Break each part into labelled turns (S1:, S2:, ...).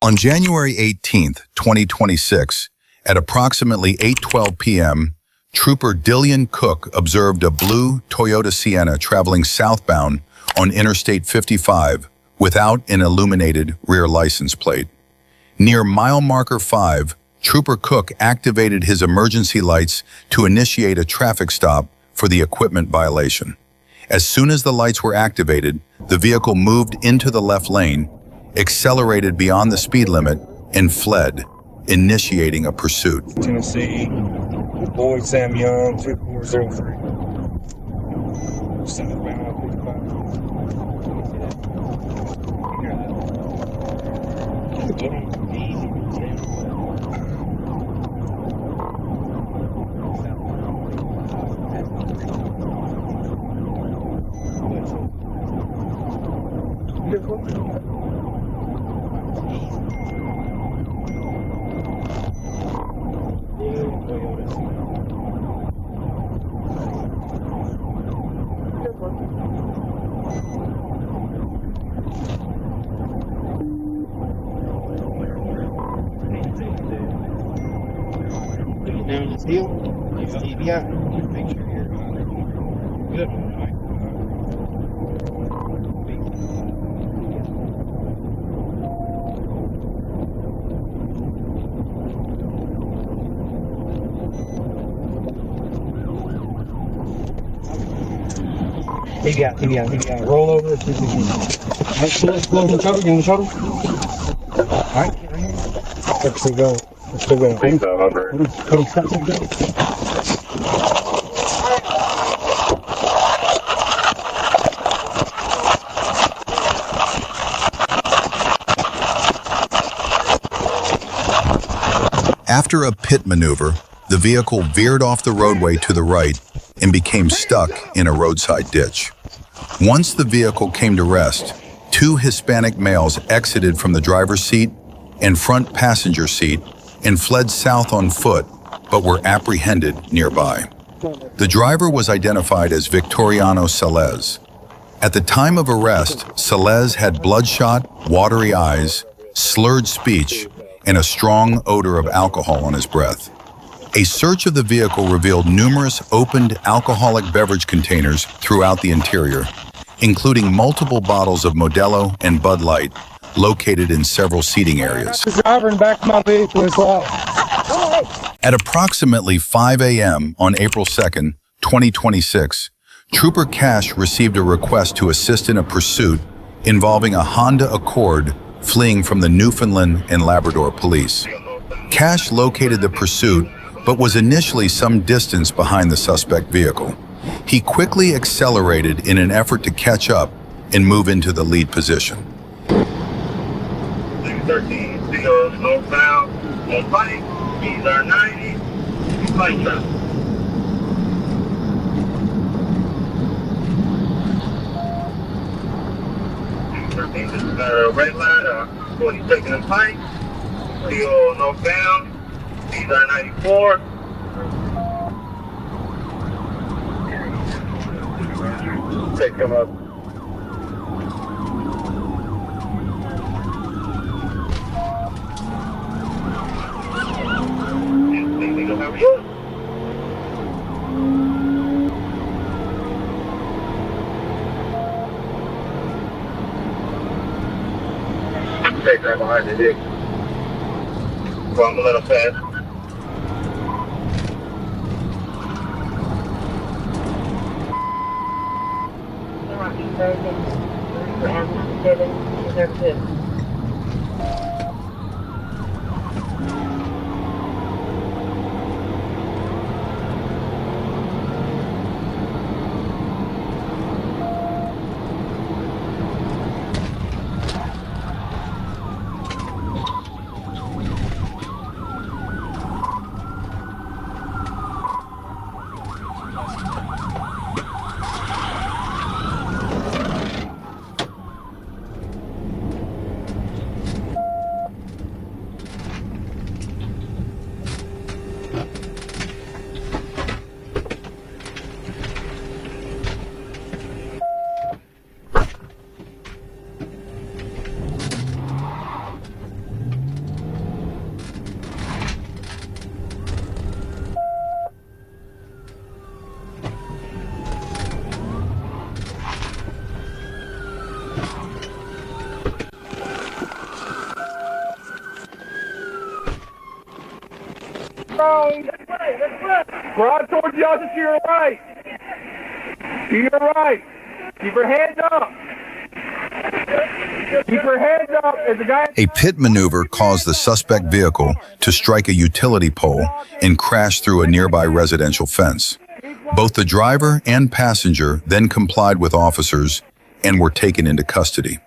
S1: On January 18, 2026, at approximately 8:12 p.m., Trooper Dillian Cook observed a blue Toyota Sienna traveling southbound on Interstate 55 without an illuminated rear license plate. Near mile marker 5, Trooper Cook activated his emergency lights to initiate a traffic stop for the equipment violation. As soon as the lights were activated, the vehicle moved into the left lane, accelerated beyond the speed limit, and fled, initiating a pursuit.
S2: Tennessee, Boyd Sam Young, 2403.
S3: Down this hill, yeah. Make sure you're good. He got roll over. Let's go in the shoulder, give him the shoulder. Alright, let's go. Let's go. Hold on, stop.
S1: After a pit maneuver, the vehicle veered off the roadway to the right and became stuck in a roadside ditch. Once the vehicle came to rest, two Hispanic males exited from the driver's seat and front passenger seat and fled south on foot, but were apprehended nearby. The driver was identified as Victoriano Celez. At the time of arrest, Celez had bloodshot, watery eyes, slurred speech, and a strong odor of alcohol on his breath. A search of the vehicle revealed numerous opened alcoholic beverage containers throughout the interior, including multiple bottles of Modelo and Bud Light located in several seating areas. At approximately 5 a.m. on April 2nd, 2026, Trooper Cash received a request to assist in a pursuit involving a Honda Accord fleeing from the Newfoundland and Labrador police. Cash located the pursuit but was initially some distance behind the suspect vehicle. He quickly accelerated in an effort to catch up and move into the lead position.
S4: 13, northbound, on Pike, these are 90, Pike traffic. 13, this is red line, 42nd and Pike, still northbound, these are 94. Take them up. How are you? Take right behind the dick. Well, I'm a little fast. wrong. Broad towards the officer to your right. To your right. Keep your hands up. Keep your hands up as the guy...
S1: A pit maneuver caused the suspect vehicle to strike a utility pole and crash through a nearby residential fence. Both the driver and passenger then complied with officers and were taken into custody.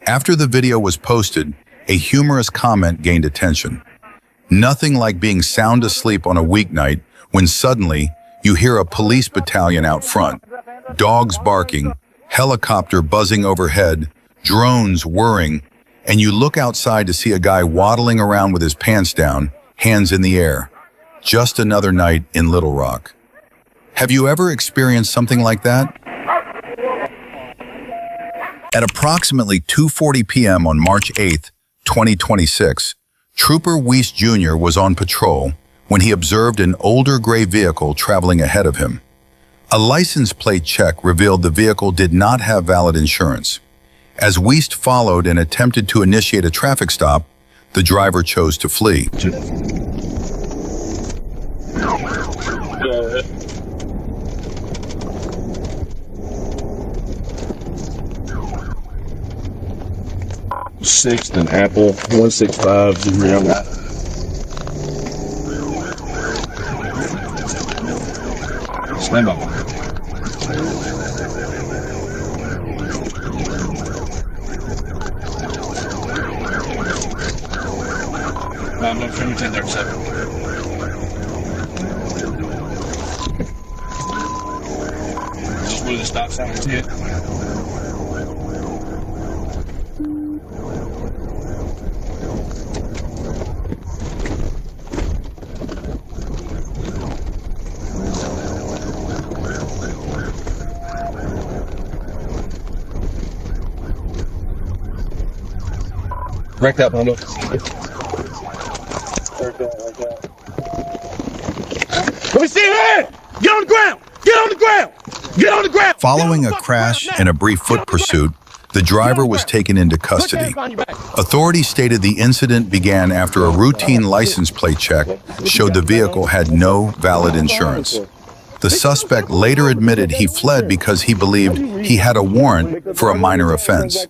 S1: After the video was posted, a humorous comment gained attention. Nothing like being sound asleep on a weeknight when suddenly you hear a police battalion out front, dogs barking, helicopter buzzing overhead, drones whirring, and you look outside to see a guy waddling around with his pants down, hands in the air. Just another night in Little Rock. Have you ever experienced something like that? At approximately 2:40 p.m. on March 8, 2026, Trooper Weiss Jr. was on patrol when he observed an older gray vehicle traveling ahead of him. A license plate check revealed the vehicle did not have valid insurance. As Weiss followed and attempted to initiate a traffic stop, the driver chose to flee.
S2: Sixth and Apple 165 is around that. Stand by. I'm not sure 10 there, 7. Just where the stop sign is hit. Wrecked up, Hondo. Let me see your head! Get on the ground! Get on the ground! Get on the ground!
S1: Following a crash and a brief foot pursuit, the driver was taken into custody. Authorities stated the incident began after a routine license plate check showed the vehicle had no valid insurance. The suspect later admitted he fled because he believed he had a warrant for a minor offense.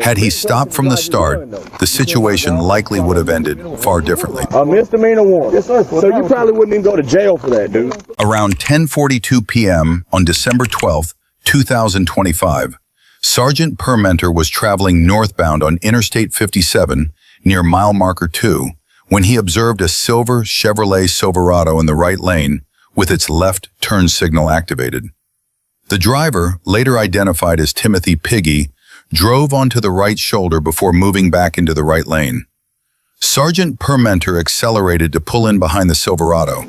S1: Had he stopped from the start, the situation likely would have ended far differently.
S4: A misdemeanor warrant. Yes, sir. So you probably wouldn't even go to jail for that, dude.
S1: Around 10:42 p.m. on December 12, 2025, Sergeant Permenter was traveling northbound on Interstate 57 near mile marker 2 when he observed a silver Chevrolet Silverado in the right lane with its left turn signal activated. The driver, later identified as Timothy Piggy, drove onto the right shoulder before moving back into the right lane. Sergeant Permenter accelerated to pull in behind the Silverado.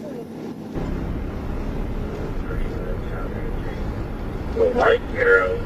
S4: White arrow.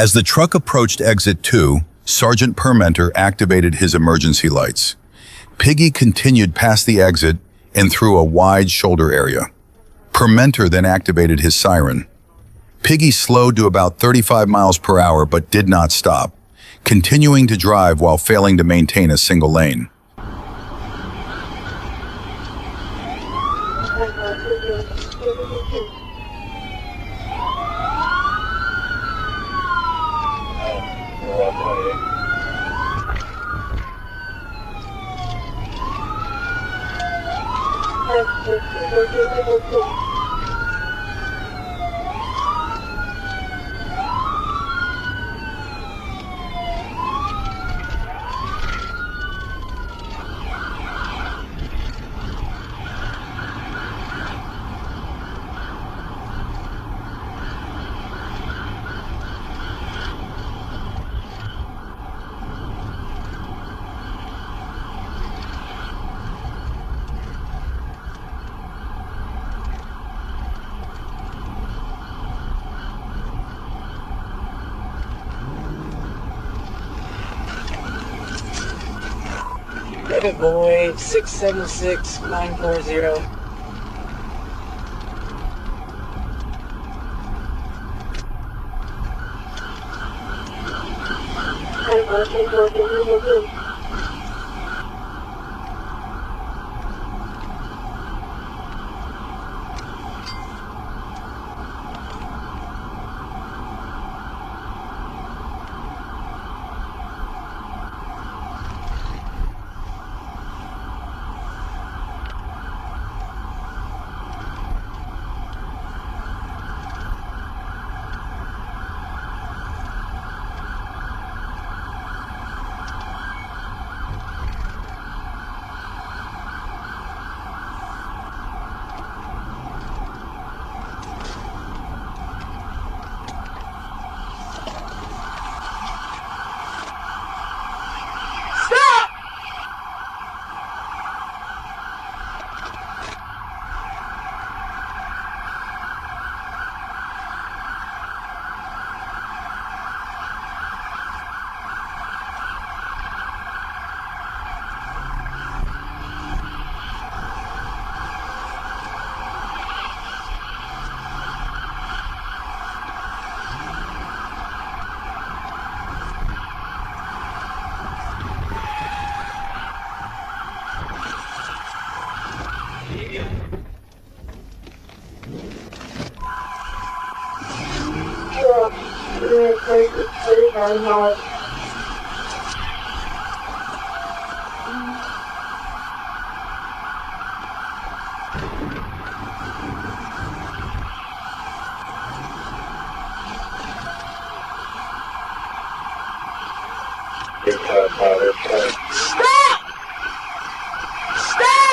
S1: As the truck approached exit 2, Sergeant Permenter activated his emergency lights. Piggy continued past the exit and through a wide shoulder area. Permenter then activated his siren. Piggy slowed to about 35 miles per hour but did not stop, continuing to drive while failing to maintain a single lane.
S5: Private boy 676940.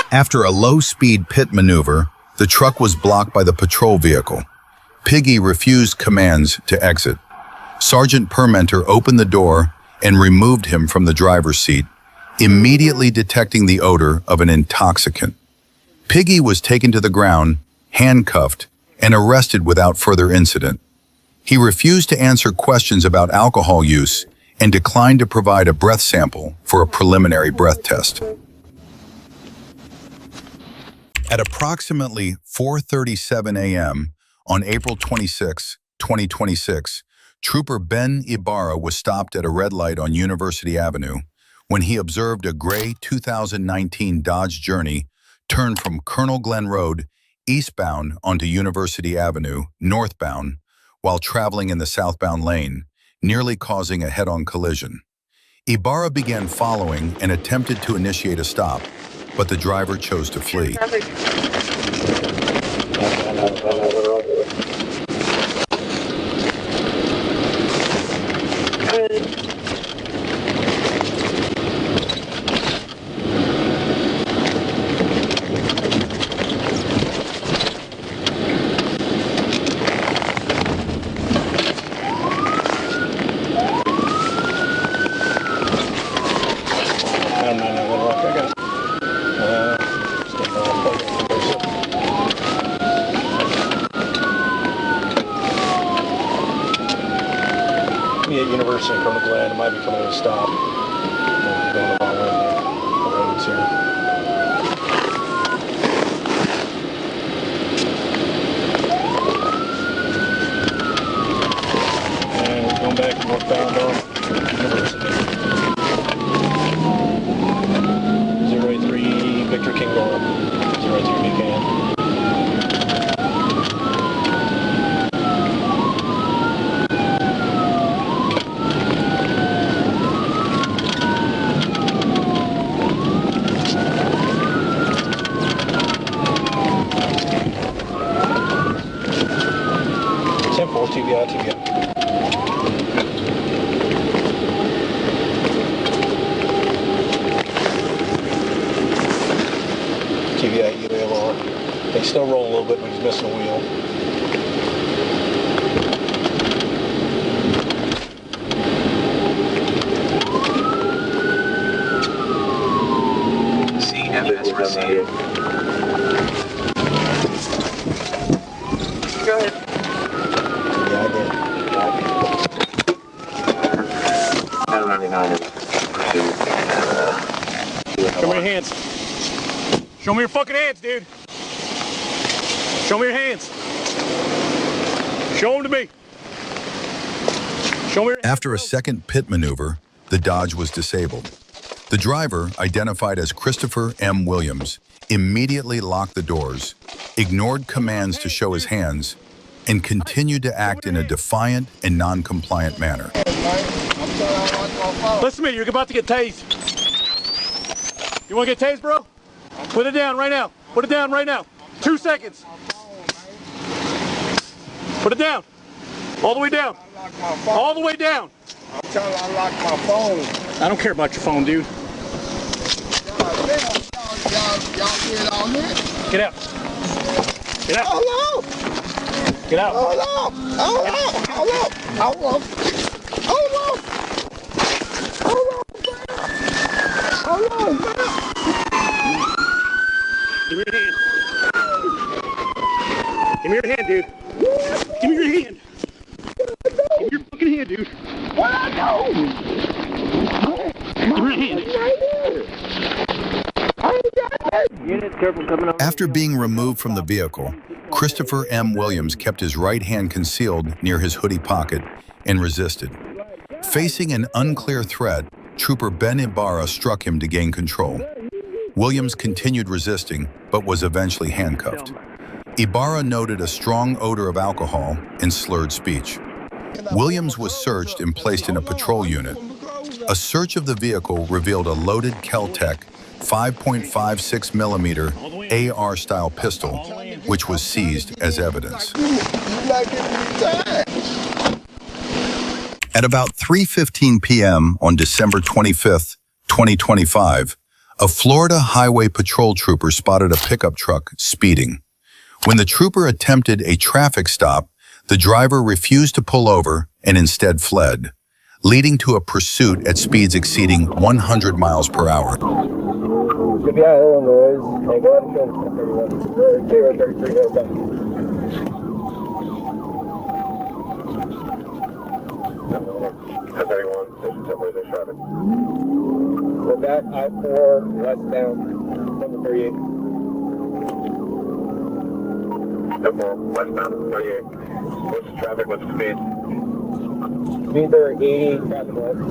S1: After a low-speed pit maneuver, the truck was blocked by the patrol vehicle. Piggy refused commands to exit. Sergeant Permenter opened the door and removed him from the driver's seat, immediately detecting the odor of an intoxicant. Piggy was taken to the ground, handcuffed, and arrested without further incident. He refused to answer questions about alcohol use and declined to provide a breath sample for a preliminary breath test. At approximately 4:37 a.m. on April 26, 2026, Trooper Ben Ibarra was stopped at a red light on University Avenue when he observed a gray 2019 Dodge Journey turn from Colonel Glen Road eastbound onto University Avenue northbound while traveling in the southbound lane, nearly causing a head-on collision. Ibarra began following and attempted to initiate a stop, but the driver chose to flee.
S3: University and Colonel Glen, it might be coming to a stop. We're going the wrong way on the roads here. And we're going back northbound on University. 083 Victor King Goal. 083 Buchanan. TBI, UALR. They still roll a little bit, but he's missing a wheel.
S5: CMS received. Go ahead.
S3: Yeah, I did.
S5: 99 is received.
S2: Show me your hands. Show me your fucking hands, dude. Show me your hands. Show them to me. Show me your
S1: After a second pit maneuver, the Dodge was disabled. The driver, identified as Christopher M. Williams, immediately locked the doors, ignored commands to show his hands, and continued to act in a defiant and non-compliant manner.
S2: Listen to me, you're about to get tased. You want to get tased, bro? Put it down right now. Put it down right now. 2 seconds. Put it down. All the way down. All the way down.
S6: I'm trying to unlock my phone.
S2: I don't care about your phone, dude.
S6: Y'all get on here?
S2: Get out. Get out.
S6: Hold on.
S2: Get out.
S6: Hold on. Hold on. Hold on. Hold on. Hold on. Hold on, man. Hold on, man.
S2: Give me your hand. Give me your hand, dude. Give me your hand. Give me your fucking hand, dude.
S6: What I do?
S2: Give me your hand.
S1: After being removed from the vehicle, Christopher M. Williams kept his right hand concealed near his hoodie pocket and resisted. Facing an unclear threat, Trooper Ben Ibarra struck him to gain control. Williams continued resisting, but was eventually handcuffed. Ibarra noted a strong odor of alcohol and slurred speech. Williams was searched and placed in a patrol unit. A search of the vehicle revealed a loaded Kel-Tec 5.56 millimeter AR-style pistol, which was seized as evidence. At about 3:15 p.m. on December 25th, 2025, a Florida Highway Patrol trooper spotted a pickup truck speeding. When the trooper attempted a traffic stop, the driver refused to pull over and instead fled, leading to a pursuit at speeds exceeding 100 miles per hour.
S3: We're back I-4, westbound, number 38.
S4: Number westbound 38. What's the traffic? What's the speed?
S3: Speeds are 80, traffic lights.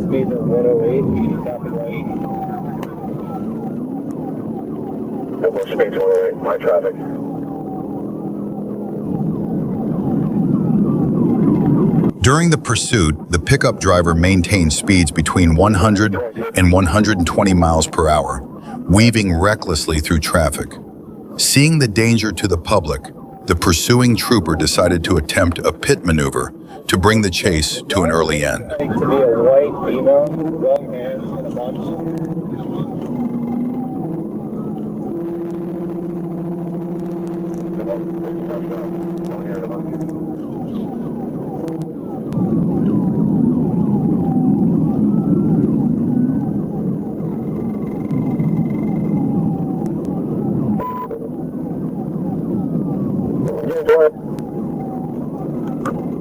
S3: Speeds are 108, 80 traffic light.
S4: Number speeds 108, my traffic.
S1: During the pursuit, the pickup driver maintained speeds between 100 and 120 miles per hour, weaving recklessly through traffic. Seeing the danger to the public, the pursuing trooper decided to attempt a pit maneuver to bring the chase to an early end.
S3: To be a white female, long hair, and a bunch.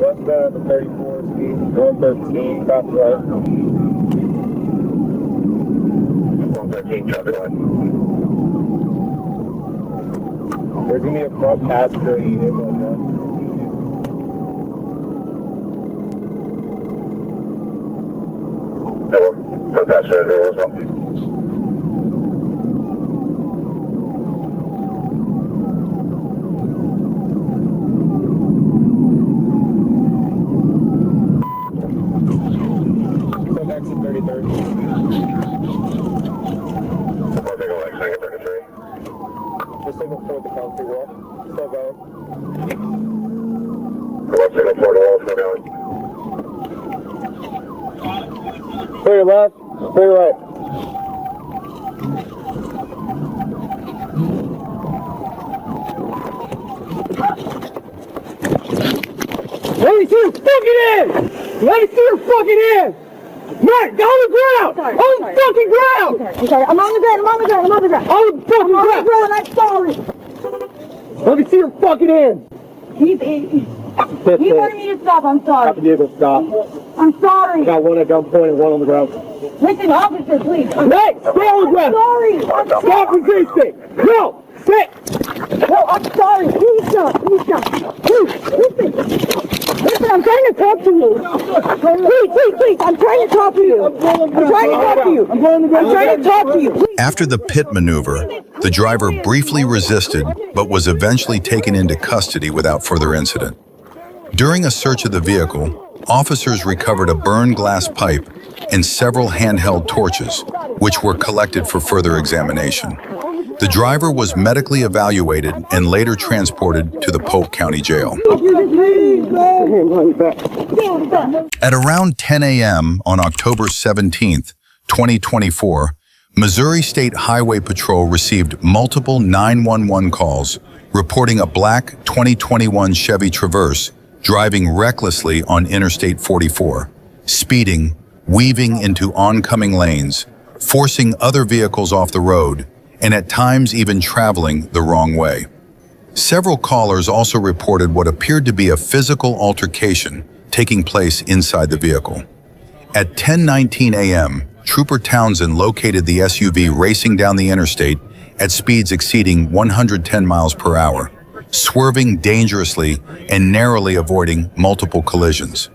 S3: Westbound 34, speed 113, traffic light.
S4: 113 traffic light.
S3: There's gonna be a front passenger unit on that.
S4: So that's there as well.
S3: Clear left, clear right. Let me see your fucking hands! Let me see your fucking hands! Matt, go on the ground! On the fucking ground!
S6: I'm sorry. I'm on the ground. I'm on the ground. I'm on the ground.
S3: On the fucking ground!
S6: I'm sorry.
S3: Let me see your fucking hands!
S6: He wanted me to stop. I'm sorry.
S3: The vehicle stop.
S6: I'm sorry.
S3: Got one at gunpoint and one on the ground.
S6: Listen, officer, please.
S3: Hey, stay on the ground!
S6: Sorry.
S3: Stop and grease. No! Sit!
S6: No, I'm sorry. Please stop. Please stop. Please, listen. Listen, I'm trying to talk to you. Please. I'm trying to talk to you. I'm trying to talk to you. I'm trying to talk to you. Please.
S1: After the pit maneuver, the driver briefly resisted but was eventually taken into custody without further incident. During a search of the vehicle, officers recovered a burned glass pipe and several handheld torches, which were collected for further examination. The driver was medically evaluated and later transported to the Polk County Jail. At around 10 a.m. on October 17, 2024, Missouri State Highway Patrol received multiple 911 calls reporting a black 2021 Chevy Traverse driving recklessly on Interstate 44, speeding, weaving into oncoming lanes, forcing other vehicles off the road, and at times even traveling the wrong way. Several callers also reported what appeared to be a physical altercation taking place inside the vehicle. At 10:19 a.m., Trooper Townsend located the SUV racing down the interstate at speeds exceeding 110 miles per hour, swerving dangerously and narrowly avoiding multiple collisions.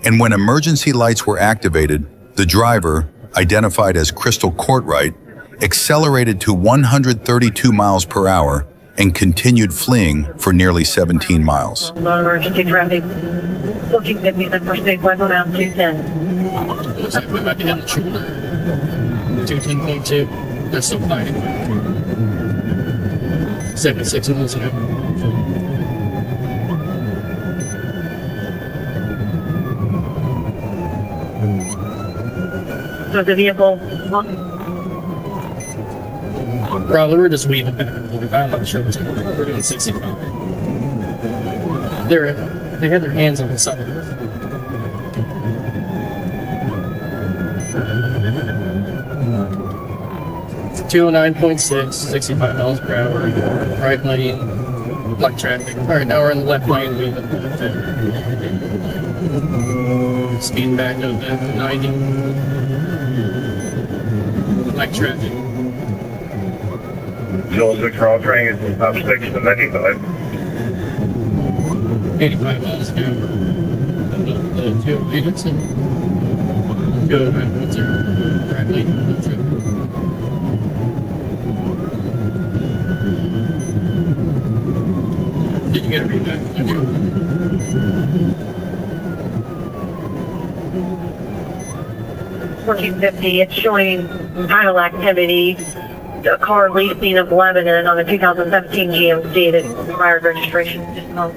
S1: And when emergency lights were activated, the driver, identified as Crystal Courtright, accelerated to 132 miles per hour and continued fleeing for nearly 17 miles.
S7: Non-emergency traffic, looking at me the first big one around 210.
S8: 210.2, that's still fighting. 76 miles an hour.
S7: So the vehicle,
S8: Probably we're just weaving back and forth. I'm not sure what's going on. We're doing 65. They had their hands on the side. 209.6, 65 miles per hour. Right lane, light traffic. Alright, now we're in the left lane. Speed back up to 90. Light traffic.
S4: Joel 6 for all train is up 6 to 95.
S8: 85 miles an hour. The 209.0. Right lane. Did you get a readback?
S7: 1450, it's showing idle activity. A car leasing of Lebanon on a 2017 GMC that required registration this month.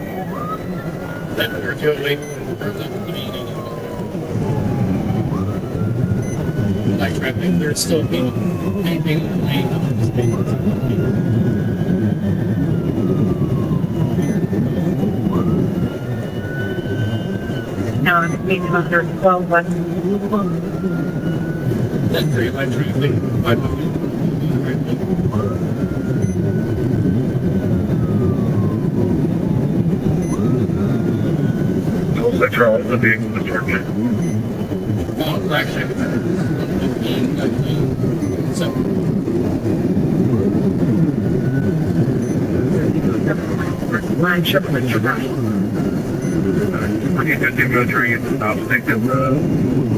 S8: Light traffic, there's still people anything in the lane.
S7: Now I'm speeding about 12 west.
S8: That's great light traffic.
S4: Joel 6 for all the vehicle description.
S8: Actually, so.
S4: Line shipment to right. We need to do a tree and stop thinking,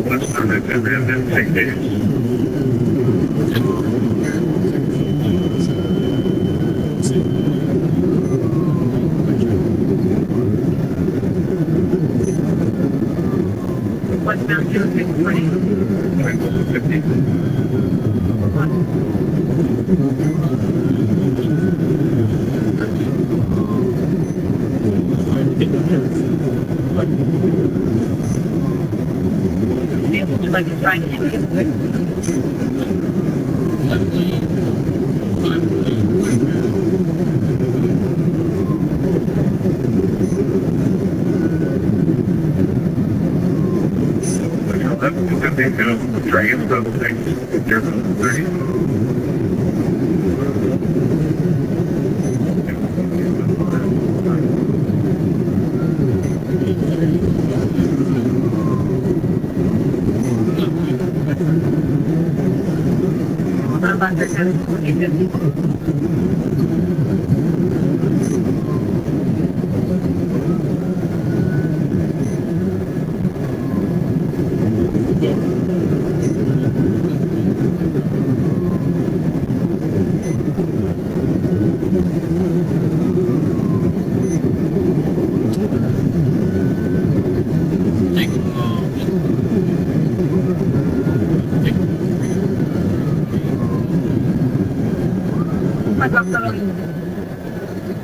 S4: what's the 6 days.
S7: Westbound 250. Would you like to try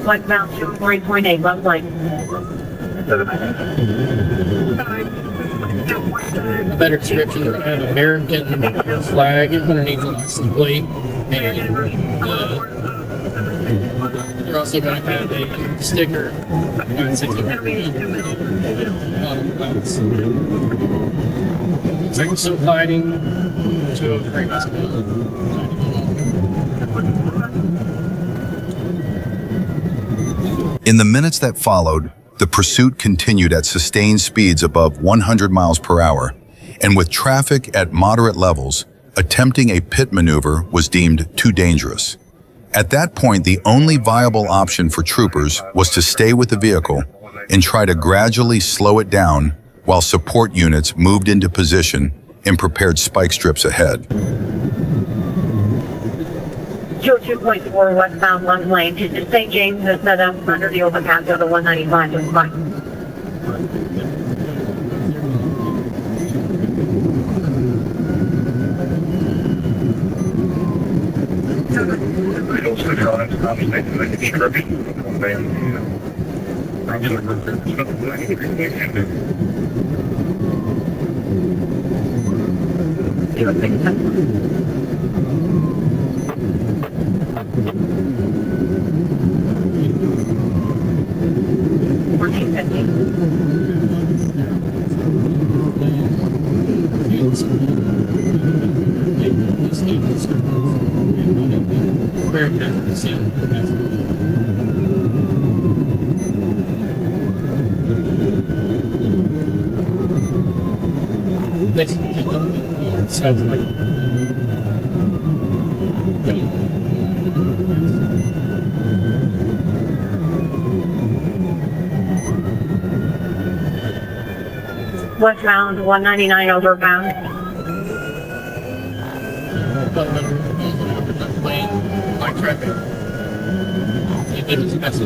S7: Westbound 3.8, left lane.
S8: A better description, we have American flag underneath the license plate, and you're also going to have a sticker. Also fighting to a great
S1: In the minutes that followed, the pursuit continued at sustained speeds above 100 miles per hour, and with traffic at moderate levels, attempting a pit maneuver was deemed too dangerous. At that point, the only viable option for troopers was to stay with the vehicle and try to gradually slow it down while support units moved into position and prepared spike strips ahead.
S7: 202.4 westbound left lane to St. James is set up under the overpass of the 195 is fine.
S8: Sounds like
S7: Westbound 199 overbound.
S8: lane, like traffic. It was messy.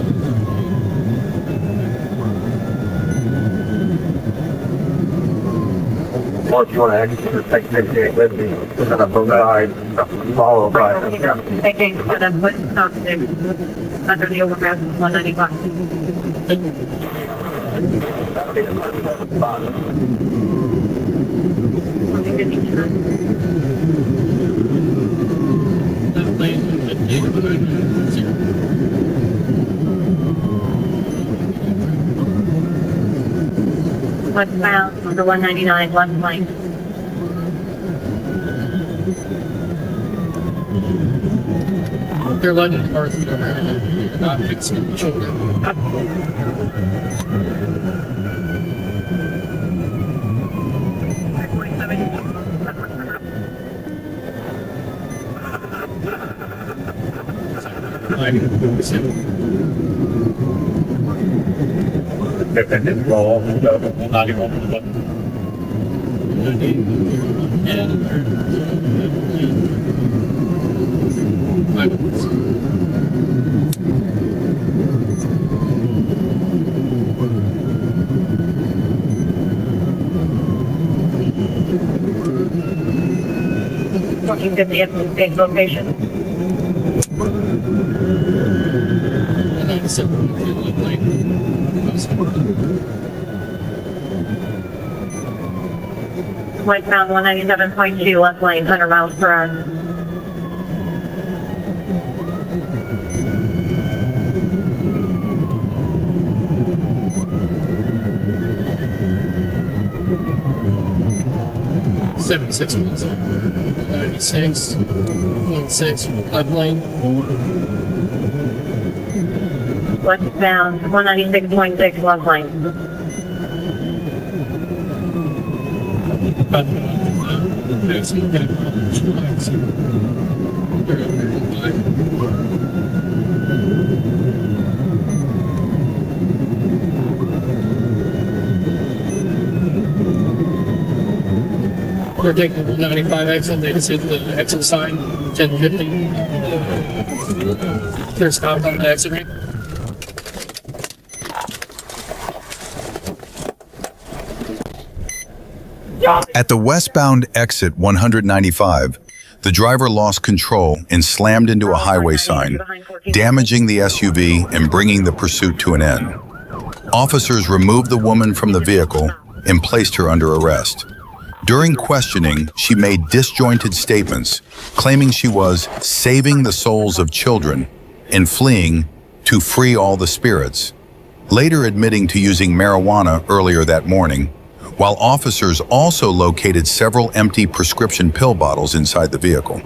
S4: Or if you want to exit, take 58 with me, just on both sides, followed by.
S7: St. James set up with stop there under the overpass of 195. Westbound under 199 left lane.
S8: They're letting cars go around. They're not fixing the shoulder.
S4: Roll,
S8: Not even on the button.
S7: Looking to the exact location. Westbound 197.2, left lane, 100 miles per hour.
S8: Seven 96, 16, left lane.
S7: Westbound 196.6, left lane.
S8: They're taking the 95 exit, they just hit the exit sign, 1050. They're stopped on the exit ramp.
S1: At the westbound exit 195, the driver lost control and slammed into a highway sign, damaging the SUV and bringing the pursuit to an end. Officers removed the woman from the vehicle and placed her under arrest. During questioning, she made disjointed statements, claiming she was saving the souls of children and fleeing to free all the spirits, later admitting to using marijuana earlier that morning, while officers also located several empty prescription pill bottles inside the vehicle.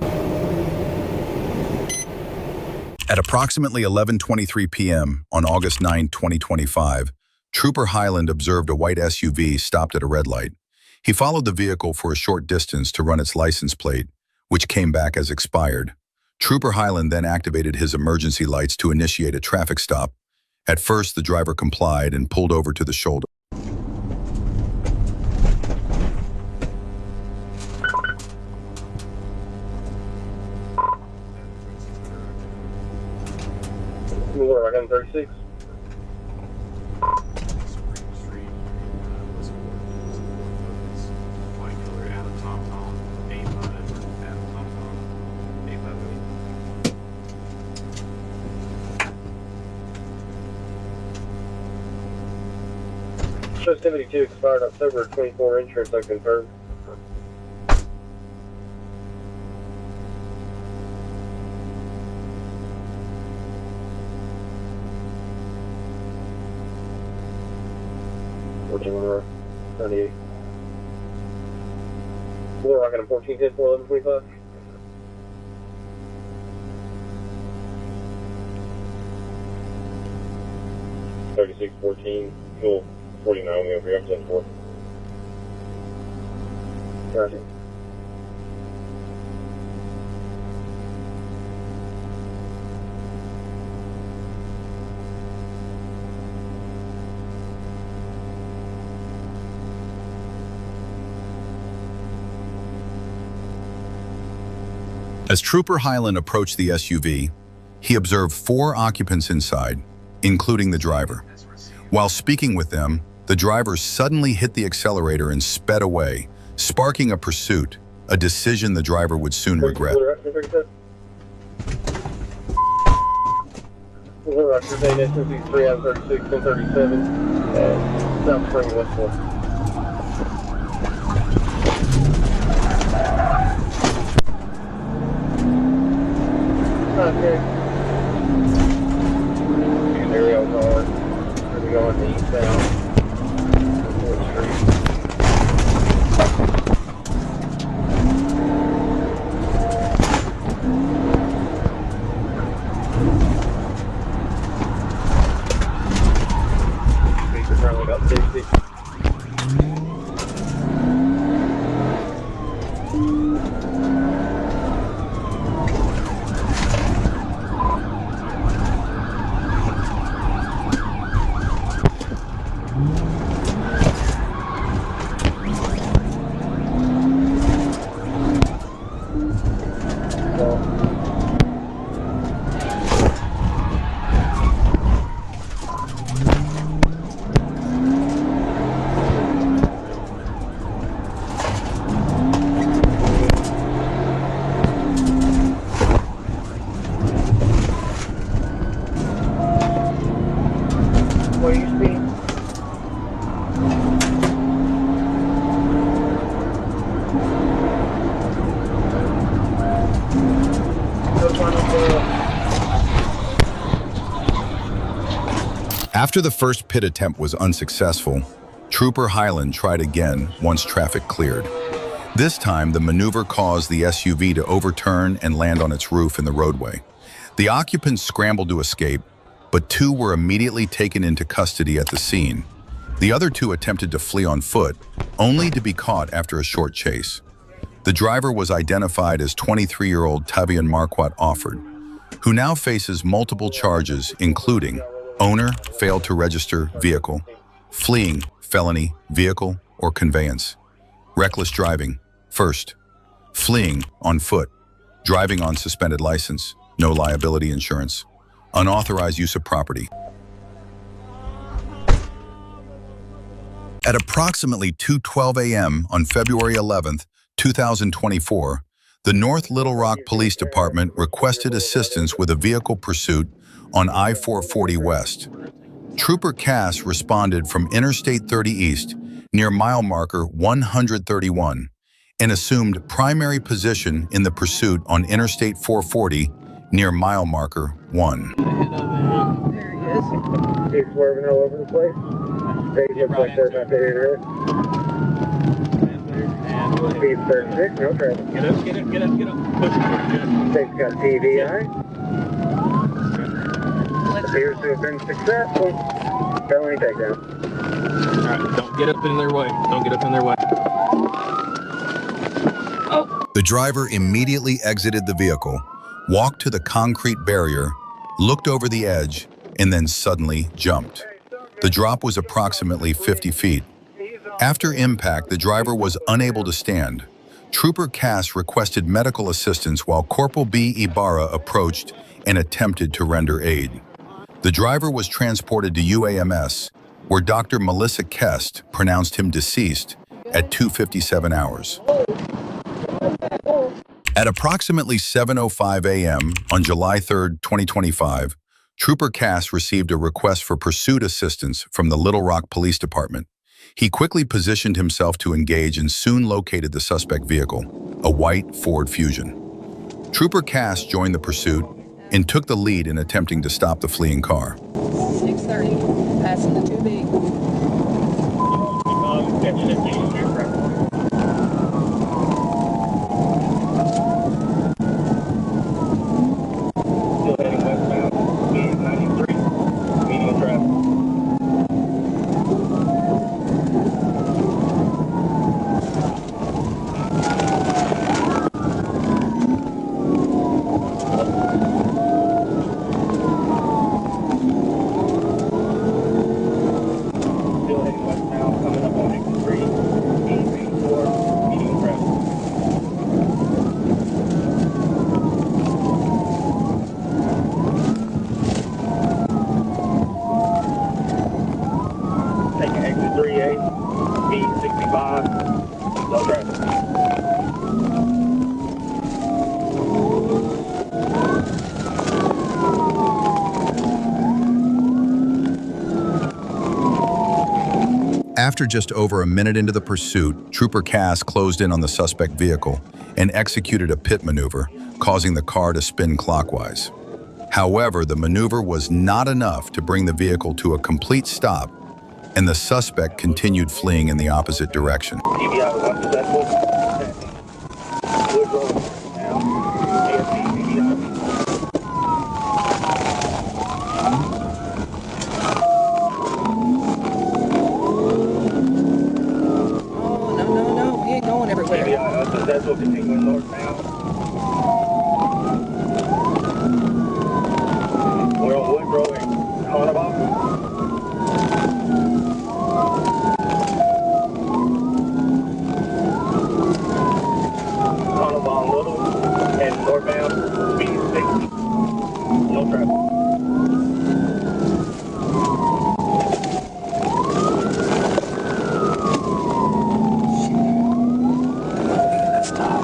S1: At approximately 11:23 p.m. on August 9, 2025, Trooper Highland observed a white SUV stopped at a red light. He followed the vehicle for a short distance to run its license plate, which came back as expired. Trooper Highland then activated his emergency lights to initiate a traffic stop. At first, the driver complied and pulled over to the shoulder.
S4: Right on 36. Show 72 expired October 24, insurance unconfirmed. Monroe, 98. We're rocking a 1410 for 1125. $36.14, fuel 49, we over here, I'm 10-4. Gotcha.
S1: As Trooper Highland approached the SUV, he observed 4 occupants inside, including the driver. While speaking with them, the driver suddenly hit the accelerator and sped away, sparking a pursuit, a decision the driver would soon regret.
S4: South Spring, West 4. Okay. And there we go, car. Here we go on the eastbound. 4th Street. Speeds are currently about 60.
S1: After the first pit attempt was unsuccessful, Trooper Hyland tried again once traffic cleared. This time, the maneuver caused the SUV to overturn and land on its roof in the roadway. The occupants scrambled to escape, but 2 were immediately taken into custody at the scene. The other 2 attempted to flee on foot, only to be caught after a short chase. The driver was identified as 23-year-old Tavian Marquardt Offord, who now faces multiple charges including owner, failed to register vehicle, fleeing, felony, vehicle, or conveyance, reckless driving, first, fleeing, on foot, driving on suspended license, no liability insurance, unauthorized use of property. At approximately 2:12 a.m. on February 11th, 2024, the North Little Rock Police Department requested assistance with a vehicle pursuit on I-440 West. Trooper Cass responded from Interstate 30 East near mile marker 131 and assumed primary position in the pursuit on Interstate 440 near mile marker 1.
S6: There he is.
S4: He's swerving all over the place. They look like they're about to hit her. Speed 36, no traffic.
S2: Get up, get up, get up, get up. Push it forward, good.
S4: State's got TVI. Appears to have been successful. Felony takedown.
S2: Alright, don't get up in their way. Don't get up in their way.
S1: The driver immediately exited the vehicle, walked to the concrete barrier, looked over the edge, and then suddenly jumped. The drop was approximately 50 feet. After impact, the driver was unable to stand. Trooper Cass requested medical assistance while Corporal B. Ibarra approached and attempted to render aid. The driver was transported to UAMS, where Dr. Melissa Kest pronounced him deceased at 2:57 hours. At approximately 7:05 a.m. on July 3, 2025, Trooper Cass received a request for pursuit assistance from the Little Rock Police Department. He quickly positioned himself to engage and soon located the suspect vehicle, a white Ford Fusion. Trooper Cass joined the pursuit and took the lead in attempting to stop the fleeing car.
S6: 6:30, passing the 2B.
S4: Still heading westbound. Speed 93. Medium traffic. Still heading westbound, coming up on exit 3, speed 84, medium traffic. Taking exit 3A, speed 65, low traffic.
S1: After just over a minute into the pursuit, Trooper Cass closed in on the suspect vehicle and executed a pit maneuver, causing the car to spin clockwise. However, the maneuver was not enough to bring the vehicle to a complete stop, and the suspect continued fleeing in the opposite direction.
S4: TBI was unsuccessful. Wood Road, now, AFC, TBI.
S6: Oh, no, we ain't going everywhere.
S4: TBI unsuccessful, continuing northbound. We're on Wood Road in Carnival. Carnival Little and northbound, speed 60. No traffic.
S6: Stop.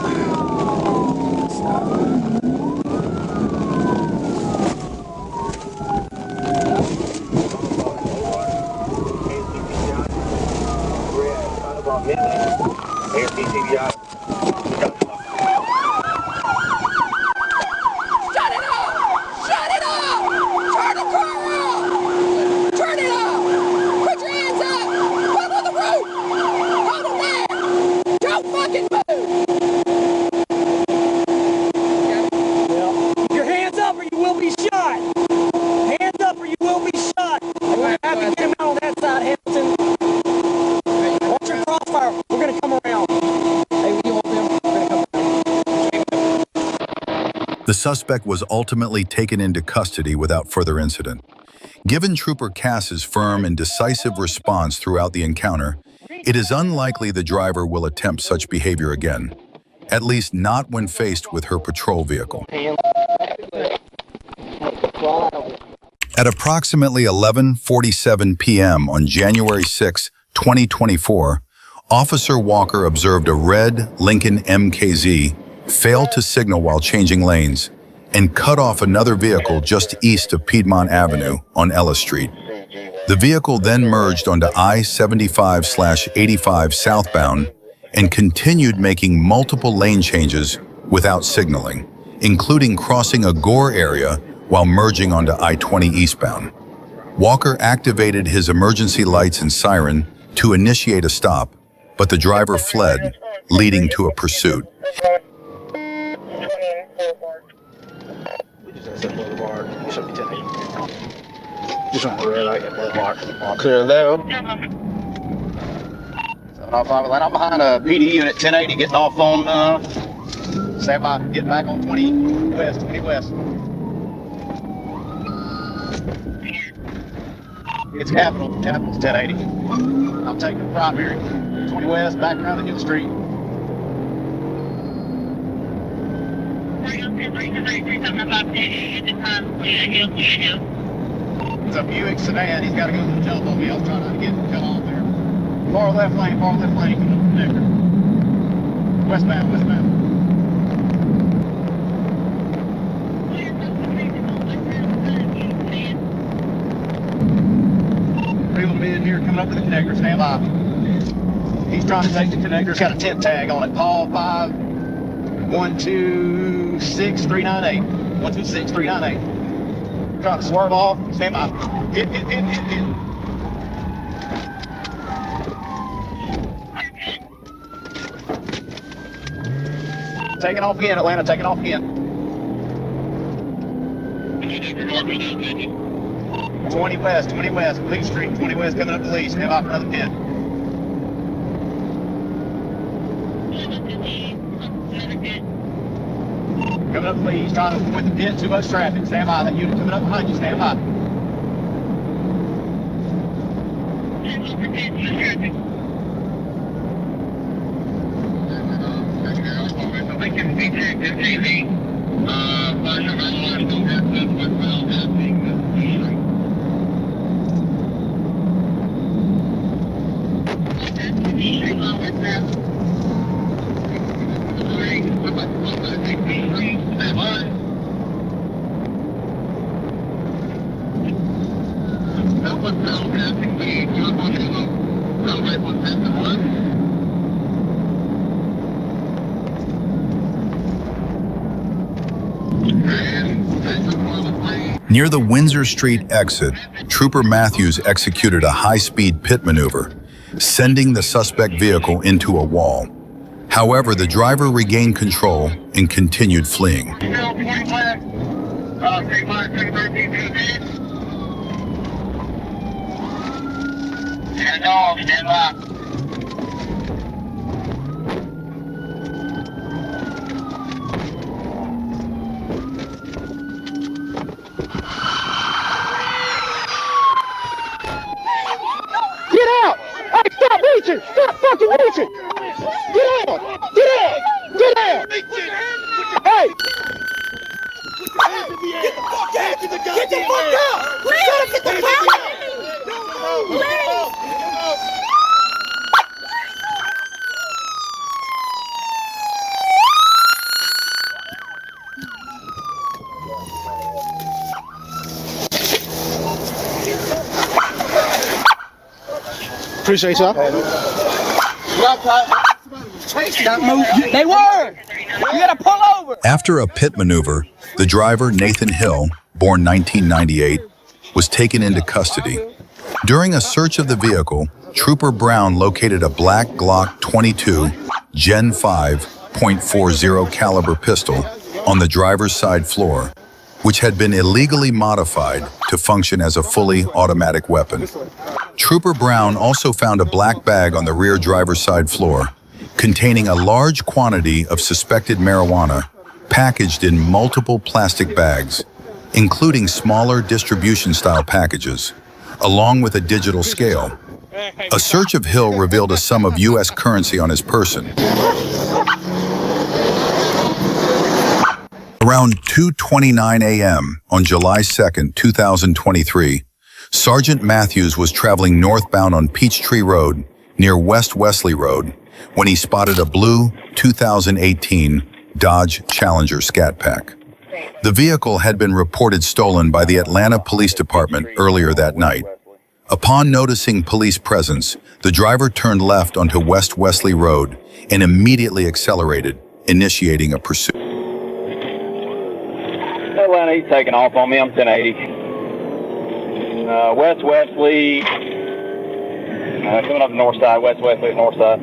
S1: suspect was ultimately taken into custody without further incident. Given Trooper Cass's firm and decisive response throughout the encounter, it is unlikely the driver will attempt such behavior again, at least not when faced with her patrol vehicle. At approximately 11:47 p.m. on January 6, 2024, Officer Walker observed a red Lincoln MKZ fail to signal while changing lanes and cut off another vehicle just east of Piedmont Avenue on Ellis Street. The vehicle then merged onto I-75/85 southbound and continued making multiple lane changes without signaling, including crossing a gore area while merging onto I-20 eastbound. Walker activated his emergency lights and siren to initiate a stop, but the driver fled, leading to a pursuit.
S9: Just on the red light, clear there. 705, I'm behind a PD unit 1080, getting off on, stand by, getting back on 20 West, 20 West. It's Capital's 1080. I'm taking the primary, 20 West, back around the Hill Street. It's a Buick sedan. He's got to go to the telephone. I'll try not to get cut off there. Far left lane, connector. Westbound. Freeland being here, coming up with the connector. Stand by. He's trying to take the connector. It's got a tent tag on it. Paul 5 126398. 126398. Trying to swerve off. Stand by. Hit. Taking off again, Atlanta. Taking off again. 20 West. Lee Street. 20 West coming up to Lee. Stand by for another pit. Coming up to Lee. He's trying to avoid the pit. Too much traffic. Stand by. That unit coming up behind you. Stand by.
S1: Near the Windsor Street exit, Trooper Matthews executed a high-speed pit maneuver, sending the suspect vehicle into a wall. However, the driver regained control and continued fleeing.
S3: Stop fucking reaching! Get out! Hey! Get the fuck out! Get the fuck out! Please! Get the fuck out! Appreciate y'all.
S6: They were! You gotta pull over!
S1: After a pit maneuver, the driver, Nathan Hill, born 1998, was taken into custody. During a search of the vehicle, Trooper Brown located a black Glock 22 Gen 5.40 caliber pistol on the driver's side floor, which had been illegally modified to function as a fully automatic weapon. Trooper Brown also found a black bag on the rear driver's side floor containing a large quantity of suspected marijuana packaged in multiple plastic bags, including smaller distribution-style packages, along with a digital scale. A search of Hill revealed a sum of U.S. currency on his person. Around 2:29 a.m. on July 2, 2023, Sergeant Matthews was traveling northbound on Peachtree Road near West Wesley Road when he spotted a blue 2018 Dodge Challenger Scat Pack. The vehicle had been reported stolen by the Atlanta Police Department earlier that night. Upon noticing police presence, the driver turned left onto West Wesley Road and immediately accelerated, initiating a pursuit.
S10: Atlanta, he's taking off on me. I'm 1080. West Wesley, coming up the north side. West Wesley, north side.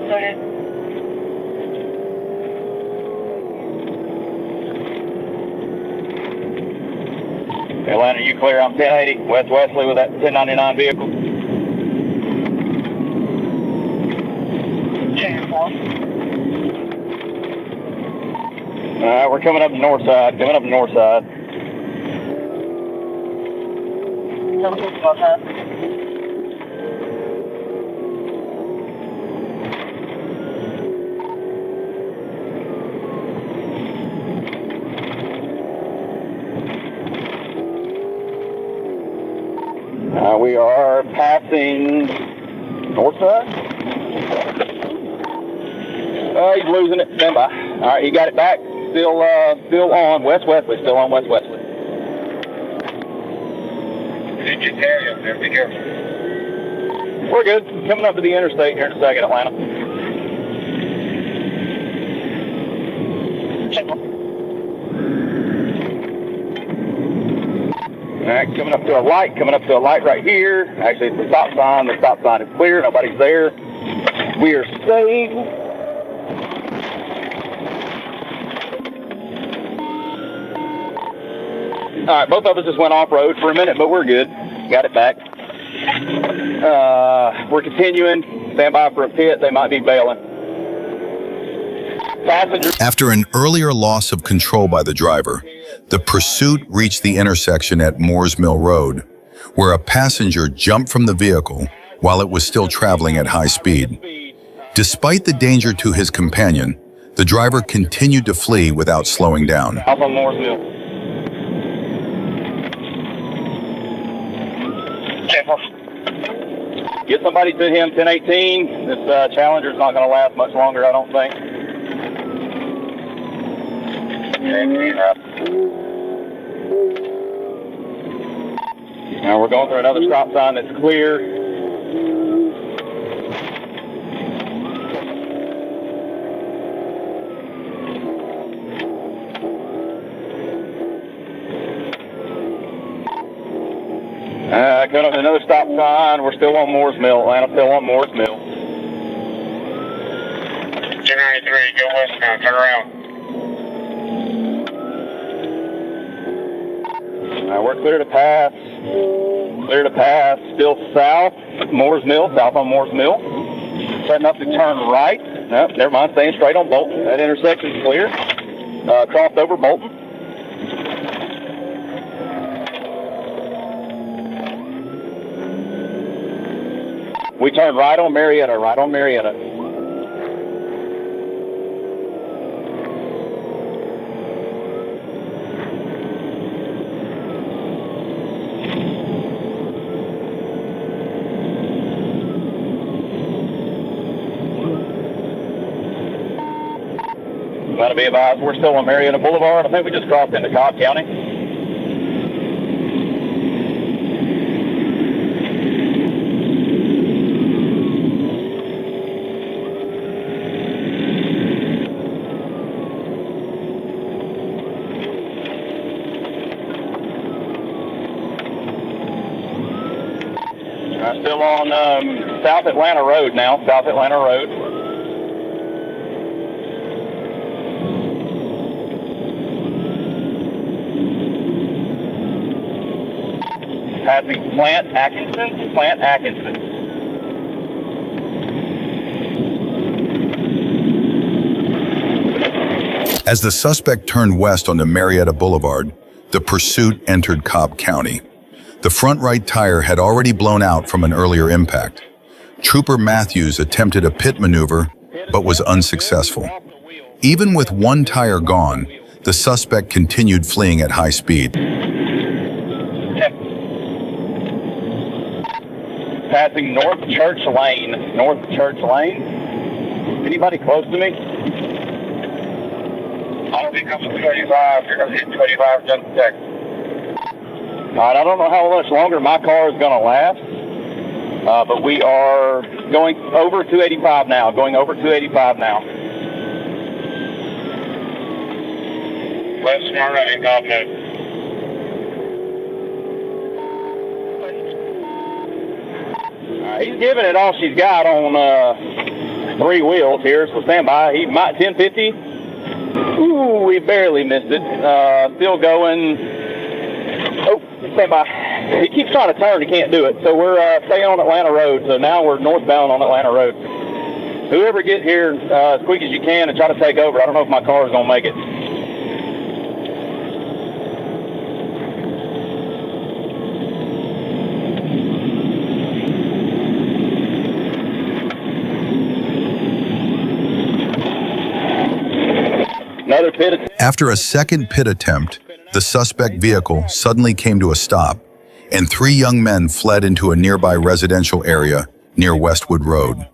S7: Go ahead.
S10: Atlanta, you clear? I'm 1080. West Wesley with that 1099 vehicle. We're coming up the north side. Coming up the north side. We are passing north side. He's losing it. Stand by. All right, he got it back. Still on West Wesley. Still on West Wesley.
S4: Did you carry up there? Be careful.
S10: We're good. Coming up to the interstate here in a second, Atlanta. All right, coming up to a light. Coming up to a light right here. Actually, it's the stop sign. The stop sign is clear. Nobody's there. We are safe. All right, both of us just went off-road for a minute, but we're good. Got it back. We're continuing. Stand by for a pit. They might be bailing. Passenger.
S1: After an earlier loss of control by the driver, the pursuit reached the intersection at Moores Mill Road, where a passenger jumped from the vehicle while it was still traveling at high speed. Despite the danger to his companion, the driver continued to flee without slowing down.
S10: Up on Moores Mill. Get somebody to him, 1018. This Challenger's not going to last much longer, I don't think. Now we're going through another stop sign that's clear. Coming up to another stop sign. We're still on Moores Mill, Atlanta. Still on Moores Mill.
S4: 1093, go westbound. Turn around.
S10: We're clear to pass. Clear to pass. Still south. Moores Mill. South on Moores Mill. Setting up to turn right. No, never mind. Staying straight on Bolton. That intersection's clear. Crossed over Bolton. We turn right on Marietta, right on Marietta. Gotta be advised, we're still on Marietta Boulevard. I think we just crossed into Cobb County. Still on South Atlanta Road now, South Atlanta Road. Passing Plant Atkinson.
S1: As the suspect turned west onto Marietta Boulevard, the pursuit entered Cobb County. The front right tire had already blown out from an earlier impact. Trooper Matthews attempted a pit maneuver, but was unsuccessful. Even with one tire gone, the suspect continued fleeing at high speed.
S10: Passing North Church Lane. North Church Lane? Anybody close to me?
S4: I'll be coming 25. You're going to hit 25 Junction Tech.
S10: All right, I don't know how much longer my car is going to last, but we are going over 285 now. Going over 285 now.
S4: Left smart right, confident.
S10: He's giving it all she's got on 3 wheels here, so stand by. He might 1050. Ooh, we barely missed it. Still going. Oh, stand by. He keeps trying to turn, he can't do it. So we're staying on Atlanta Road. So now we're northbound on Atlanta Road. Whoever get here as quick as you can and try to take over. I don't know if my car is going to make it. Another pit.
S1: After a second pit attempt, the suspect vehicle suddenly came to a stop, and 3 young men fled into a nearby residential area near Westwood Road.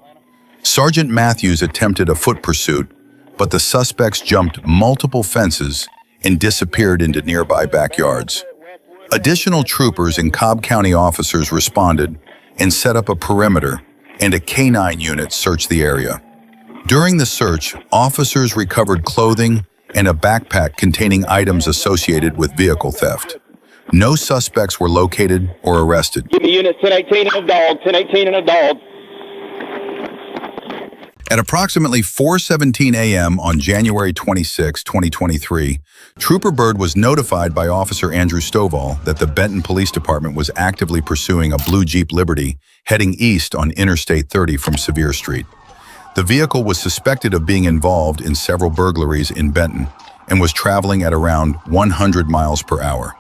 S1: Sergeant Matthews attempted a foot pursuit, but the suspects jumped multiple fences and disappeared into nearby backyards. Additional troopers and Cobb County officers responded and set up a perimeter, and a K-9 unit searched the area. During the search, officers recovered clothing and a backpack containing items associated with vehicle theft. No suspects were located or arrested.
S10: Give me unit 1018 and a dog, 1018 and a dog.
S1: At approximately 4:17 a.m. on January 26, 2023, Trooper Byrd was notified by Officer Andrew Stovall that the Benton Police Department was actively pursuing a blue Jeep Liberty heading east on Interstate 30 from Sevier Street. The vehicle was suspected of being involved in several burglaries in Benton and was traveling at around 100 miles per hour.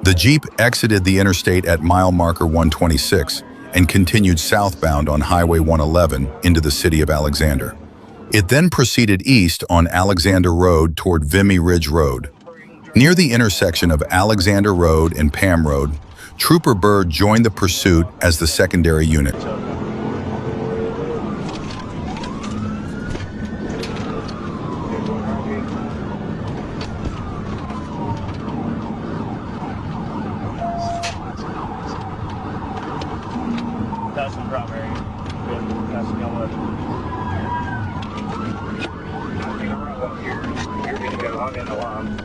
S1: The Jeep exited the interstate at mile marker 126 and continued southbound on Highway 111 into the city of Alexander. It then proceeded east on Alexander Road toward Vimy Ridge Road. Near the intersection of Alexander Road and Pam Road, Trooper Byrd joined the pursuit as the secondary unit.
S2: That's the primary. That's the yellow.
S4: You're going to go on in the line.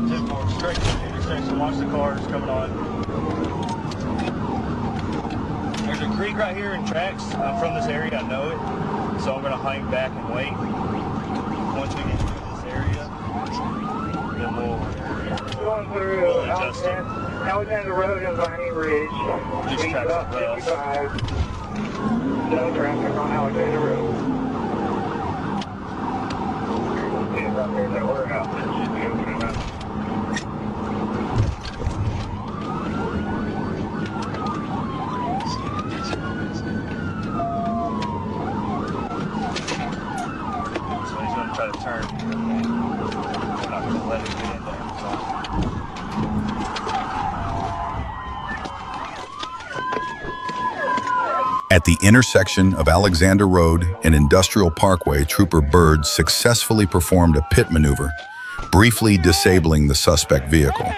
S2: Just going straight to the intersection. Watch the cars coming on. There's a creek right here in tracks. I'm from this area. I know it. So I'm going to hang back and wait. Once we get through this area, then
S4: Going through
S2: we'll adjust it.
S4: Alexander Road and Vimy Ridge.
S2: Just
S4: Speed
S2: traffic
S4: up
S2: for us.
S4: 55. No traffic on Alexander Road. Yeah, right there, that warehouse. That should be opening up.
S2: So he's going to try to turn. We're not going to let him get in there.
S1: At the intersection of Alexander Road and Industrial Parkway, Trooper Byrd successfully performed a pit maneuver, briefly disabling the suspect vehicle.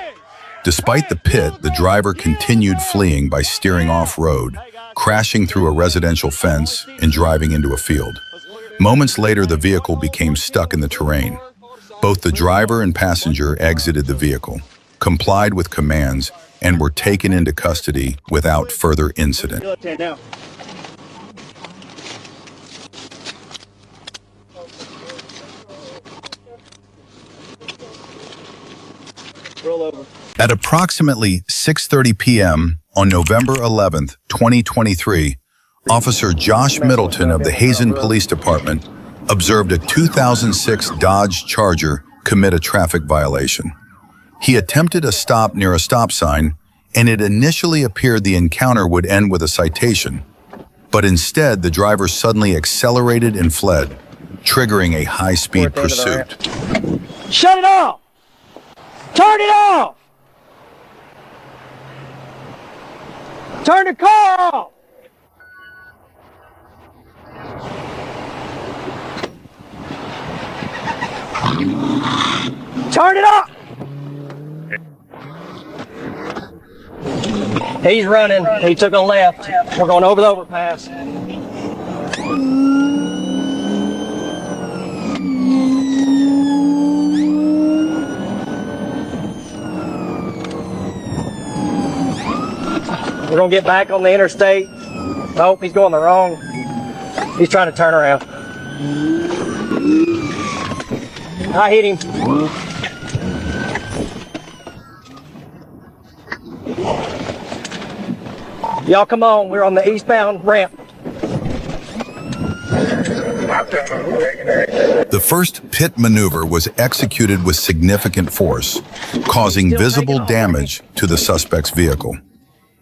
S1: Despite the pit, the driver continued fleeing by steering off-road, crashing through a residential fence and driving into a field. Moments later, the vehicle became stuck in the terrain. Both the driver and passenger exited the vehicle, complied with commands, and were taken into custody without further incident.
S2: Now. Roll over.
S1: At approximately 6:30 p.m. on November 11th, 2023, Officer Josh Middleton of the Hazen Police Department observed a 2006 Dodge Charger commit a traffic violation. He attempted a stop near a stop sign, and it initially appeared the encounter would end with a citation. But instead, the driver suddenly accelerated and fled, triggering a high-speed pursuit.
S6: Shut it off! Turn it off! Turn the car off! Turn it off! He's running. He took a left. We're going over the overpass. We're going to get back on the interstate. Nope, he's going the wrong. He's trying to turn around. I hit him. Y'all come on, we're on the eastbound ramp.
S1: The first pit maneuver was executed with significant force, causing visible damage to the suspect's vehicle.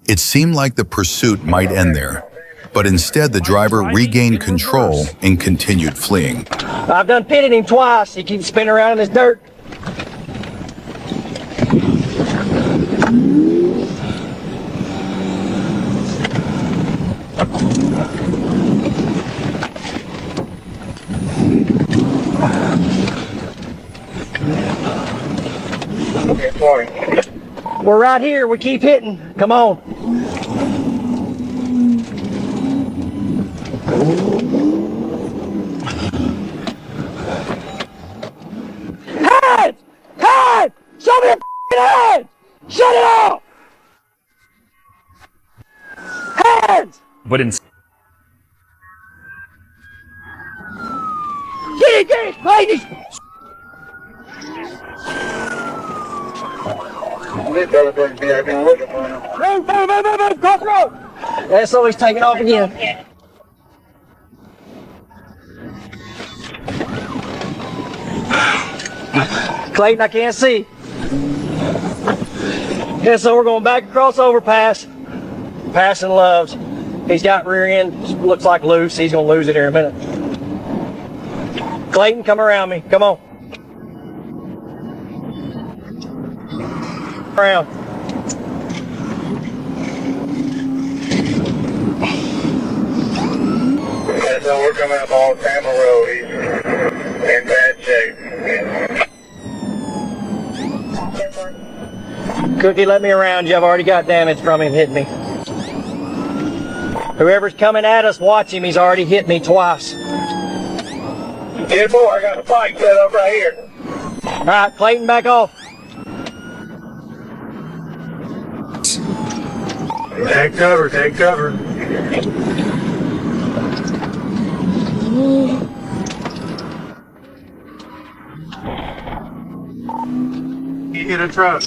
S1: It seemed like the pursuit might end there, but instead the driver regained control and continued fleeing.
S6: I've done pitted him twice. He keeps spinning around in this dirt. We're right here. We keep hitting. Come on. Hands! Hands! Show me your hands! Shut it off! Hands!
S2: But in
S6: Get it, ladies! Move, cross the road! That's always taking off again. Clayton, I can't see. Yeah, so we're going back across overpass. Passing Loves. He's got rear end, looks like loose. He's going to lose it here in a minute. Clayton, come around me. Come on. Around.
S4: So we're coming up on Tampa Road. He's in bad shape.
S6: Cookie, let me around you. I've already got damage from him hitting me. Whoever's coming at us, watch him. He's already hit me twice.
S4: Get boy, I got a bike set up right here.
S6: All right, Clayton, back off.
S4: Take cover, take cover. You hit a truck.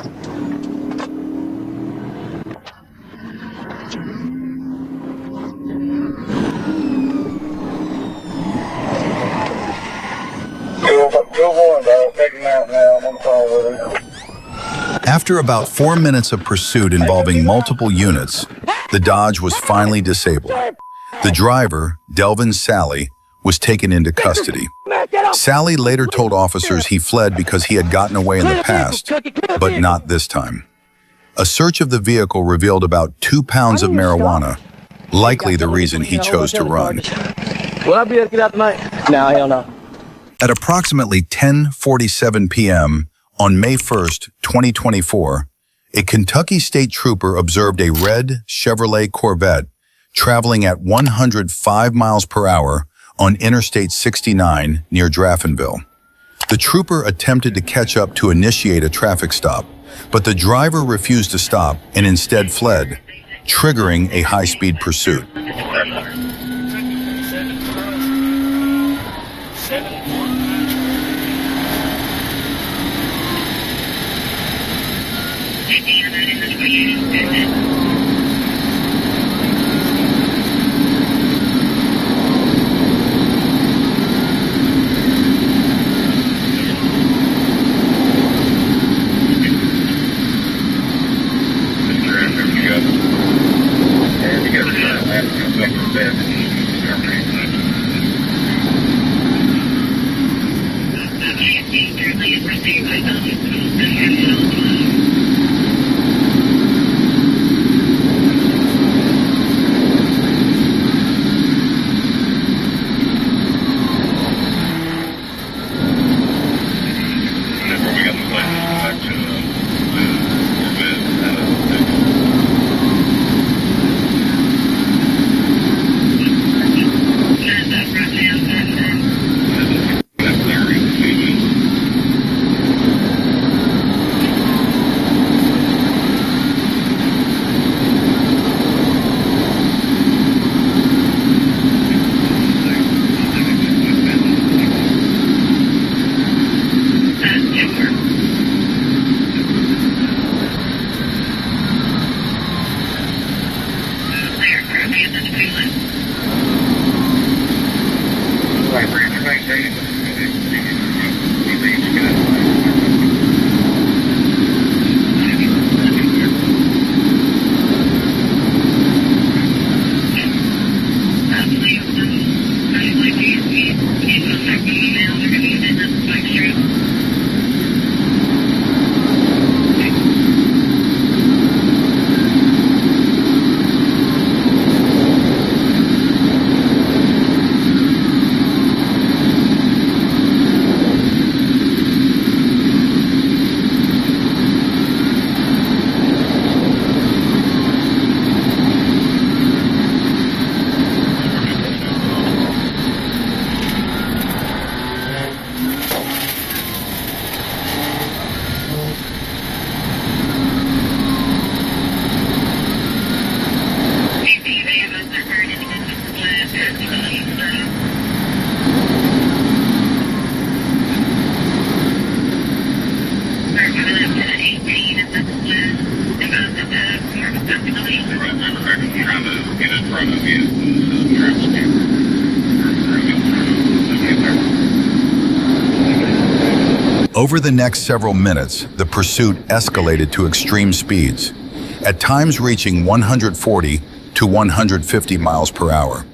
S4: Go on, dog. Take him out now. I'm on the phone with him.
S1: After about 4 minutes of pursuit involving multiple units, the Dodge was finally disabled. The driver, Delvin Sally, was taken into custody. Sally later told officers he fled because he had gotten away in the past, but not this time. A search of the vehicle revealed about 2 pounds of marijuana, likely the reason he chose to run.
S6: Will I be able to get out tonight? No, hell no.
S1: At approximately 10:47 p.m. on May 1st, 2024, a Kentucky state trooper observed a red Chevrolet Corvette traveling at 105 miles per hour on Interstate 69 near Draftonville. The trooper attempted to catch up to initiate a traffic stop, but the driver refused to stop and instead fled, triggering a high-speed pursuit. Over the next several minutes, the pursuit escalated to extreme speeds, at times reaching 140 to 150 miles per hour.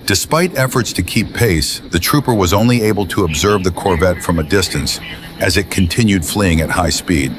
S1: Despite efforts to keep pace, the trooper was only able to observe the Corvette from a distance as it continued fleeing at high speed.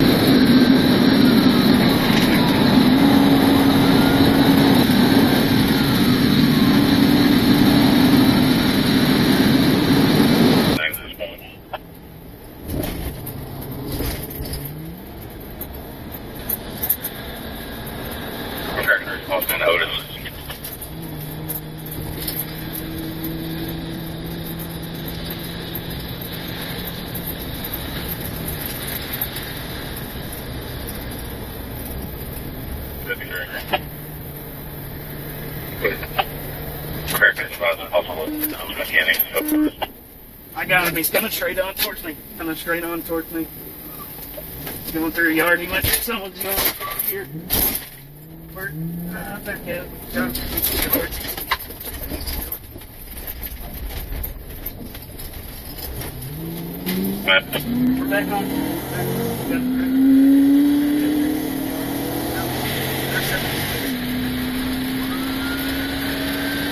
S8: I got him. He's coming straight on towards me. Coming straight on towards me. He's going through a yard. He went through someone's yard. Here. Where? There, yeah. We're back on.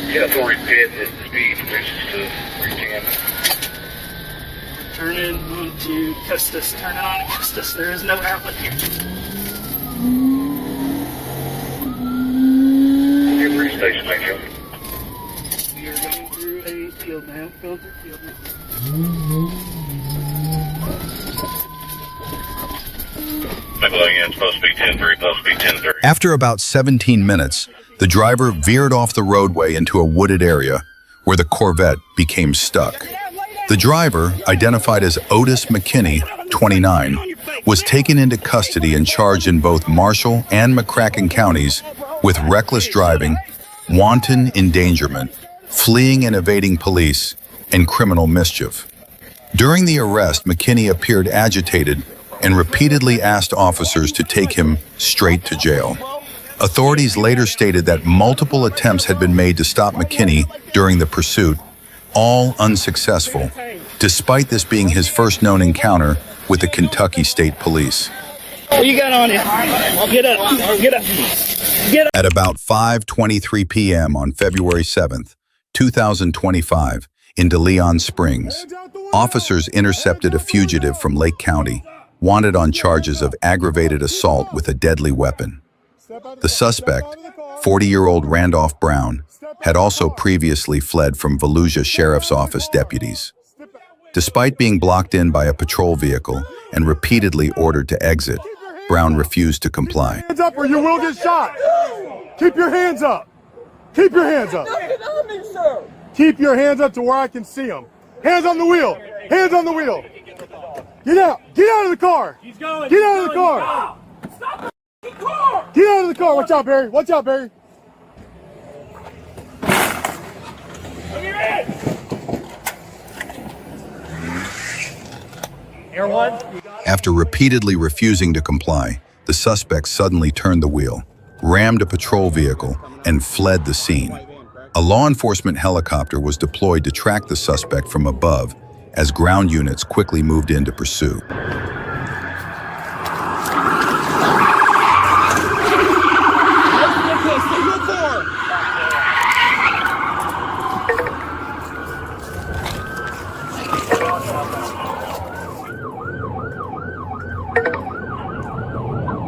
S4: Yeah, it's already paid the speed, which is to 310.
S8: Turn in onto Custis. Turn it on to Custis. There is no outlet here.
S4: Your free station, thank you.
S8: We are going through a field now. Going through field now.
S4: It's supposed to be 10-3, supposed to be 10-3.
S1: After about 17 minutes, the driver veered off the roadway into a wooded area where the Corvette became stuck. The driver, identified as Otis McKinney, 29, was taken into custody and charged in both Marshall and McCracken counties with reckless driving, wanton endangerment, fleeing and evading police, and criminal mischief. During the arrest, McKinney appeared agitated and repeatedly asked officers to take him straight to jail. Authorities later stated that multiple attempts had been made to stop McKinney during the pursuit, all unsuccessful, despite this being his first known encounter with the Kentucky State Police.
S8: What you got on you? Get up. Get up. Get up.
S1: At about 5:23 p.m. on February 7th, 2025, in DeLeon Springs, Officers intercepted a fugitive from Lake County, wanted on charges of aggravated assault with a deadly weapon. The suspect, 40-year-old Randolph Brown, had also previously fled from Volusia Sheriff's Office deputies. Despite being blocked in by a patrol vehicle and repeatedly ordered to exit, Brown refused to comply.
S2: Hands up or you will get shot. Keep your hands up. Keep your hands up. Keep your hands up to where I can see them. Hands on the wheel. Hands on the wheel. Get out. Get out of the car. Get out of the car. Get out of the car. Watch out, Barry. Watch out, Barry.
S1: After repeatedly refusing to comply, the suspect suddenly turned the wheel, rammed a patrol vehicle, and fled the scene. A law enforcement helicopter was deployed to track the suspect from above as ground units quickly moved in to pursue.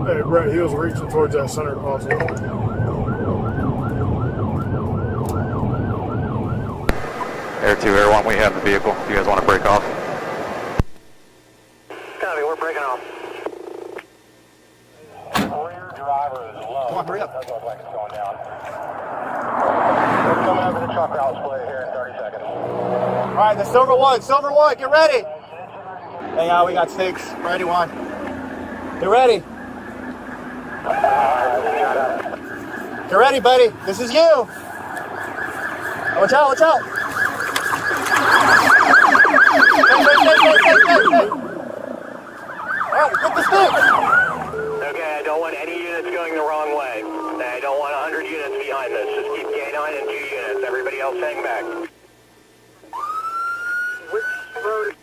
S2: Hey, Brett, he was reaching towards that center console.
S10: Air 2, Air 1, we have the vehicle. If you guys want to break off.
S4: Copy, we're breaking off. Rear driver is low. Come on, hurry up. Doesn't look like it's going down. We're coming over the truck route split here in 30 seconds.
S9: All right, the silver one, get ready. Hey, we got 6. Ready, 1. Get ready. Get ready, buddy. This is you. Watch out, watch out. Hey. All right, get the stick.
S4: Okay, I don't want any units going the wrong way. I don't want 100 units behind this. Just keep K9 and 2 units. Everybody else hang back. Which road?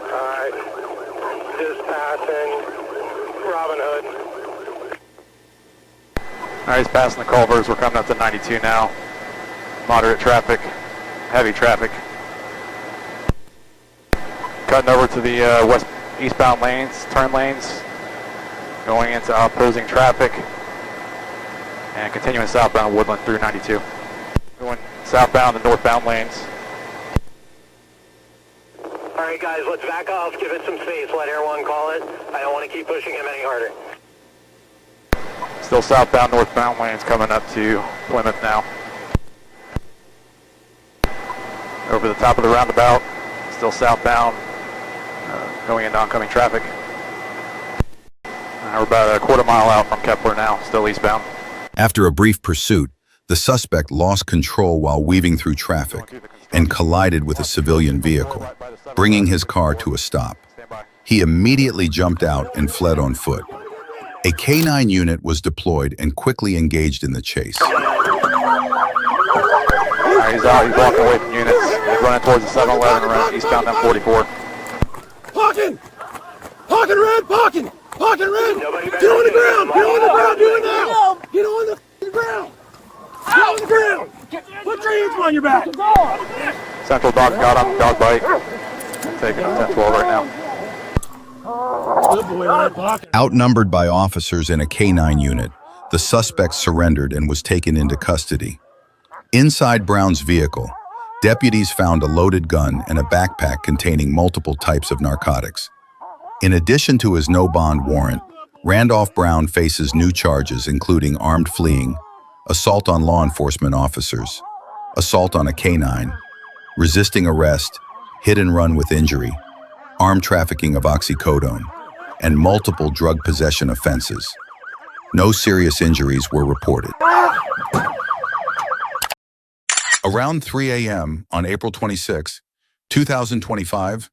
S4: Alright. Just passing Robin Hood.
S10: Alright, he's passing the Culvers. We're coming up to 92 now. Moderate traffic, heavy traffic. Cutting over to the eastbound lanes, turn lanes, going into opposing traffic, and continuing southbound Woodland through 92. Going southbound and northbound lanes.
S4: Alright guys, let's back off, give it some space, let Air 1 call it. I don't want to keep pushing him any harder.
S10: Still southbound, northbound lanes coming up to Plymouth now. Over the top of the roundabout, still southbound, going into oncoming traffic. We're about a quarter mile out from Kepler now, still eastbound.
S1: After a brief pursuit, the suspect lost control while weaving through traffic and collided with a civilian vehicle, bringing his car to a stop. He immediately jumped out and fled on foot. A K9 unit was deployed and quickly engaged in the chase.
S10: He's out, he's walking away from units. He's running towards the 7-Eleven around eastbound M44.
S2: Parking! Parking red! Parking! Parking red! Get on the ground! Get on the ground! Do it now! Get on the ground! Get on the ground! Put your hands on your back!
S10: Central dog got him, dog bite. Taking him 10-12 right now.
S2: Good boy, red pocket.
S1: Outnumbered by officers in a K9 unit, the suspect surrendered and was taken into custody. Inside Brown's vehicle, deputies found a loaded gun and a backpack containing multiple types of narcotics. In addition to his no-bond warrant, Randolph Brown faces new charges including armed fleeing, assault on law enforcement officers, assault on a K9, resisting arrest, hit and run with injury, armed trafficking of oxycodone, and multiple drug possession offenses. No serious injuries were reported. Around 3 a.m. on April 26, 2025,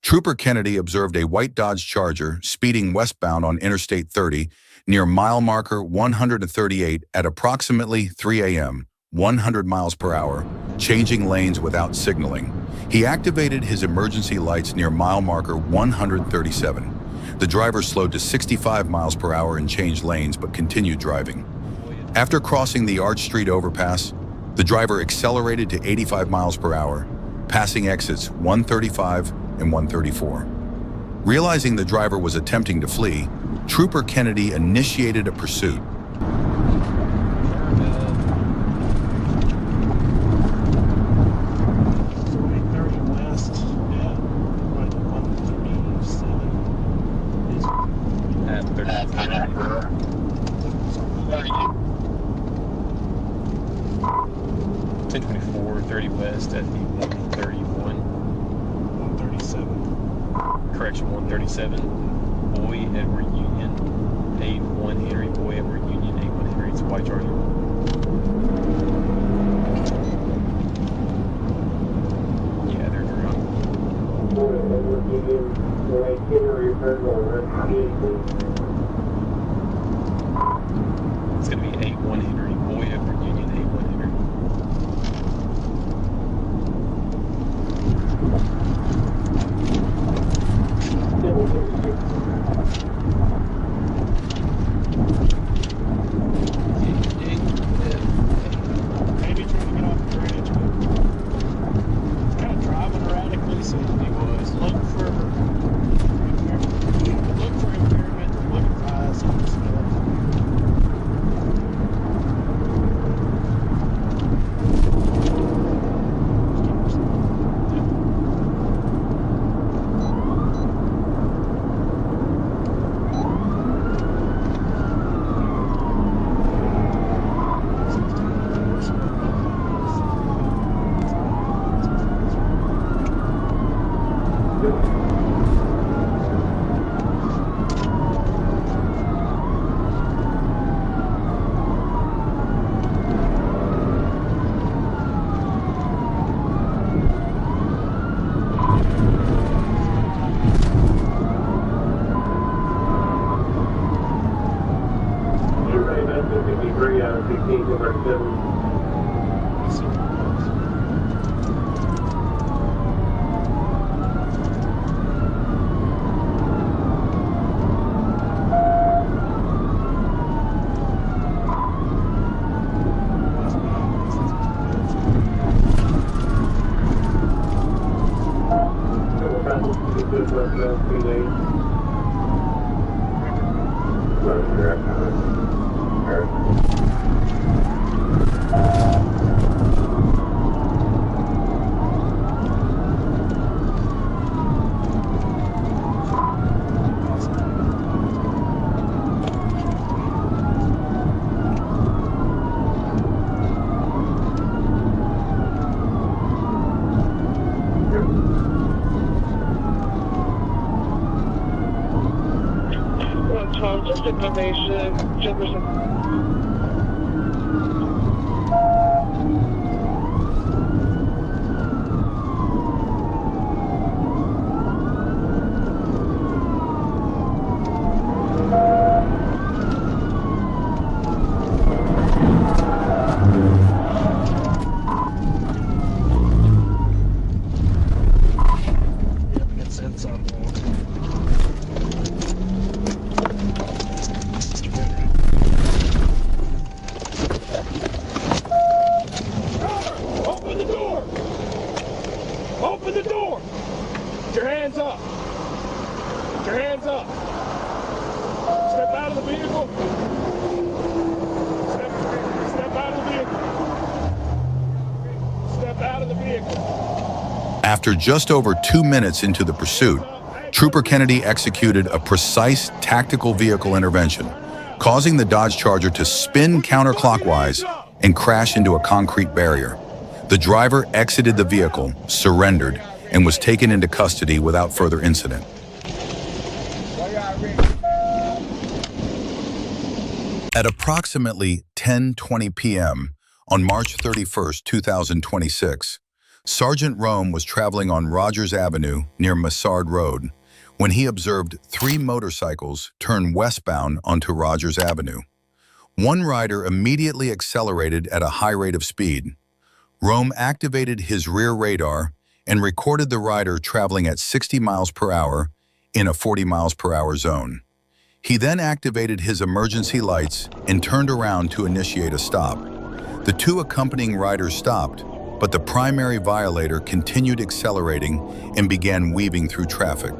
S1: Trooper Kennedy observed a white Dodge Charger speeding westbound on Interstate 30 near mile marker 138 at approximately 3 a.m., 100 miles per hour, changing lanes without signaling. He activated his emergency lights near mile marker 137. The driver slowed to 65 miles per hour and changed lanes but continued driving. After crossing the Arch Street overpass, the driver accelerated to 85 miles per hour, passing exits 135 and 134. Realizing the driver was attempting to flee, Trooper Kennedy initiated a pursuit.
S5: West at the 131. 137. Correction, 137. Boy, Edward Union. 8-1 Henry. Boy, Edward Union. 8-1 Henry. It's a white Charger. Yeah, they're drunk. It's going to be 8-1 Henry. Boy, Edward Union. 8-1 Henry.
S9: Maybe trying to get off the bridge, but kind of driving erratically, so he was looking for impairment, looking for eyes, some stuff.
S11: Just a combination, Jefferson.
S2: Open the door! Put your hands up! Put your hands up! Step out of the vehicle! Step out of the vehicle! Step out of the vehicle!
S1: After just over 2 minutes into the pursuit, Trooper Kennedy executed a precise tactical vehicle intervention, causing the Dodge Charger to spin counterclockwise and crash into a concrete barrier. The driver exited the vehicle, surrendered, and was taken into custody without further incident. At approximately 10:20 p.m. on March 31st, 2026, Sergeant Rome was traveling on Rogers Avenue near Massard Road when he observed 3 motorcycles turn westbound onto Rogers Avenue. One rider immediately accelerated at a high rate of speed. Rome activated his rear radar and recorded the rider traveling at 60 miles per hour in a 40 miles per hour zone. He then activated his emergency lights and turned around to initiate a stop. The 2 accompanying riders stopped, but the primary violator continued accelerating and began weaving through traffic.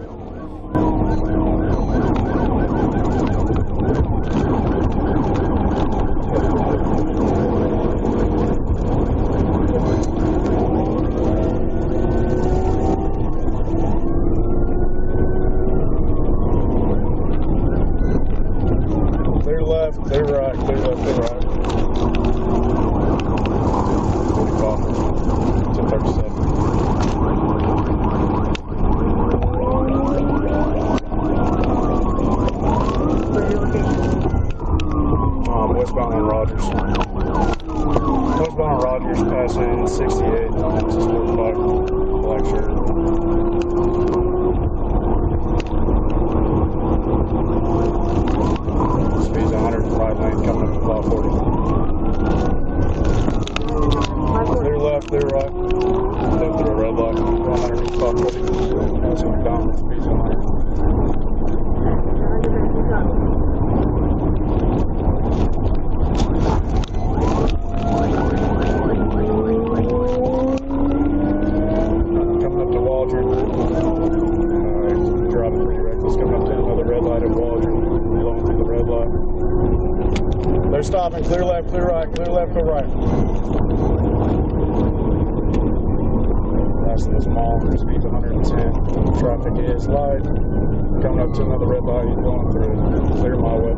S3: Clear left, clear right, clear left, clear right. 45 to 37. Westbound on Rogers. Westbound on Rogers, passing 68. This is 45. Black shirt. Speed's 100, right lane coming up to 540. Clear left, clear right. Left to the red light. 100, 540. Passing McDonald's, speed's 100. Coming up to Waldron. Driving pretty reckless. Coming up to another red light at Waldron. Blowing through the red light. They're stopping. Clear left, clear right, clear left, clear right. Passing this mall. Speed's 110. Traffic is light. Coming up to another red light. He's going through it. Clear my way.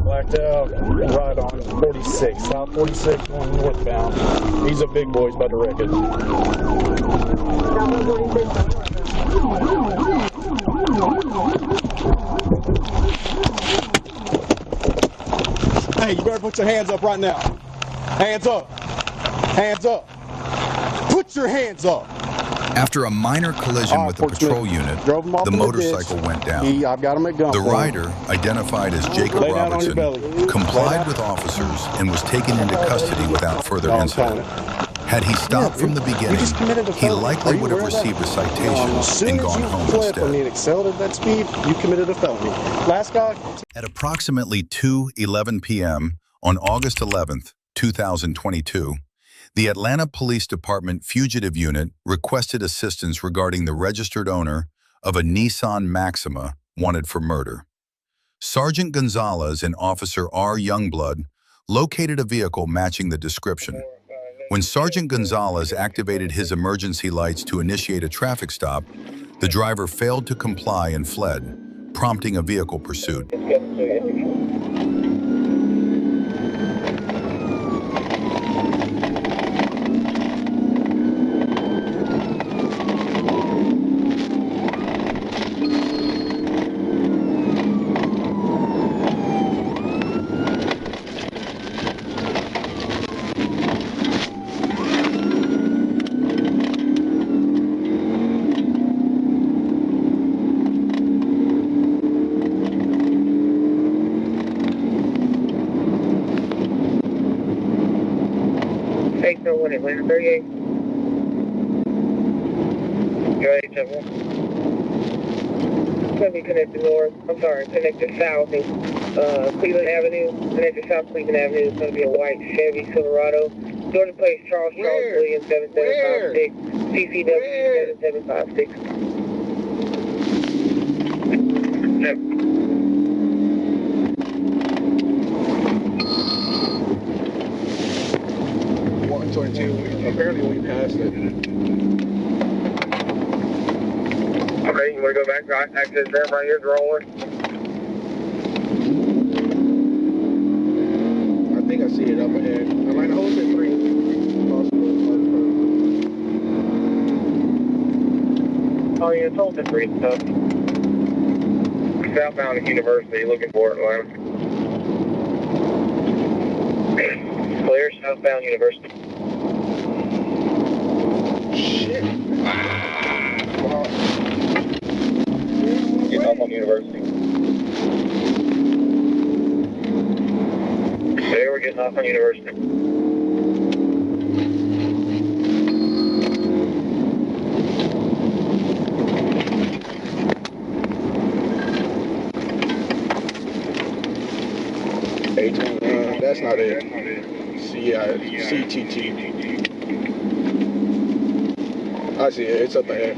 S3: Blacked out, right on 46, South 46, going northbound. He's a big boy, he's about to wreck it.
S12: Hey, you better put your hands up right now. Hands up. Hands up. Put your hands up.
S1: After a minor collision with a patrol unit, the motorcycle went down.
S12: I've got him at gunpoint.
S1: The rider, identified as Jacob Robertson, complied with officers and was taken into custody without further incident. Had he stopped from the beginning, he likely would have received a citation and gone home instead.
S12: When you excelled at that speed, you committed a felony. Last guy.
S1: At approximately 2:11 p.m. on August 11th, 2022, the Atlanta Police Department Fugitive Unit requested assistance regarding the registered owner of a Nissan Maxima wanted for murder. Sergeant Gonzalez and Officer R. Youngblood located a vehicle matching the description. When Sergeant Gonzalez activated his emergency lights to initiate a traffic stop, the driver failed to comply and fled, prompting a vehicle pursuit.
S11: Atlanta 38. Go ahead, 71. Going to be connected north. I'm sorry, connected south in Cleveland Avenue. Connected south Cleveland Avenue. It's going to be a white Chevy Silverado. Georgia Place, Charles Williams 7756. CCW 7756. Yep.
S12: 122. Apparently we passed it.
S11: Okay, you want to go back right? Access ramp right here, rolling.
S12: I think I see it up ahead. Atlanta, hold it 3.
S11: Oh yeah, it's holding 3 stuff. Southbound at University, looking for it, Atlanta. Clear, southbound University.
S12: Shit.
S11: Getting off on University. There, we're getting off on University.
S12: 18, that's not it. CTT. I see it, it's up ahead.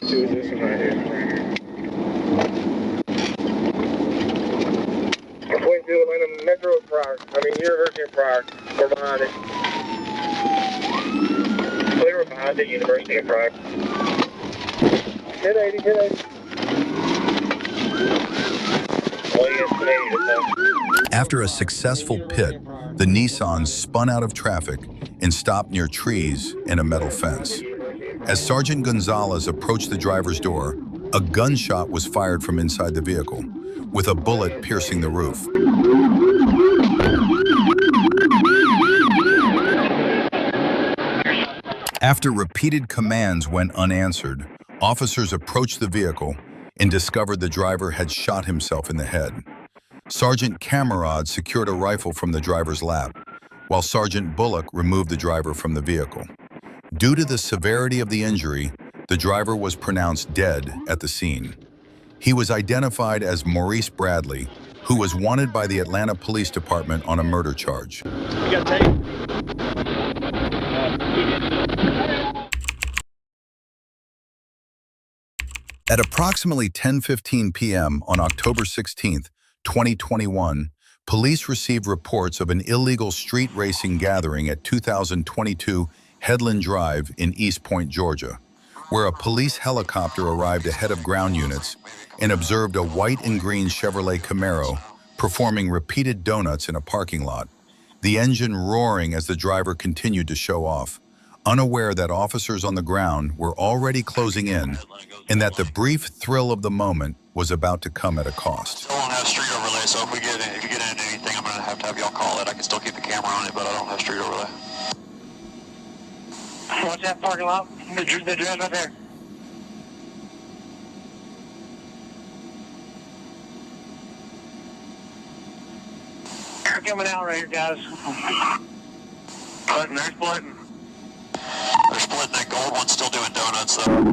S12: This one right here.
S11: Point to Atlanta Metro Prior. University of Prior. We're behind it. Clear behind it, University of Prior. Hit 80, hit 80.
S1: After a successful pit, the Nissan spun out of traffic and stopped near trees and a metal fence. As Sergeant Gonzalez approached the driver's door, a gunshot was fired from inside the vehicle, with a bullet piercing the roof. After repeated commands went unanswered, officers approached the vehicle and discovered the driver had shot himself in the head. Sergeant Camerad secured a rifle from the driver's lap, while Sergeant Bullock removed the driver from the vehicle. Due to the severity of the injury, the driver was pronounced dead at the scene. He was identified as Maurice Bradley, who was wanted by the Atlanta Police Department on a murder charge.
S5: You got tape?
S1: At approximately 10:15 p.m. on October 16, 2021, police received reports of an illegal street racing gathering at 2022 Headland Drive in East Point, Georgia, where a police helicopter arrived ahead of ground units and observed a white and green Chevrolet Camaro performing repeated donuts in a parking lot, the engine roaring as the driver continued to show off, unaware that officers on the ground were already closing in and that the brief thrill of the moment was about to come at a cost.
S13: Still don't have street overlay, so if you get into anything, I'm going to have y'all call it. I can still keep the camera on it, but I don't have street overlay.
S11: Watch that parking lot. The drive right there. They're coming out right here, guys.
S13: They're splitting. They're splitting. That gold one's still doing donuts, though.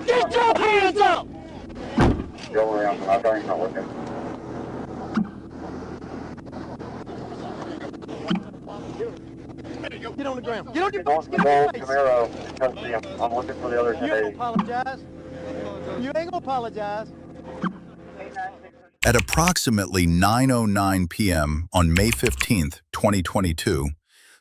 S6: Get your hands up!
S11: Go around. I thought he's not looking.
S9: Get on the ground. Get on your
S11: Camaro, custody. I'm looking for the other
S9: You ain't gonna apologize. You ain't gonna apologize.
S1: At approximately 9:09 p.m. on May 15, 2022,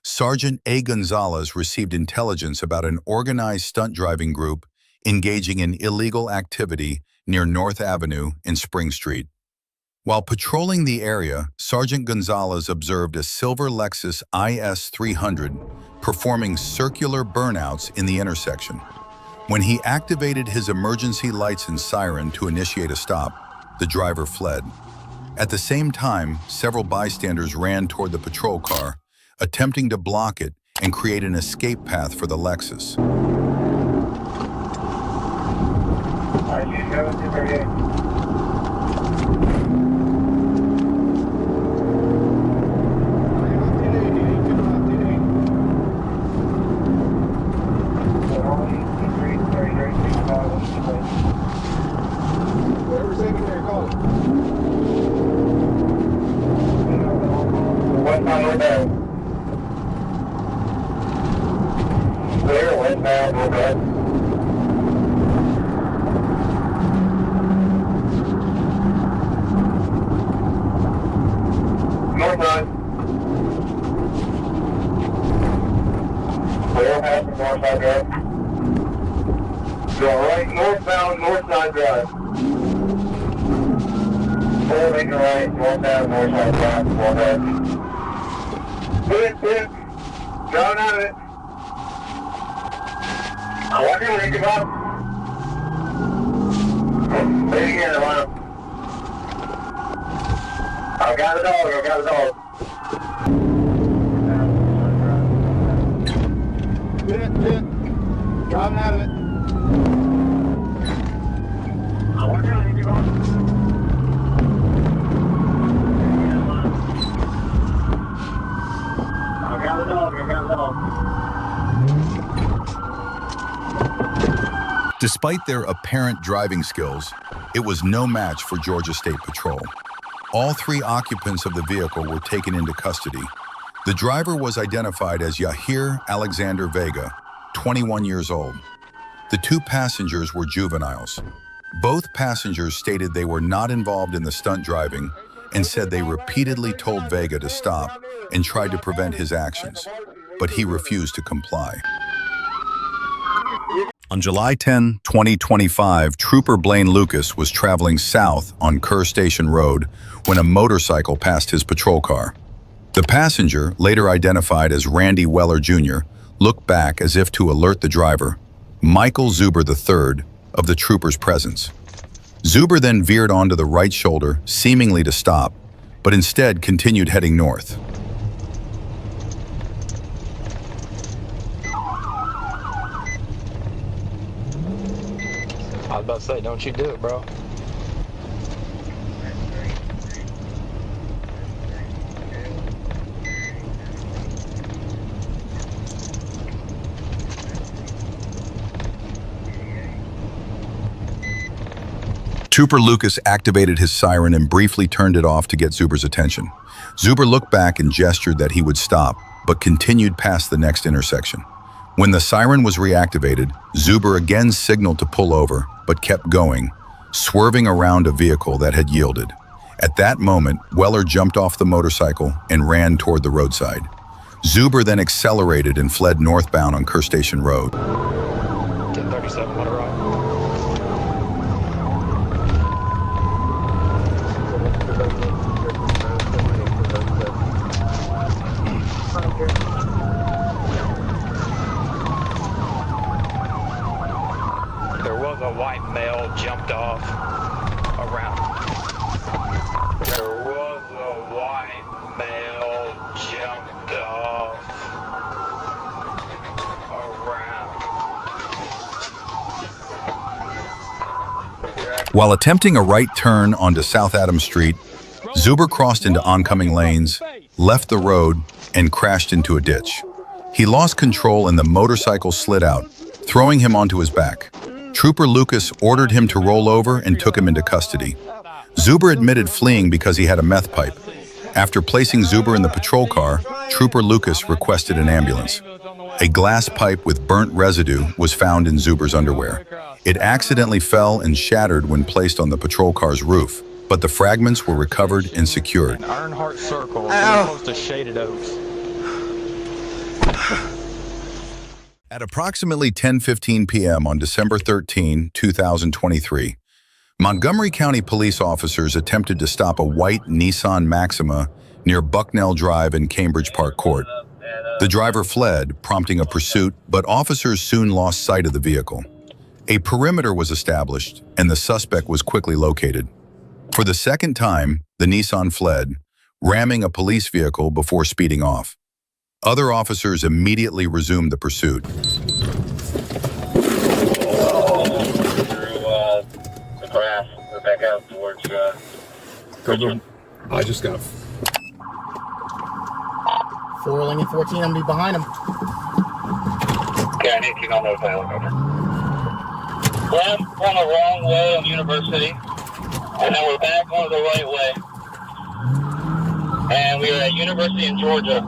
S1: Sergeant A. Gonzalez received intelligence about an organized stunt driving group engaging in illegal activity near North Avenue and Spring Street. While patrolling the area, Sergeant Gonzalez observed a silver Lexus IS 300 performing circular burnouts in the intersection. When he activated his emergency lights and siren to initiate a stop, the driver fled. At the same time, several bystanders ran toward the patrol car, attempting to block it and create an escape path for the Lexus.
S12: Whatever's taking there, call it.
S11: Clear, westbound, no bad. North side. Clear, half the north side drive. Go right, northbound, north side drive.
S4: 4, make a right, northbound, north side, south, 4 ahead. Good. Driving out of it. Watch it, make it up. Say it again, Atlanta. I got the dog.
S9: Good. Driving out of it.
S4: Watch it, make it up. I got the dog.
S1: Despite their apparent driving skills, it was no match for Georgia State Patrol. All 3 occupants of the vehicle were taken into custody. The driver was identified as Yahir Alexander Vega, 21 years old. The 2 passengers were juveniles. Both passengers stated they were not involved in the stunt driving and said they repeatedly told Vega to stop and tried to prevent his actions, but he refused to comply. On July 10, 2025, Trooper Blaine Lucas was traveling south on Kerr Station Road when a motorcycle passed his patrol car. The passenger, later identified as Randy Weller Jr., looked back as if to alert the driver, Michael Zuber III, of the trooper's presence. Zuber then veered onto the right shoulder, seemingly to stop, but instead continued heading north.
S9: I was about to say, don't you do it, bro.
S1: Trooper Lucas activated his siren and briefly turned it off to get Zuber's attention. Zuber looked back and gestured that he would stop, but continued past the next intersection. When the siren was reactivated, Zuber again signaled to pull over, but kept going, swerving around a vehicle that had yielded. At that moment, Weller jumped off the motorcycle and ran toward the roadside. Zuber then accelerated and fled northbound on Kerr Station Road.
S9: 1037, what a rock. There was a white male jumped off around. There was a white male jumped off around.
S1: While attempting a right turn onto South Adams Street, Zuber crossed into oncoming lanes, left the road, and crashed into a ditch. He lost control and the motorcycle slid out, throwing him onto his back. Trooper Lucas ordered him to roll over and took him into custody. Zuber admitted fleeing because he had a meth pipe. After placing Zuber in the patrol car, Trooper Lucas requested an ambulance. A glass pipe with burnt residue was found in Zuber's underwear. It accidentally fell and shattered when placed on the patrol car's roof, but the fragments were recovered and secured.
S9: Earnhardt Circle, close to Shaded Oaks.
S1: At approximately 10:15 p.m. on December 13, 2023, Montgomery County police officers attempted to stop a white Nissan Maxima near Bucknell Drive in Cambridge Park Court. The driver fled, prompting a pursuit, but officers soon lost sight of the vehicle. A perimeter was established, and the suspect was quickly located. For the second time, the Nissan fled, ramming a police vehicle before speeding off. Other officers immediately resumed the pursuit.
S4: The grass, we're back out towards
S12: Go. I just got
S9: 4 Lane 14, I'm gonna be behind him.
S4: Yeah, I need to on those helicopter. Left on the wrong way on University, and then we're back on the right way. And we are at University in Georgia.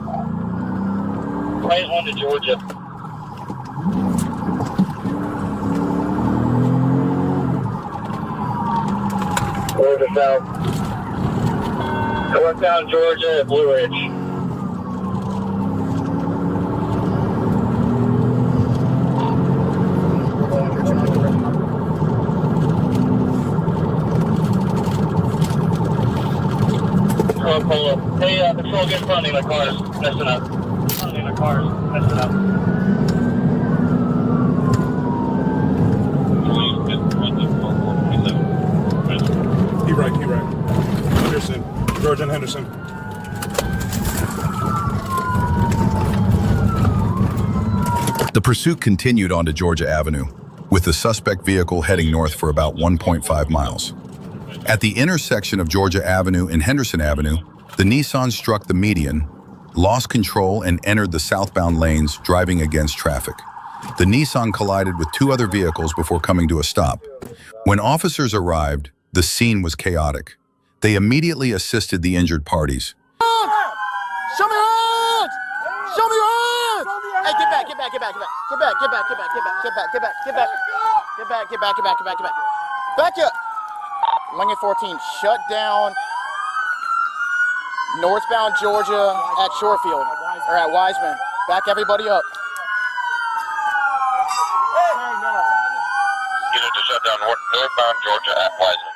S4: Right on to Georgia. Georgia South. Northbound Georgia at Blue Ridge. Coca-Cola. Hey, patrol, get funding. My car is messing up. Funding, my car is messing up.
S12: Keep right. Henderson. George and Henderson.
S1: The pursuit continued onto Georgia Avenue, with the suspect vehicle heading north for about 1.5 miles. At the intersection of Georgia Avenue and Henderson Avenue, the Nissan struck the median, lost control, and entered the southbound lanes, driving against traffic. The Nissan collided with two other vehicles before coming to a stop. When officers arrived, the scene was chaotic. They immediately assisted the injured parties.
S9: Show me your hands! Show me your hands! Hey, get back. Back up. Lincoln 14, shut down northbound Georgia at Shorefield, or at Wiseman. Back everybody up.
S4: You need to shut down northbound Georgia at Wiseman.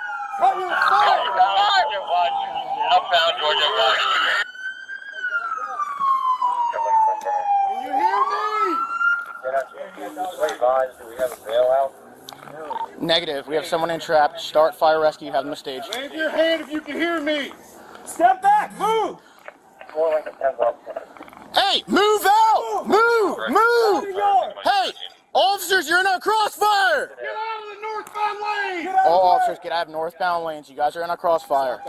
S4: Southbound Georgia at Wiseman.
S2: Can you hear me?
S4: Do we have a bailout?
S7: Negative. We have someone entrapped. Start fire rescue. Have them staged.
S2: Wave your hand if you can hear me.
S8: Step back. Move.
S7: Hey, move out! Move! Hey, officers, you're in our crossfire!
S2: Get out of the northbound lane.
S7: All officers, get out of northbound lanes. You guys are in our crossfire.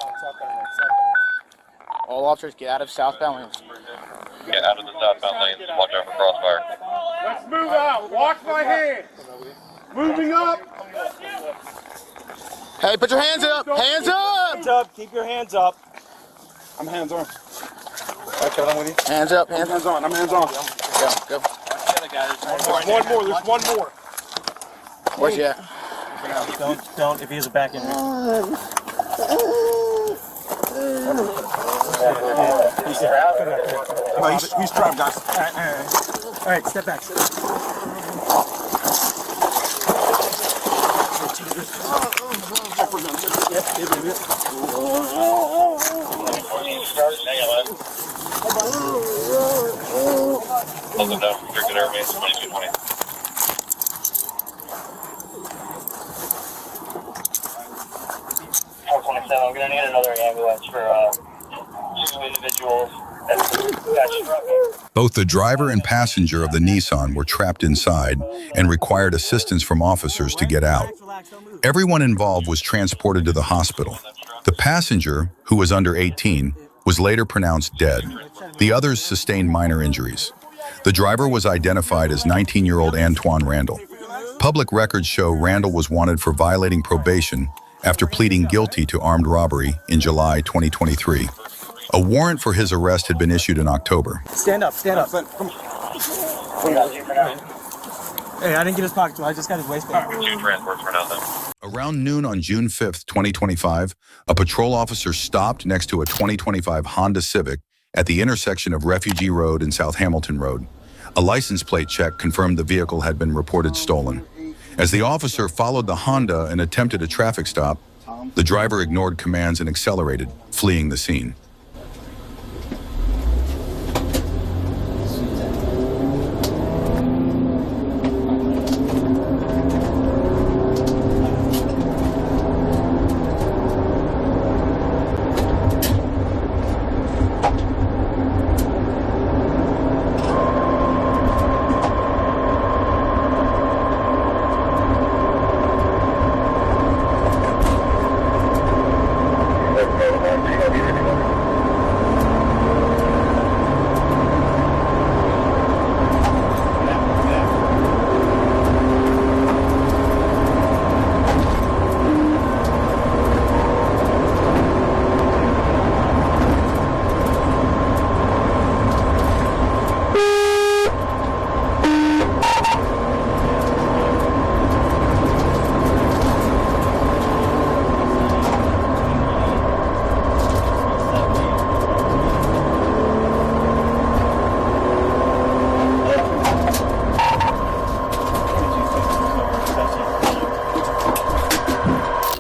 S7: All officers, get out of southbound lanes.
S4: Get out of the southbound lanes. Watch out for crossfire.
S2: Let's move out. Watch my hand. Moving up.
S7: Hey, put your hands up! Hands up!
S8: Hands up. Keep your hands up.
S12: I'm hands on.
S7: Okay, I'm with you. Hands up, hands up.
S12: I'm hands on.
S7: Go.
S12: One more. There's one more.
S7: Where's he at?
S8: Don't. If he has a back in there.
S12: He's trapped, guys.
S8: All right, step back.
S4: Hold them down. Restricted air base 2220. I'm gonna need another ambulance for two individuals.
S1: Both the driver and passenger of the Nissan were trapped inside and required assistance from officers to get out. Everyone involved was transported to the hospital. The passenger, who was under 18, was later pronounced dead. The others sustained minor injuries. The driver was identified as 19-year-old Antoine Randall. Public records show Randall was wanted for violating probation after pleading guilty to armed robbery in July 2023. A warrant for his arrest had been issued in October.
S8: Stand up. Hey, I didn't get his pocket tool. I just got his waistband.
S4: Two transports for nothing.
S1: Around noon on June 5th, 2025, a patrol officer stopped next to a 2025 Honda Civic at the intersection of Refugee Road and South Hamilton Road. A license plate check confirmed the vehicle had been reported stolen. As the officer followed the Honda and attempted a traffic stop, the driver ignored commands and accelerated, fleeing the scene.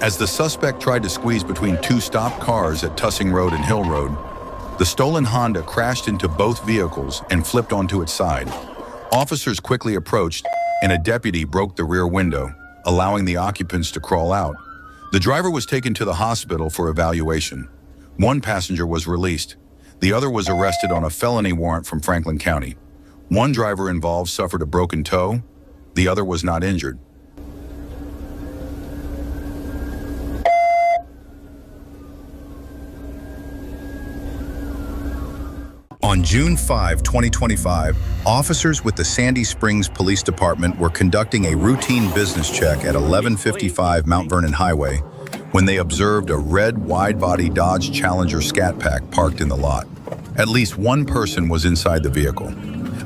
S1: As the suspect tried to squeeze between two stopped cars at Tussing Road and Hill Road, the stolen Honda crashed into both vehicles and flipped onto its side. Officers quickly approached, and a deputy broke the rear window, allowing the occupants to crawl out. The driver was taken to the hospital for evaluation. One passenger was released. The other was arrested on a felony warrant from Franklin County. One driver involved suffered a broken toe. The other was not injured. On June 5, 2025, officers with the Sandy Springs Police Department were conducting a routine business check at 1155 Mount Vernon Highway when they observed a red wide-body Dodge Challenger Scat Pack parked in the lot. At least one person was inside the vehicle.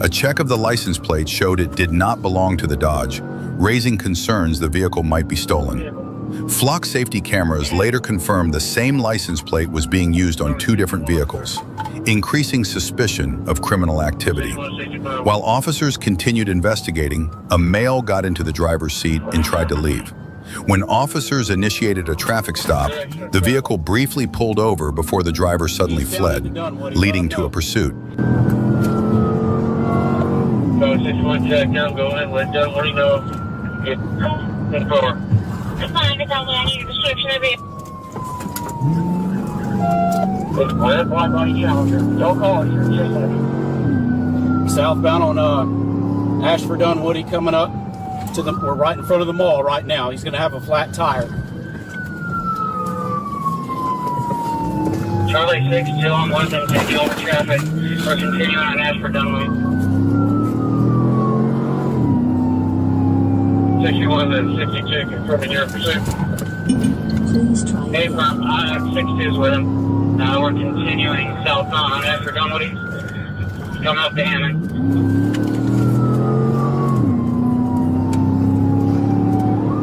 S1: A check of the license plate showed it did not belong to the Dodge, raising concerns the vehicle might be stolen. Flock safety cameras later confirmed the same license plate was being used on two different vehicles, increasing suspicion of criminal activity. While officers continued investigating, a male got into the driver's seat and tried to leave. When officers initiated a traffic stop, the vehicle briefly pulled over before the driver suddenly fled, leading to a pursuit.
S4: So 61 check down, go in, let Doug, what do you know? Get 10-4.
S7: That's fine, it's only I need a description of it.
S4: It's red, white body Challenger. Don't call it, you're chasing it.
S9: Southbound on Ashford Dunwoody coming up to the, we're right in front of the mall right now. He's gonna have a flat tire.
S4: Charlie 6, still on 1, continue over traffic. We're continuing on Ashford Dunwoody. 61 and 62 confirming your pursuit. Hey, from 62's with him. We're continuing southbound on Ashford Dunwoody. Coming up to Hammond.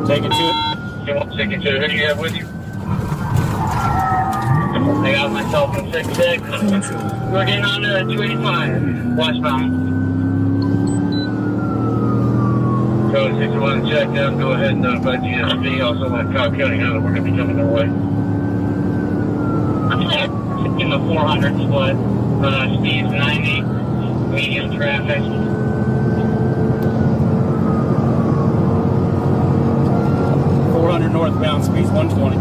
S9: Taking to it.
S4: 62, who do you have with you? I got myself in 66. We're getting on to 285, westbound. Code 61 check down, go ahead and notify GSP, also let Cobb County know that we're going to be coming their way. In the 400 split, speeds 90, medium traffic.
S9: 400 northbound, speeds 120.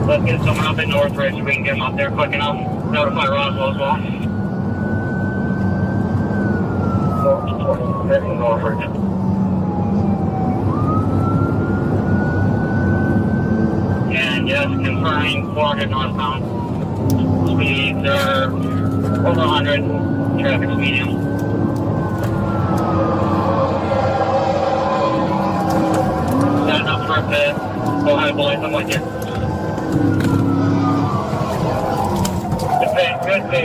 S4: Let's get someone up in Northridge so we can get them up there quick enough. Notify Roswell as well. Northridge. And yes, confirming 400 northbound. Speeds are over 100. Traffic's medium. Setting up for a pit. Go ahead, boys. I'm with you.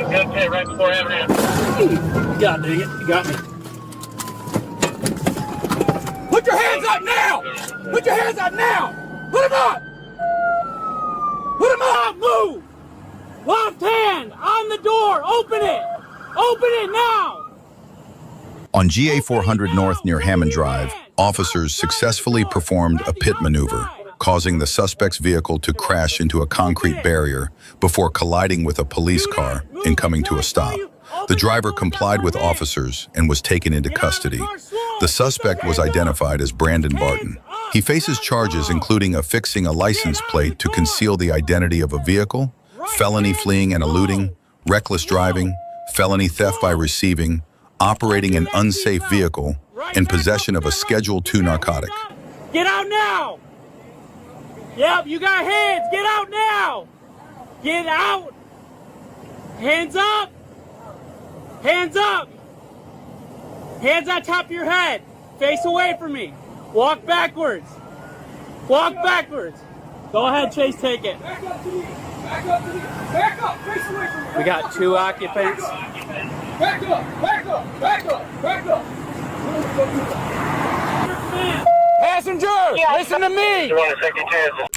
S4: Good pit, right before Avenue.
S9: God dang it, you got me. Put your hands up now! Put your hands up now! Put them up! Put them up! Move! Left hand on the door! Open it! Open it now!
S1: On GA 400 North near Hammond Drive, officers successfully performed a pit maneuver, causing the suspect's vehicle to crash into a concrete barrier before colliding with a police car and coming to a stop. The driver complied with officers and was taken into custody. The suspect was identified as Brandon Barton. He faces charges including affixing a license plate to conceal the identity of a vehicle, felony fleeing and eluding, reckless driving, felony theft by receiving, operating an unsafe vehicle, and possession of a Schedule II narcotic.
S8: Get out now! Yep, you got hands! Get out now! Get out! Hands up! Hands up! Hands on top of your head! Face away from me! Walk backwards! Walk backwards! Go ahead, Chase, take it.
S14: Back up to me! Back up to me! Back up! Face away from me!
S8: We got 2 occupants.
S14: Back up! Back up! Back up! Back up!
S8: Passenger, listen to me!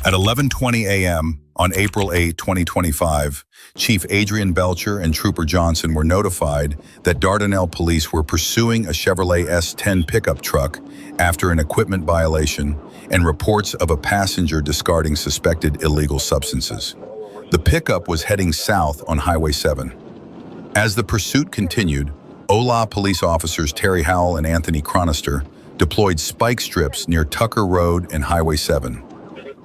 S1: At 11:20 a.m. On April 8, 2025, Chief Adrian Belcher and Trooper Johnson were notified that Dardanelle police were pursuing a Chevrolet S10 pickup truck after an equipment violation and reports of a passenger discarding suspected illegal substances. The pickup was heading south on Highway 7. As the pursuit continued, Ola police officers Terry Howell and Anthony Chronister deployed spike strips near Tucker Road and Highway 7.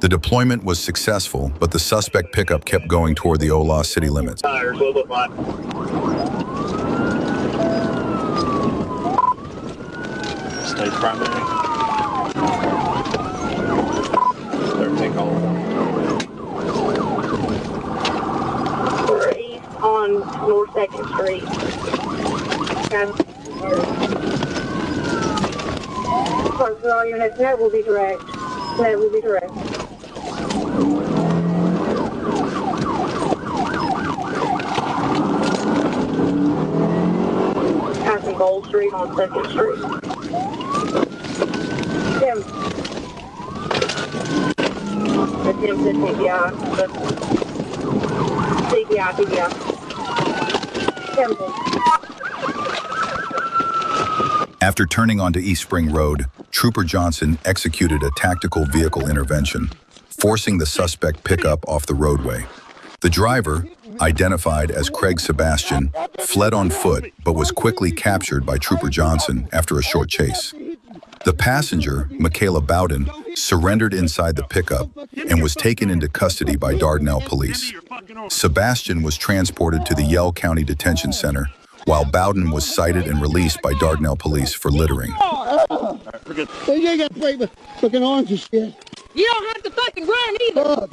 S1: The deployment was successful, but the suspect pickup kept going toward the Ola city limits.
S4: Tires, a little bit flat.
S5: State primary. Better take all of them.
S7: We're east on North 2nd Street. Close to all units. That will be correct. That will be correct. Passing Gold Street on 2nd Street. Tim. Attempted TPI. TPI. Tim.
S1: After turning onto East Spring Road, Trooper Johnson executed a tactical vehicle intervention, forcing the suspect pickup off the roadway. The driver, identified as Craig Sebastian, fled on foot but was quickly captured by Trooper Johnson after a short chase. The passenger, Michaela Bowden, surrendered inside the pickup and was taken into custody by Dardanelle police. Sebastian was transported to the Yell County Detention Center, while Bowden was cited and released by Dardanelle police for littering.
S15: You ain't got to play with fucking oranges shit.
S6: You don't have to fucking run either.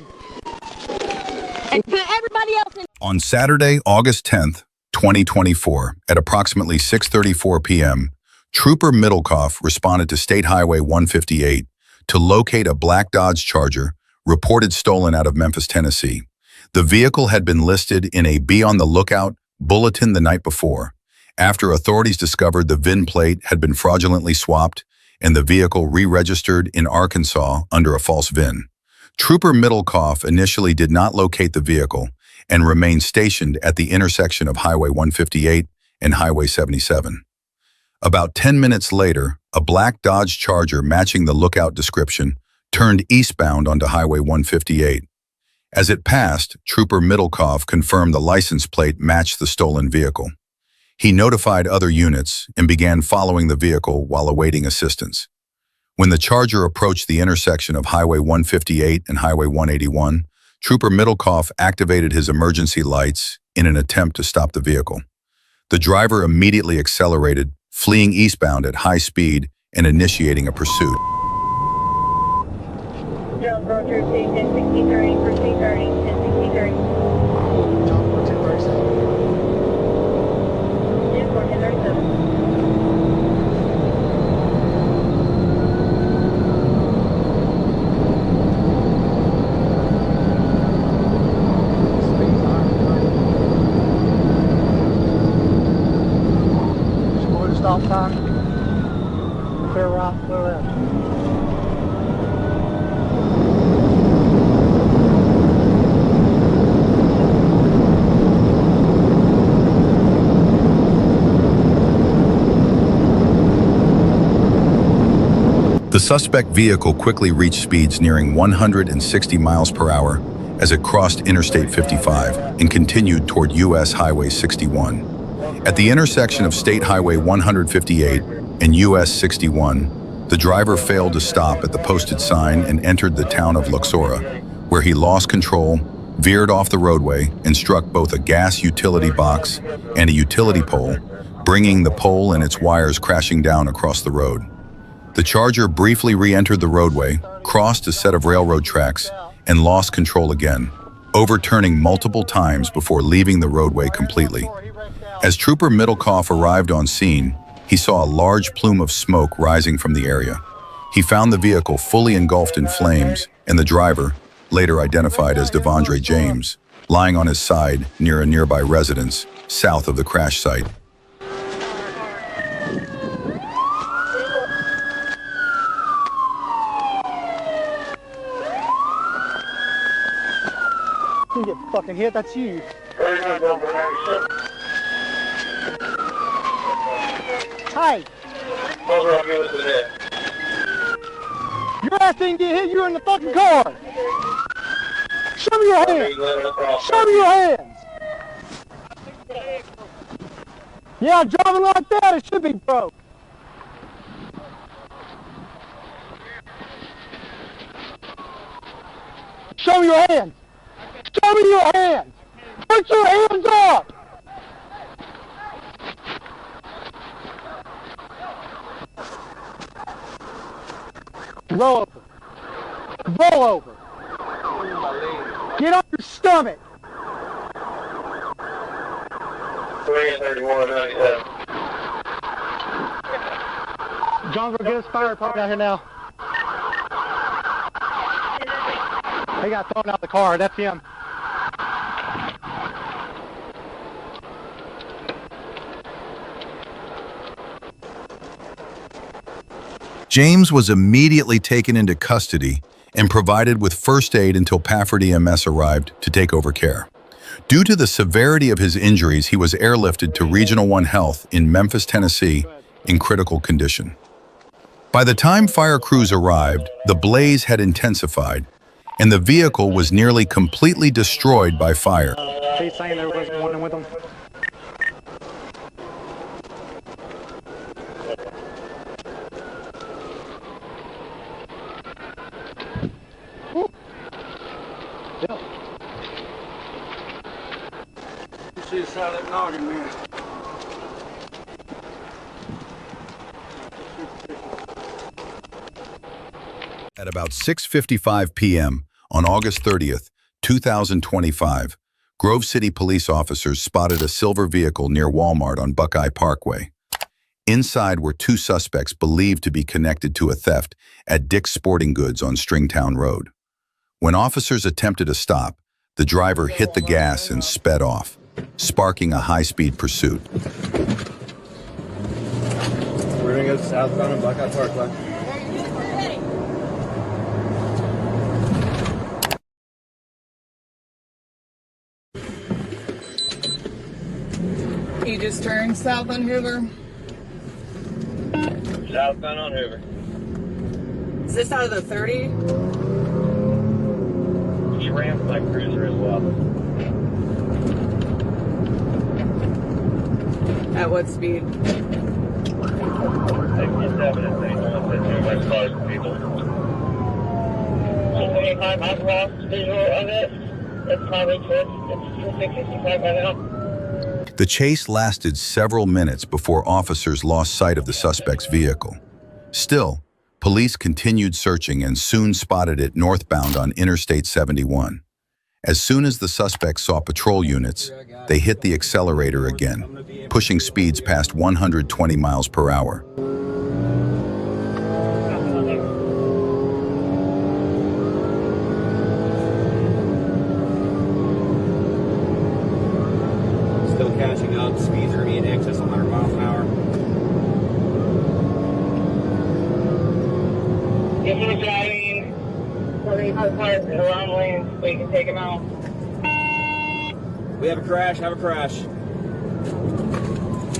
S6: And put everybody else in.
S1: On Saturday, August 10th, 2024, at approximately 6:34 p.m., Trooper Middlecoff responded to State Highway 158 to locate a black Dodge Charger reported stolen out of Memphis, Tennessee. The vehicle had been listed in a Be on the Lookout bulletin the night before, after authorities discovered the VIN plate had been fraudulently swapped and the vehicle re-registered in Arkansas under a false VIN. Trooper Middlecoff initially did not locate the vehicle and remained stationed at the intersection of Highway 158 and Highway 77. About 10 minutes later, a black Dodge Charger matching the lookout description turned eastbound onto Highway 158. As it passed, Trooper Middlecoff confirmed the license plate matched the stolen vehicle. He notified other units and began following the vehicle while awaiting assistance. When the Charger approached the intersection of Highway 158 and Highway 181, Trooper Middlecoff activated his emergency lights in an attempt to stop the vehicle. The driver immediately accelerated, fleeing eastbound at high speed and initiating a pursuit.
S7: Roger, station 6030, proceed 30, 106030.
S15: John 1037.
S7: Yes, 1037.
S15: Score the stop sign. Clear right, clear left.
S1: The suspect vehicle quickly reached speeds nearing 160 miles per hour as it crossed Interstate 55 and continued toward U.S. Highway 61. At the intersection of State Highway 158 and U.S. 61, the driver failed to stop at the posted sign and entered the town of Luxora, where he lost control, veered off the roadway, and struck both a gas utility box and a utility pole, bringing the pole and its wires crashing down across the road. The Charger briefly re-entered the roadway, crossed a set of railroad tracks, and lost control again, overturning multiple times before leaving the roadway completely. As Trooper Middlecoff arrived on scene, he saw a large plume of smoke rising from the area. He found the vehicle fully engulfed in flames and the driver, later identified as Devondre James, lying on his side near a nearby residence south of the crash site.
S15: gonna get fucking hit. That's you. Hey. Your ass didn't get hit. You're in the fucking car. Show me your hands. Show me your hands. Yeah, driving like that, it should be broke. Show me your hands. Show me your hands. Put your hands up. Roll over. Roll over. Get on your stomach.
S4: 33197.
S15: John, go get us fire department out here now. He got thrown out of the car. That's him.
S1: James was immediately taken into custody and provided with first aid until Pafford EMS arrived to take over care. Due to the severity of his injuries, he was airlifted to Regional 1 Health in Memphis, Tennessee, in critical condition. By the time fire crews arrived, the blaze had intensified, and the vehicle was nearly completely destroyed by fire.
S15: He's saying there wasn't one with him.
S14: You see the side of that noggin, man.
S1: At about 6:55 p.m. on August 30th, 2025, Grove City police officers spotted a silver vehicle near Walmart on Buckeye Parkway. Inside were two suspects believed to be connected to a theft at Dick's Sporting Goods on Stringtown Road. When officers attempted to stop, the driver hit the gas and sped off, sparking a high-speed pursuit.
S5: We're gonna go southbound on Buckeye Parkway.
S16: You just turned south on Hoover.
S4: Southbound on Hoover.
S16: Is this out of the 30?
S4: He ran with my cruiser as well.
S16: At what speed?
S4: 67 and 31, that's cars and people. So 25, I've lost visual of it. It's probably it's 665 by now.
S1: The chase lasted several minutes before officers lost sight of the suspect's vehicle. Still, police continued searching and soon spotted it northbound on Interstate 71. As soon as the suspects saw patrol units, they hit the accelerator again, pushing speeds past 120 miles per hour.
S5: Still catching up. Speeds are going to be in excess of 100 miles an hour.
S4: If we're driving 45 cars in the wrong lane, we can take him out.
S5: We have a crash. Have a crash.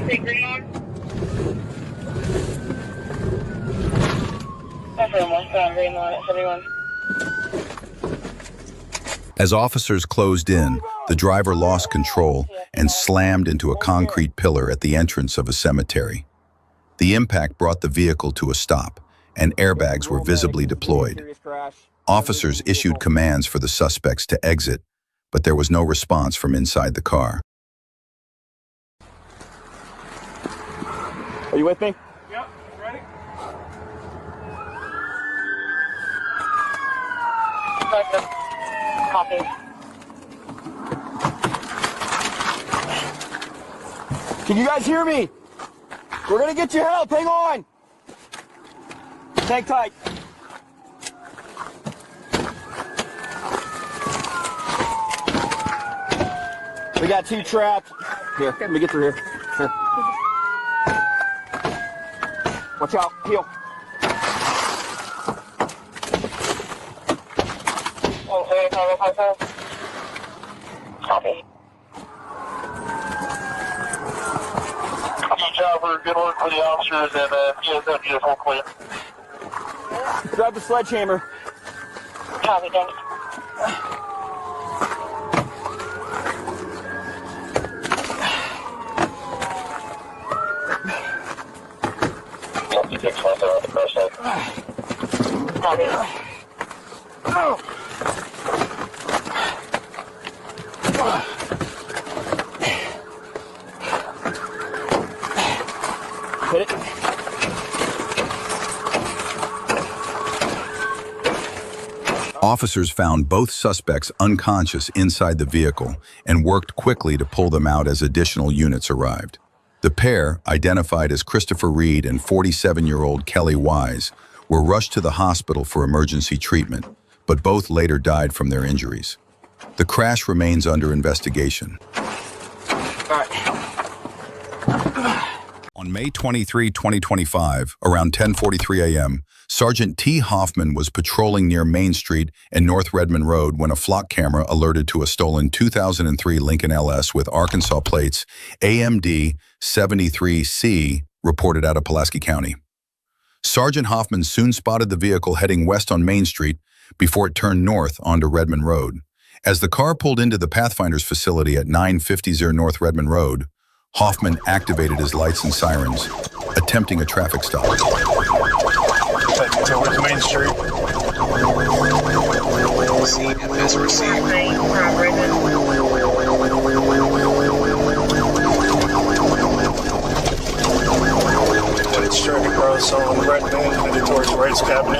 S4: Take green on. That's from westbound green line at 71.
S1: As officers closed in, the driver lost control and slammed into a concrete pillar at the entrance of a cemetery. The impact brought the vehicle to a stop, and airbags were visibly deployed. Officers issued commands for the suspects to exit, but there was no response from inside the car.
S5: Are you with me?
S14: Yep, ready?
S4: Copy.
S5: Can you guys hear me? We're gonna get you help. Hang on. Hang tight. We got two trapped. Here, let me get through here. Here. Watch out. Heel.
S7: Copy.
S4: Good job, good work for the officers, and GSW is all clear.
S8: Grab the sledgehammer.
S7: Copy, thanks. Copy.
S8: Hit it.
S1: Officers found both suspects unconscious inside the vehicle and worked quickly to pull them out as additional units arrived. The pair, identified as Christopher Reed and 47-year-old Kelly Wise, were rushed to the hospital for emergency treatment, but both later died from their injuries. The crash remains under investigation. On May 23, 2025, around 10:43 a.m., Sergeant T. Hoffman was patrolling near Main Street and North Redmond Road when a flock camera alerted to a stolen 2003 Lincoln LS with Arkansas plates AMD 73C reported out of Pulaski County. Sergeant Hoffman soon spotted the vehicle heading west on Main Street before it turned north onto Redmond Road. As the car pulled into the Pathfinder's facility at 950 North Redmond Road, Hoffman activated his lights and sirens, attempting a traffic stop.
S4: Towards Main Street.
S7: As received.
S4: Went straight across on Redmond, headed towards Wright's Cabinet.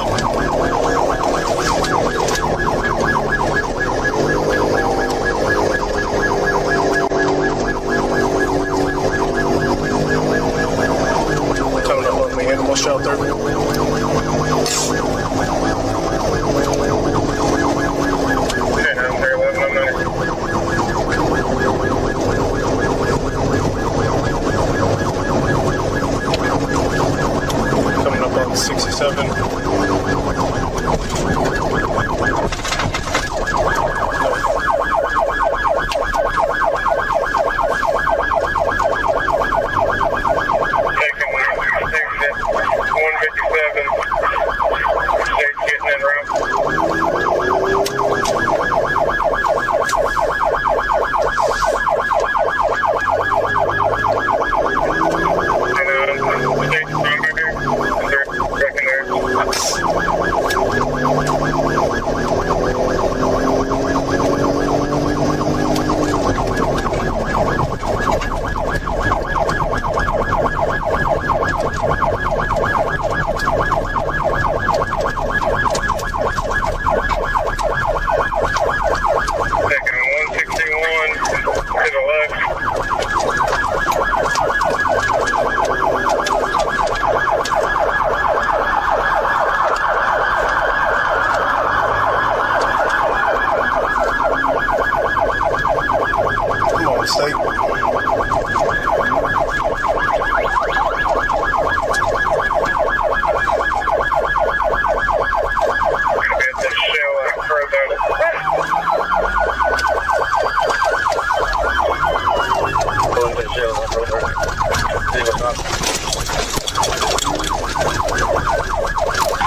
S4: Coming up on the animal shelter. Coming up on 67.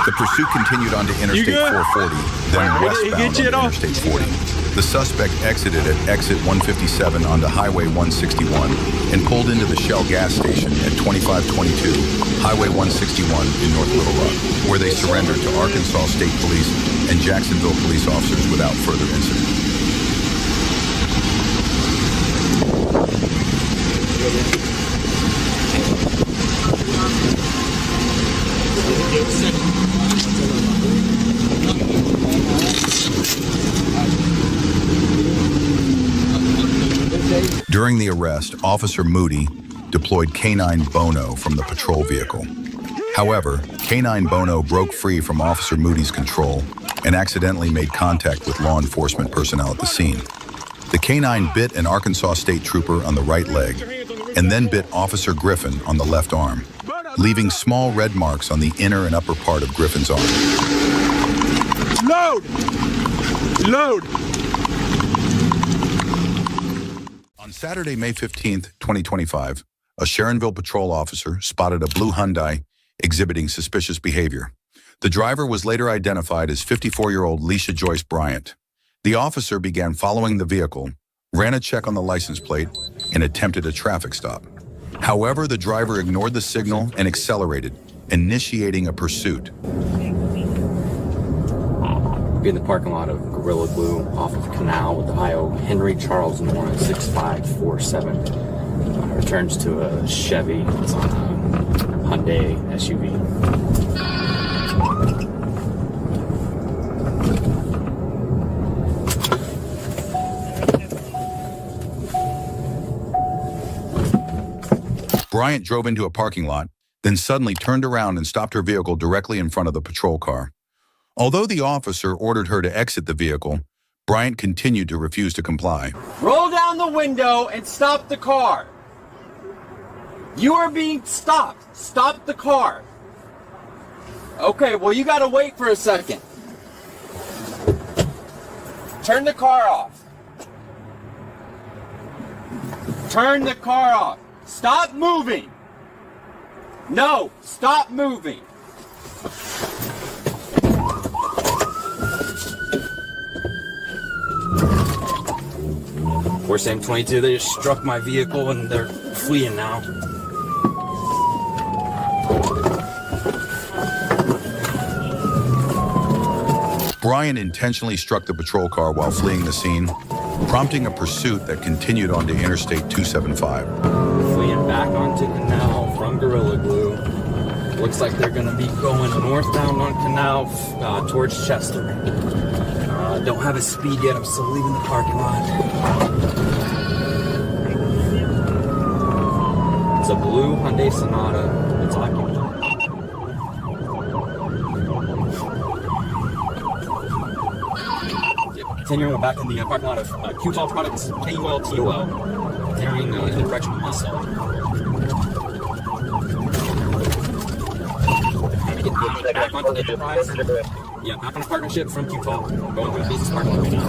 S1: The pursuit continued onto Interstate 440, then westbound on Interstate 40. The suspect exited at exit 157 onto Highway 161 and pulled into the Shell gas station at 2522 Highway 161 in North Little Rock, where they surrendered to Arkansas State Police and Jacksonville police officers without further incident. During the arrest, Officer Moody deployed K-9 Bono from the patrol vehicle. However, K-9 Bono broke free from Officer Moody's control and accidentally made contact with law enforcement personnel at the scene. The K-9 bit an Arkansas State Trooper on the right leg and then bit Officer Griffin on the left arm, leaving small red marks on the inner and upper part of Griffin's arm.
S2: Load! Load!
S1: Saturday, May 15th, 2025, a Sharonville patrol officer spotted a blue Hyundai exhibiting suspicious behavior. The driver was later identified as 54-year-old Leisha Joyce Bryant. The officer began following the vehicle, ran a check on the license plate, and attempted a traffic stop. However, the driver ignored the signal and accelerated, initiating a pursuit.
S17: Be in the parking lot of Gorilla Glue off of Canal with Ohio, Henry Charles Moore, 6547. Returns to a Chevy. It's on a Hyundai SUV.
S1: Bryant drove into a parking lot, then suddenly turned around and stopped her vehicle directly in front of the patrol car. Although the officer ordered her to exit the vehicle, Bryant continued to refuse to comply.
S9: Roll down the window and stop the car. You are being stopped. Stop the car. Okay, well, you gotta wait for a second. Turn the car off. Turn the car off. Stop moving. No, stop moving.
S17: We're saying 22, they just struck my vehicle and they're fleeing now.
S1: Bryant intentionally struck the patrol car while fleeing the scene, prompting a pursuit that continued onto Interstate 275.
S17: Fleeing back onto Canal from Gorilla Glue. Looks like they're going to be going northbound on Canal towards Chester. Don't have a speed yet, I'm still leaving the parking lot. It's a blue Hyundai Sonata. It's occupied. Continuing back in the parking lot of QTOL Products, KULTOL. Continuing in the direction of Muscle. Back onto Enterprise. Yeah, back on a partnership from QTOL. Going through the business parking lot right now.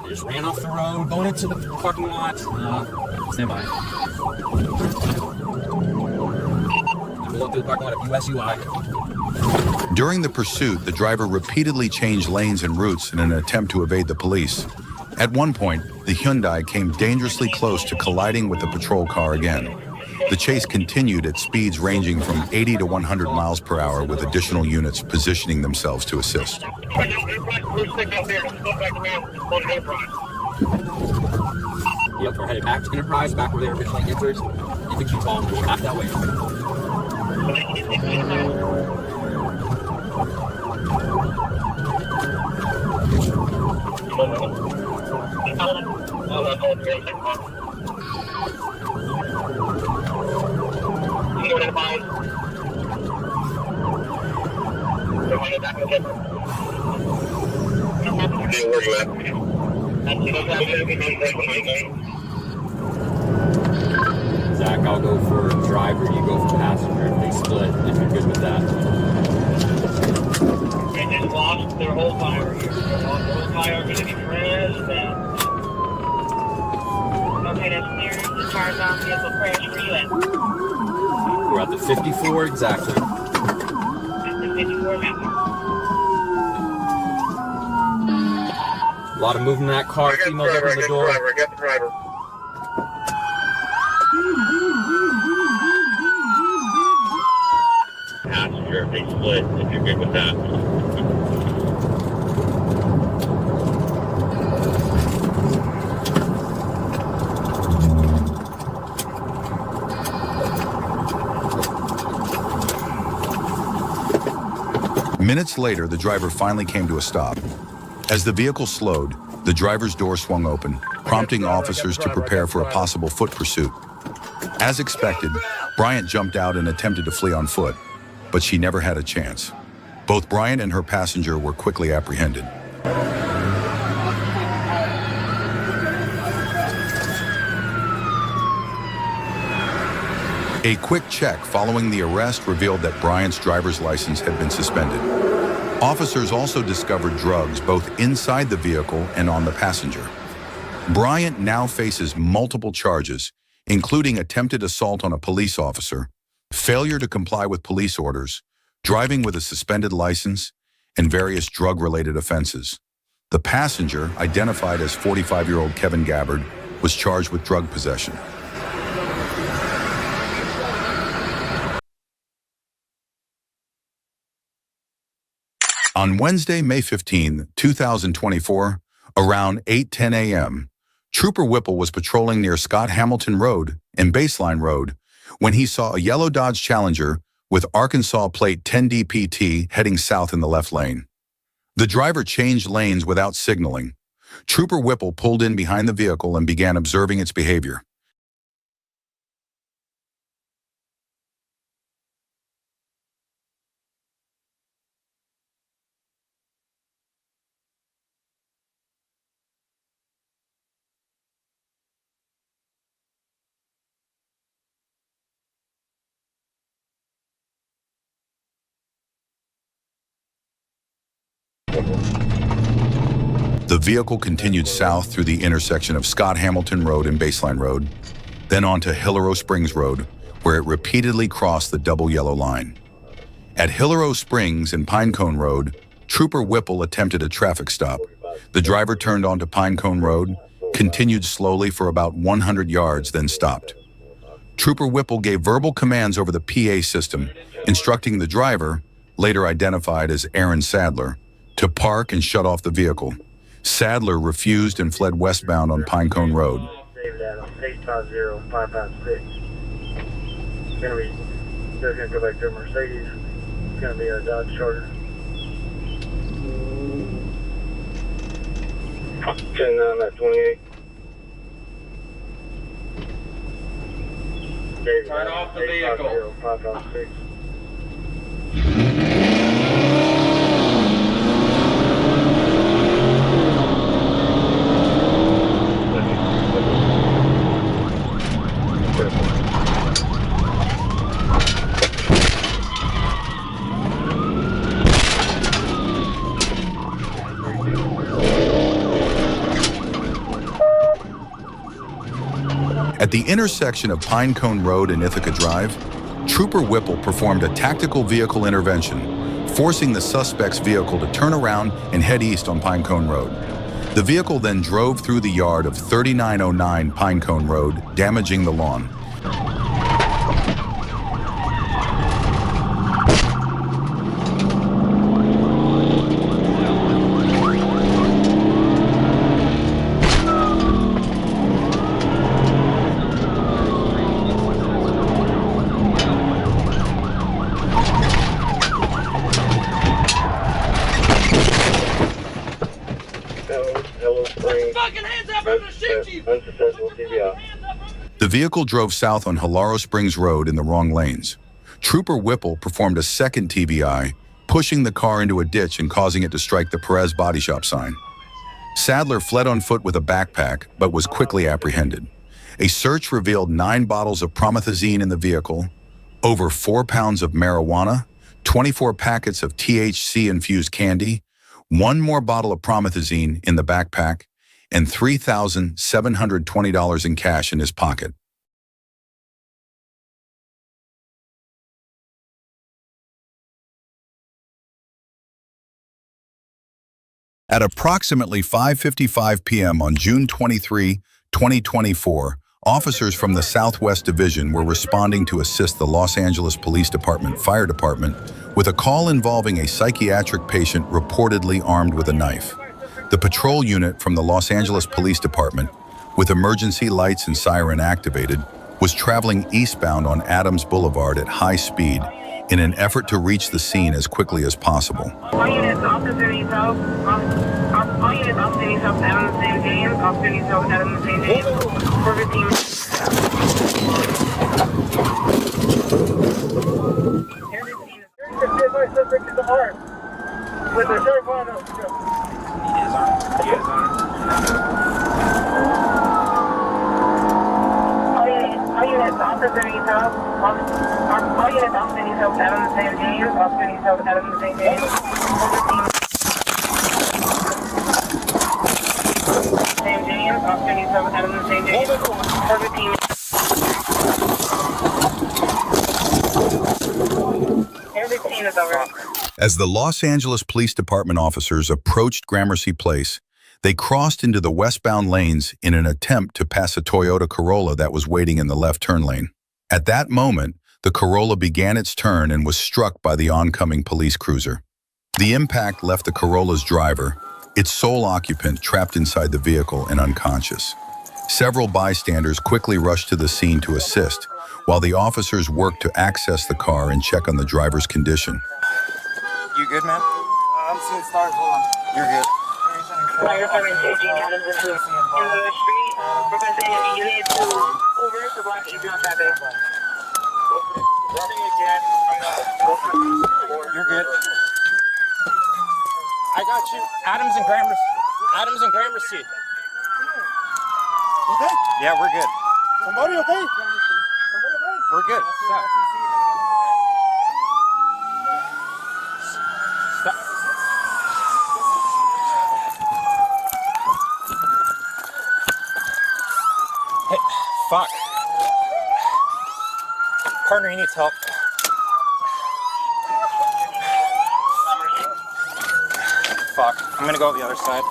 S17: They just ran off the road, going into the parking lot. Stand by. Pull up to the parking lot of USUI.
S1: During the pursuit, the driver repeatedly changed lanes and routes in an attempt to evade the police. At one point, the Hyundai came dangerously close to colliding with the patrol car again. The chase continued at speeds ranging from 80 to 100 miles per hour, with additional units positioning themselves to assist.
S17: Yep, we're headed back to Enterprise, back where they originally entered. If it keeps on, we'll back that way. Zach, I'll go for driver, you go for passenger. If they split, if you're good with that.
S4: They just lost their whole fire here. Their whole fire going to be trashed out. Okay, that's clear. The car's on vehicle crash. Where you at?
S17: We're at the 54 exactly.
S4: At the 54 now.
S17: A lot of movement in that car. Females open the door.
S4: I got the driver. Passenger, if they split, if you're good with that.
S1: Minutes later, the driver finally came to a stop. As the vehicle slowed, the driver's door swung open, prompting officers to prepare for a possible foot pursuit. As expected, Bryant jumped out and attempted to flee on foot, but she never had a chance. Both Bryant and her passenger were quickly apprehended. A quick check following the arrest revealed that Bryant's driver's license had been suspended. Officers also discovered drugs both inside the vehicle and on the passenger. Bryant now faces multiple charges, including attempted assault on a police officer, failure to comply with police orders, driving with a suspended license, and various drug-related offenses. The passenger, identified as 45-year-old Kevin Gabbard, was charged with drug possession. On Wednesday, May 15, 2024, around 8:10 a.m., Trooper Whipple was patrolling near Scott Hamilton Road and Baseline Road when he saw a yellow Dodge Challenger with Arkansas plate 10DPT heading south in the left lane. The driver changed lanes without signaling. Trooper Whipple pulled in behind the vehicle and began observing its behavior. The vehicle continued south through the intersection of Scott Hamilton Road and Baseline Road, then onto Hillero Springs Road, where it repeatedly crossed the double yellow line. At Hillero Springs and Pinecone Road, Trooper Whipple attempted a traffic stop. The driver turned onto Pinecone Road, continued slowly for about 100 yards, then stopped. Trooper Whipple gave verbal commands over the PA system, instructing the driver, later identified as Aaron Sadler, to park and shut off the vehicle. Sadler refused and fled westbound on Pinecone Road.
S18: 850-556. They're gonna go back to a Mercedes. It's gonna be a Dodge Charger. 10-9 at 28.
S17: Turn off the vehicle.
S18: 556.
S1: At the intersection of Pinecone Road and Ithaca Drive, Trooper Whipple performed a tactical vehicle intervention, forcing the suspect's vehicle to turn around and head east on Pinecone Road. The vehicle then drove through the yard of 3909 Pinecone Road, damaging the lawn. The vehicle drove south on Hillero Springs Road in the wrong lanes. Trooper Whipple performed a second TBI, pushing the car into a ditch and causing it to strike the Perez Body Shop sign. Sadler fled on foot with a backpack, but was quickly apprehended. A search revealed 9 bottles of promethazine in the vehicle, over 4 pounds of marijuana, 24 packets of THC-infused candy, 1 more bottle of promethazine in the backpack, and $3,720 in cash in his pocket. At approximately 5:55 p.m. on June 23, 2024, officers from the Southwest Division were responding to assist the Los Angeles Police Department Fire Department with a call involving a psychiatric patient reportedly armed with a knife. The patrol unit from the Los Angeles Police Department, with emergency lights and siren activated, was traveling eastbound on Adams Boulevard at high speed in an effort to reach the scene as quickly as possible.
S7: All units, officer needs help. All units, officer needs help. Adams and James. Officer needs help. Adams and James. Corporate team.
S18: Suspect is armed. With the sheriff on us.
S7: All units, officer needs
S11: All units, Austin East Hope, Adams, St. James. Austin East Hope, Adams, St. James. St. James, Austin East Hope, Adams, St. James. 415 is over.
S1: As the Los Angeles Police Department officers approached Gramercy Place, they crossed into the westbound lanes in an attempt to pass a Toyota Corolla that was waiting in the left turn lane. At that moment, the Corolla began its turn and was struck by the oncoming police cruiser. The impact left the Corolla's driver, its sole occupant, trapped inside the vehicle and unconscious. Several bystanders quickly rushed to the scene to assist, while the officers worked to access the car and check on the driver's condition.
S17: You good, man?
S14: I'm seeing stars. Hold on.
S17: You're good.
S11: Fire department safety Adams in the street. Representing unit to over to block eastbound traffic.
S17: You're good. I got you. Adams and Gramercy.
S14: Okay?
S17: Yeah, we're good.
S14: Somebody okay?
S17: We're good. Stop. Stop. Hey, fuck. Partner, he needs help. Fuck. I'm gonna go the other side.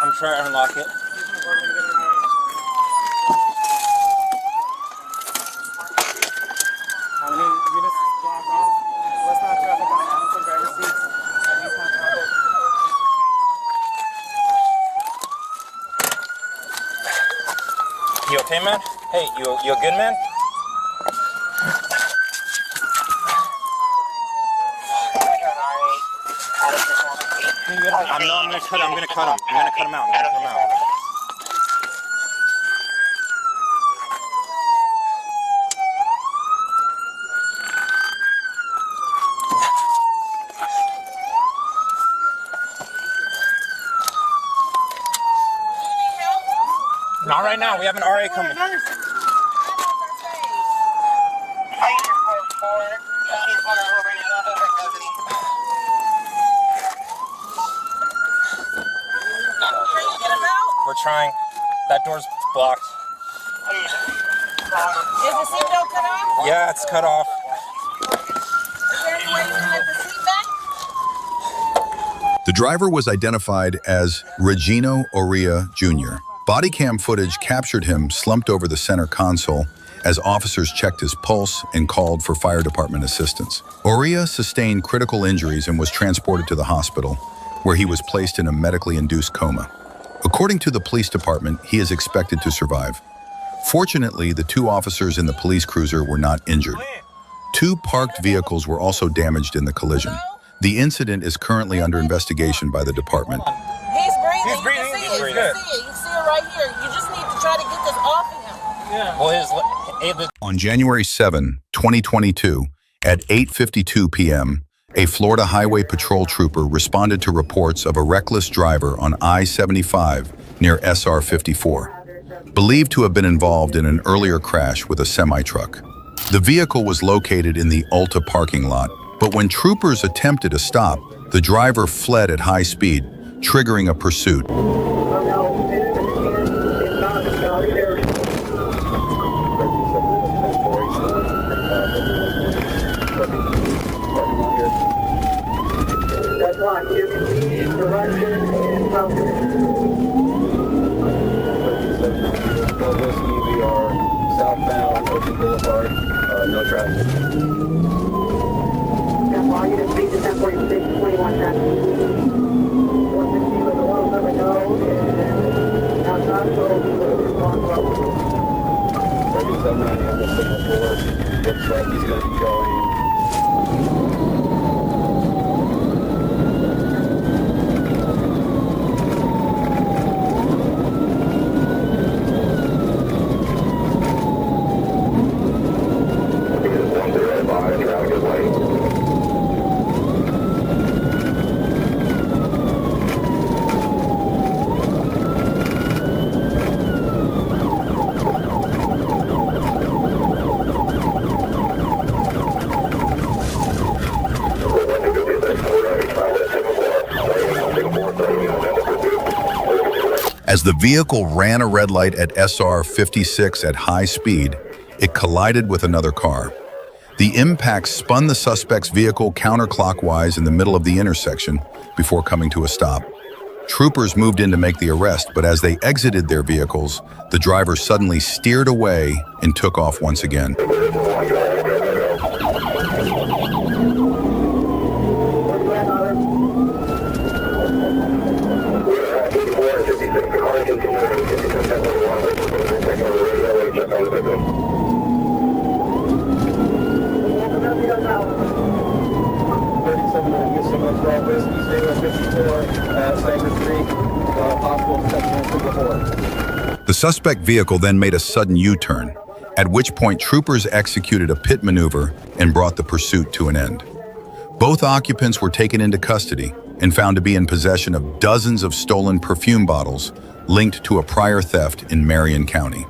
S17: I'm trying to unlock it.
S14: How many units block off? Westbound traffic on Adams and Gramercy. And eastbound traffic.
S17: You okay, man? Hey, you good, man? I'm gonna cut him. I'm gonna cut him out. Not right now. We have an RA coming. We're trying. That door's blocked.
S19: Is the seatbelt cut off?
S17: Yeah, it's cut off.
S19: Is there any way you can get the seat back?
S1: The driver was identified as Regino Oria Jr. Body cam footage captured him slumped over the center console as officers checked his pulse and called for fire department assistance. Oria sustained critical injuries and was transported to the hospital, where he was placed in a medically induced coma. According to the police department, he is expected to survive. Fortunately, the two officers in the police cruiser were not injured. Two parked vehicles were also damaged in the collision. The incident is currently under investigation by the department.
S19: He's breathing. You can see it. You can see it right here. You just need to try to get this off of him.
S17: Yeah. Well,
S1: On January 7, 2022, at 8:52 p.m., a Florida Highway Patrol trooper responded to reports of a reckless driver on I-75 near SR 54, believed to have been involved in an earlier crash with a semi-truck. The vehicle was located in the Ulta parking lot, but when troopers attempted to stop, the driver fled at high speed, triggering a pursuit.
S20: We are southbound Ocean Boulevard, no traffic.
S11: All units speed to 1046, 21 traffic. 160 with the low number no, and outside, so long road.
S20: 3790 on the signal board. Looks like he's going to be going.
S1: As the vehicle ran a red light at SR 56 at high speed, it collided with another car. The impact spun the suspect's vehicle counterclockwise in the middle of the intersection before coming to a stop. Troopers moved in to make the arrest, but as they exited their vehicles, the driver suddenly steered away and took off once again. The suspect vehicle then made a sudden U-turn, at which point troopers executed a pit maneuver and brought the pursuit to an end. Both occupants were taken into custody and found to be in possession of dozens of stolen perfume bottles linked to a prior theft in Marion County.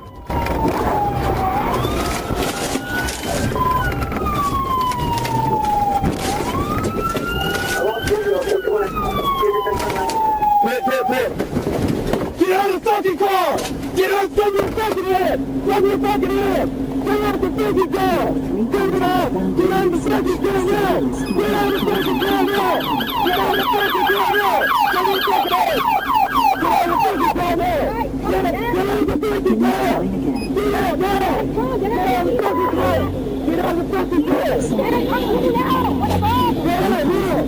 S9: Get out of the fucking car! Get out of your fucking head! From your fucking head! Get out of the fucking car! Take it out! Get out of the fucking car now! Get out of the fucking car now! Get out of the fucking car now! From your fucking head! Get out of the fucking car now! Get out of the fucking car! Get out now! Get out of the fucking car! Get out of the fucking car! Get out now! What about? Get out now!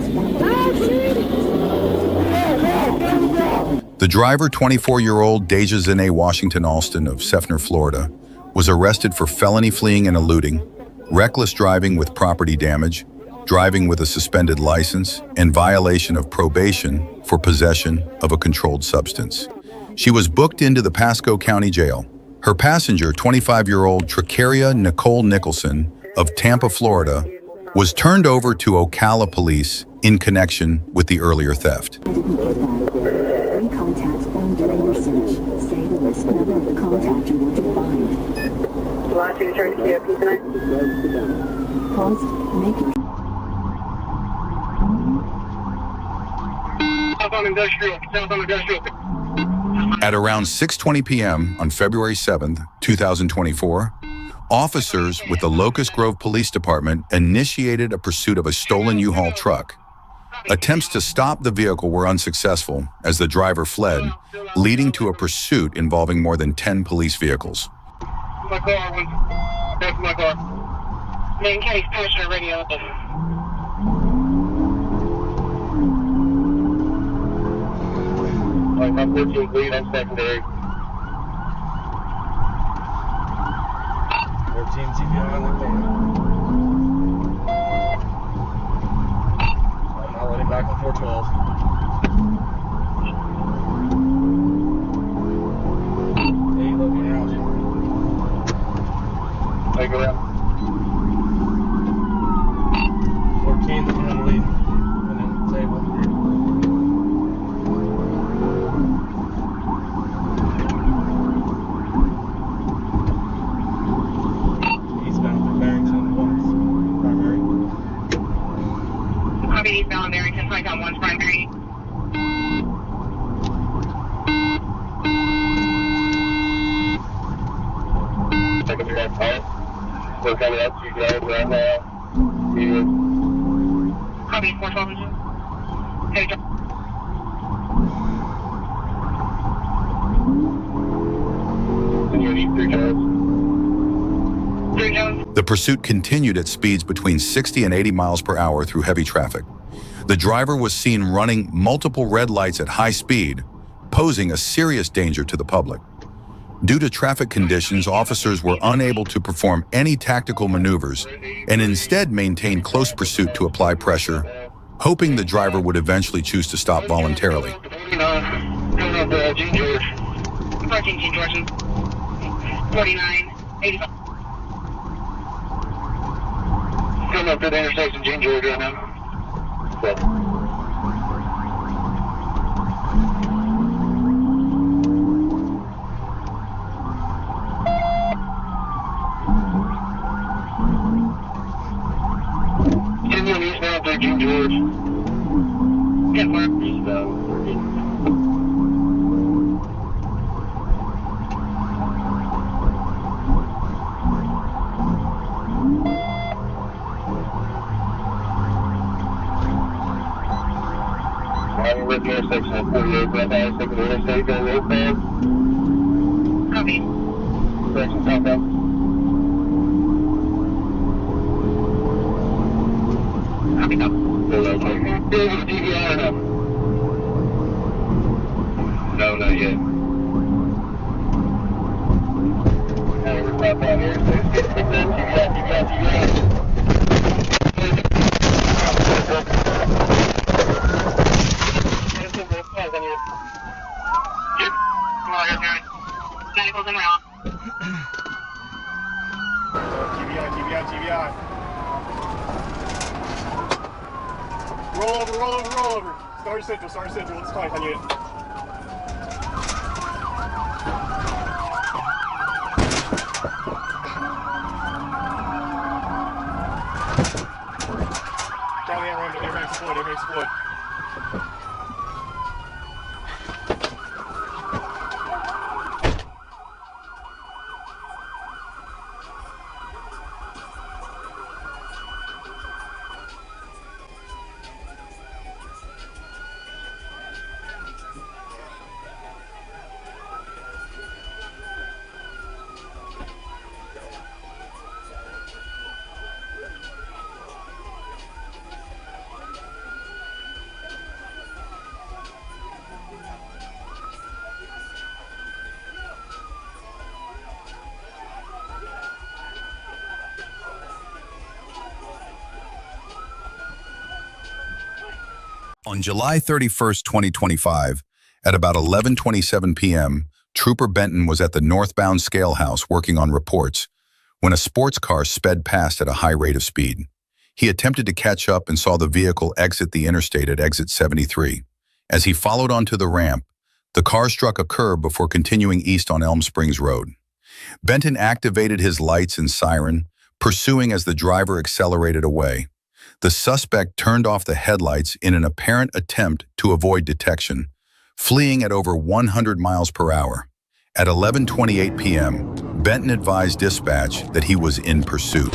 S1: The driver, 24-year-old Deja Zene Washington Alston of Seffner, Florida, was arrested for felony fleeing and eluding, reckless driving with property damage, driving with a suspended license, and violation of probation for possession of a controlled substance. She was booked into the Pasco County Jail. Her passenger, 25-year-old Tricaria Nicole Nicholson of Tampa, Florida, was turned over to Ocala police in connection with the earlier theft.
S6: Contacts found during your search. Say the list number of the contact you want to find.
S11: Last two return to COP tonight.
S6: Paused. Making.
S1: At around 6:20 p.m. on February 7th, 2024, officers with the Locust Grove Police Department initiated a pursuit of a stolen U-Haul truck. Attempts to stop the vehicle were unsuccessful as the driver fled, leading to a pursuit involving more than 10 police vehicles.
S4: My car, that's my car. Main case, passenger radio. Alright, my 14th lead, I'm secondary.
S5: 14 CPI on the corner. I'm not letting back on 412. Hey, look around you.
S4: Take it out.
S5: 14's on the lead. And then table. Eastbound from Barrington, one's primary.
S7: Copy eastbound Barrington, flight on 1's primary.
S4: Take it to that part. We're coming up to you guys right now. Medium.
S7: Copy 412. Hey,
S4: And you need 3 cars.
S1: The pursuit continued at speeds between 60 and 80 miles per hour through heavy traffic. The driver was seen running multiple red lights at high speed, posing a serious danger to the public. Due to traffic conditions, officers were unable to perform any tactical maneuvers and instead maintained close pursuit to apply pressure, hoping the driver would eventually choose to stop voluntarily.
S4: Going up Gene George.
S7: 14 Gene George. 49, 85.
S4: Coming up to the intersection, Gene George right now. So. Continuing eastbound through Gene George.
S7: Get more.
S4: Eastbound. I'm with the intersection of 48, but I'm taking the interstate, going real fast.
S7: Copy.
S4: Direction southbound.
S7: Copy, copy.
S4: DVR or no? No, not yet. Hey, we're southbound here, so let's get that TVR.
S2: TBI. Roll over. Start central. It's tight, I need it. Down the airbags deployed.
S1: On July 31st, 2025, at about 11:27 p.m., Trooper Benton was at the northbound scale house working on reports when a sports car sped past at a high rate of speed. He attempted to catch up and saw the vehicle exit the interstate at exit 73. As he followed onto the ramp, the car struck a curb before continuing east on Elm Springs Road. Benton activated his lights and siren, pursuing as the driver accelerated away. The suspect turned off the headlights in an apparent attempt to avoid detection, fleeing at over 100 miles per hour. At 11:28 p.m., Benton advised dispatch that he was in pursuit.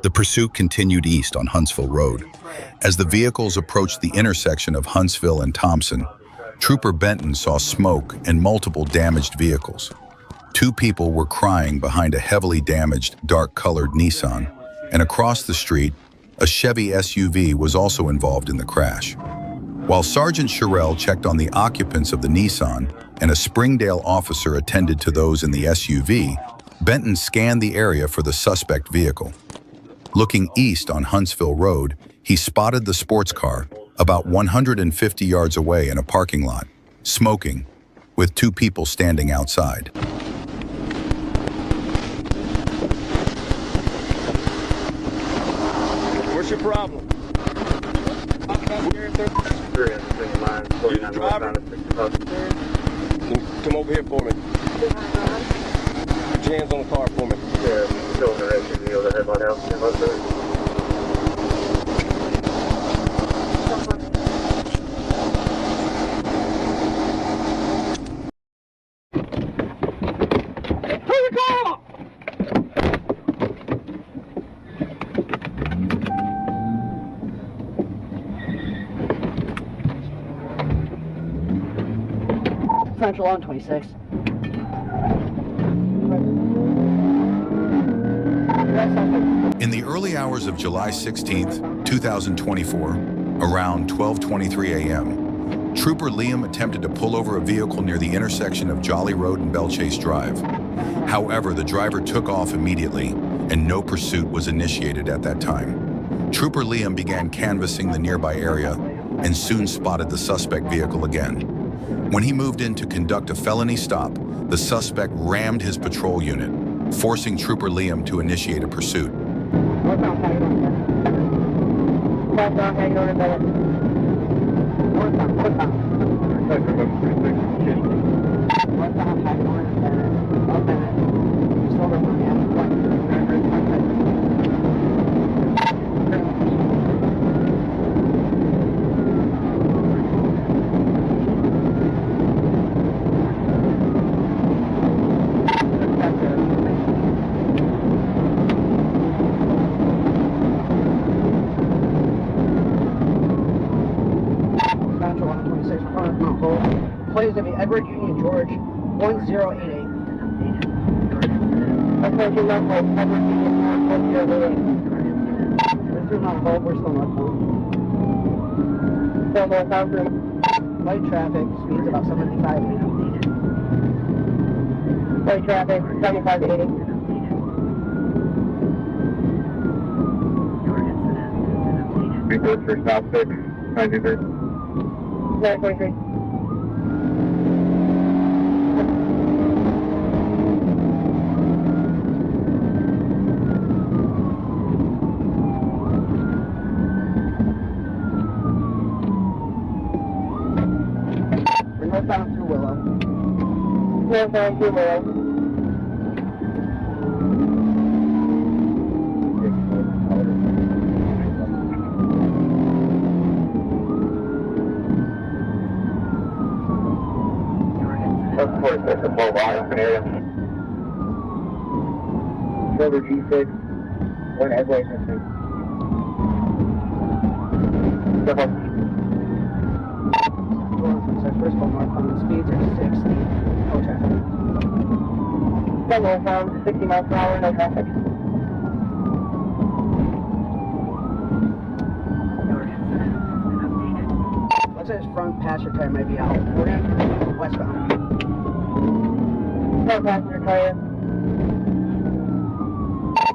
S1: The pursuit continued east on Huntsville Road. As the vehicles approached the intersection of Huntsville and Thompson, Trooper Benton saw smoke and multiple damaged vehicles. Two people were crying behind a heavily damaged, dark-colored Nissan, and across the street, a Chevy SUV was also involved in the crash. While Sergeant Sherrill checked on the occupants of the Nissan and a Springdale officer attended to those in the SUV, Benton scanned the area for the suspect vehicle. Looking east on Huntsville Road, he spotted the sports car about 150 yards away in a parking lot, smoking, with two people standing outside.
S20: What's your problem? Come over here for me. Put your hands on the car for me. Yeah, still in the SUV the headlight out.
S6: Central on 26.
S1: In the early hours of July 16th, 2024, around 12:23 a.m., Trooper Liam attempted to pull over a vehicle near the intersection of Jolly Road and Bellchase Drive. However, the driver took off immediately, and no pursuit was initiated at that time. Trooper Liam began canvassing the nearby area and soon spotted the suspect vehicle again. When he moved in to conduct a felony stop, the suspect rammed his patrol unit, forcing Trooper Liam to initiate a pursuit.
S6: Please, to be Edward Union George 1088. Approaching Mount Hope, Edward Union George 1088. We're through Mount Hope, we're still northbound. Still northbound through light traffic, speeds about 75. Light traffic, 75 to 80.
S18: Report for South 6, 93.
S6: 943. Northbound through Willow. Northbound through Willow.
S18: Silver G6, 1 headway missing.
S6: First of all, northbound speeds are 60. No traffic. Northbound, 60 miles per hour, no traffic. Looks like his front passenger tire might be out. We're going to go westbound. Front passenger tire.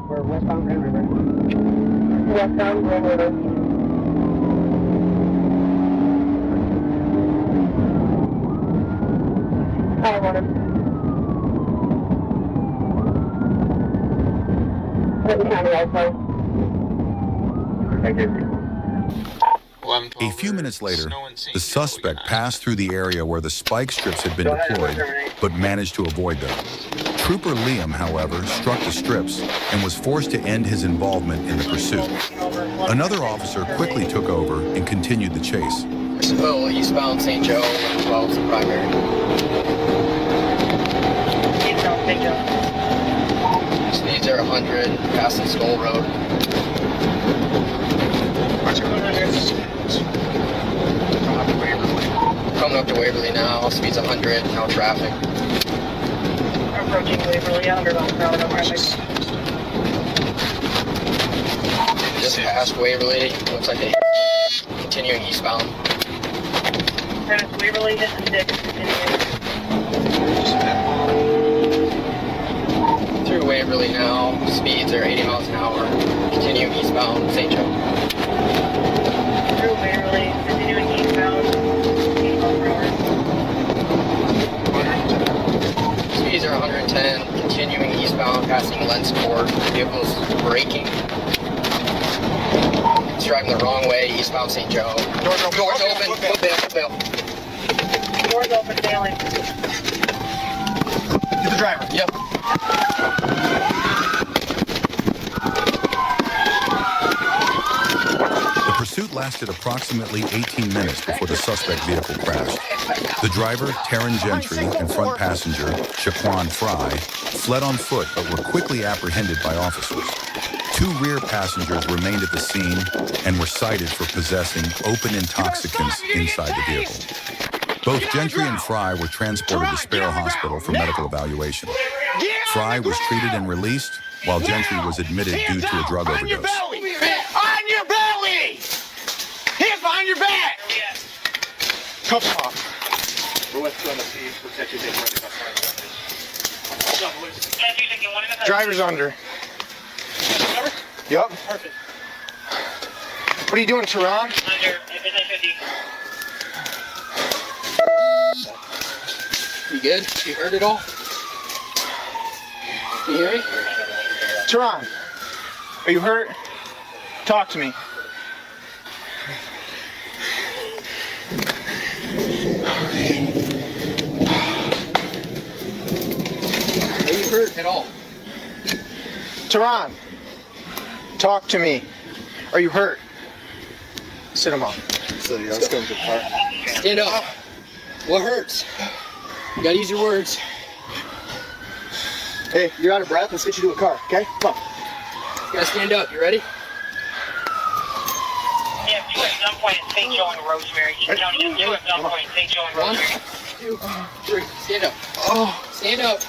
S6: We're westbound Grand River. Westbound Grand River. I want him.
S18: Thank you.
S1: A few minutes later, the suspect passed through the area where the spike strips had been deployed, but managed to avoid them. Trooper Liam, however, struck the strips and was forced to end his involvement in the pursuit. Another officer quickly took over and continued the chase.
S21: Seville, eastbound St. Joe, 12 is the primary.
S7: Eastbound St. Joe.
S21: Speeds are 100, passing Skull Road. Coming up to Waverly now, speeds 100, no traffic.
S7: Approaching Waverly, 100 miles per hour, no traffic.
S21: Just past Waverly, looks like they continuing eastbound.
S7: Past Waverly, hit the stick, continuing.
S21: Through Waverly now, speeds are 80 miles an hour, continuing eastbound St. Joe.
S7: Through Waverly, continuing eastbound, 80 miles per hour.
S21: Speeds are 110, continuing eastbound, passing Lens Court. Vehicles braking. It's driving the wrong way, eastbound St. Joe. Doors open, foot bail.
S7: Doors open, failing.
S21: Get the driver. Yep.
S1: The pursuit lasted approximately 18 minutes before the suspect vehicle crashed. The driver, Taryn Gentry, and front passenger, Shaquan Fry, fled on foot but were quickly apprehended by officers. 2 rear passengers remained at the scene and were cited for possessing open intoxicants inside the vehicle. Both Gentry and Fry were transported to Sparrow Hospital for medical evaluation. Fry was treated and released, while Gentry was admitted due to a drug overdose.
S9: On your belly! Hands behind your back!
S15: cuffs off. Driver's under. Yup.
S8: Perfect.
S15: What are you doing, Tehran?
S7: Under, if it's 50.
S21: You good? You heard it all? You hear me?
S15: Tehran, are you hurt? Talk to me.
S21: Are you hurt at all?
S15: Tehran, talk to me. Are you hurt? Sit him up.
S21: So yeah, let's go to the car. Stand up. What hurts? You gotta use your words.
S15: Hey, you're out of breath. Let's get you to a car, okay? Come on.
S21: You gotta stand up. You ready?
S7: Yeah, two at gunpoint at St. Joe and Rosemary. County, two at gunpoint at St. Joe and Rosemary.
S21: 1, 2, 3. Stand up. Oh, stand up.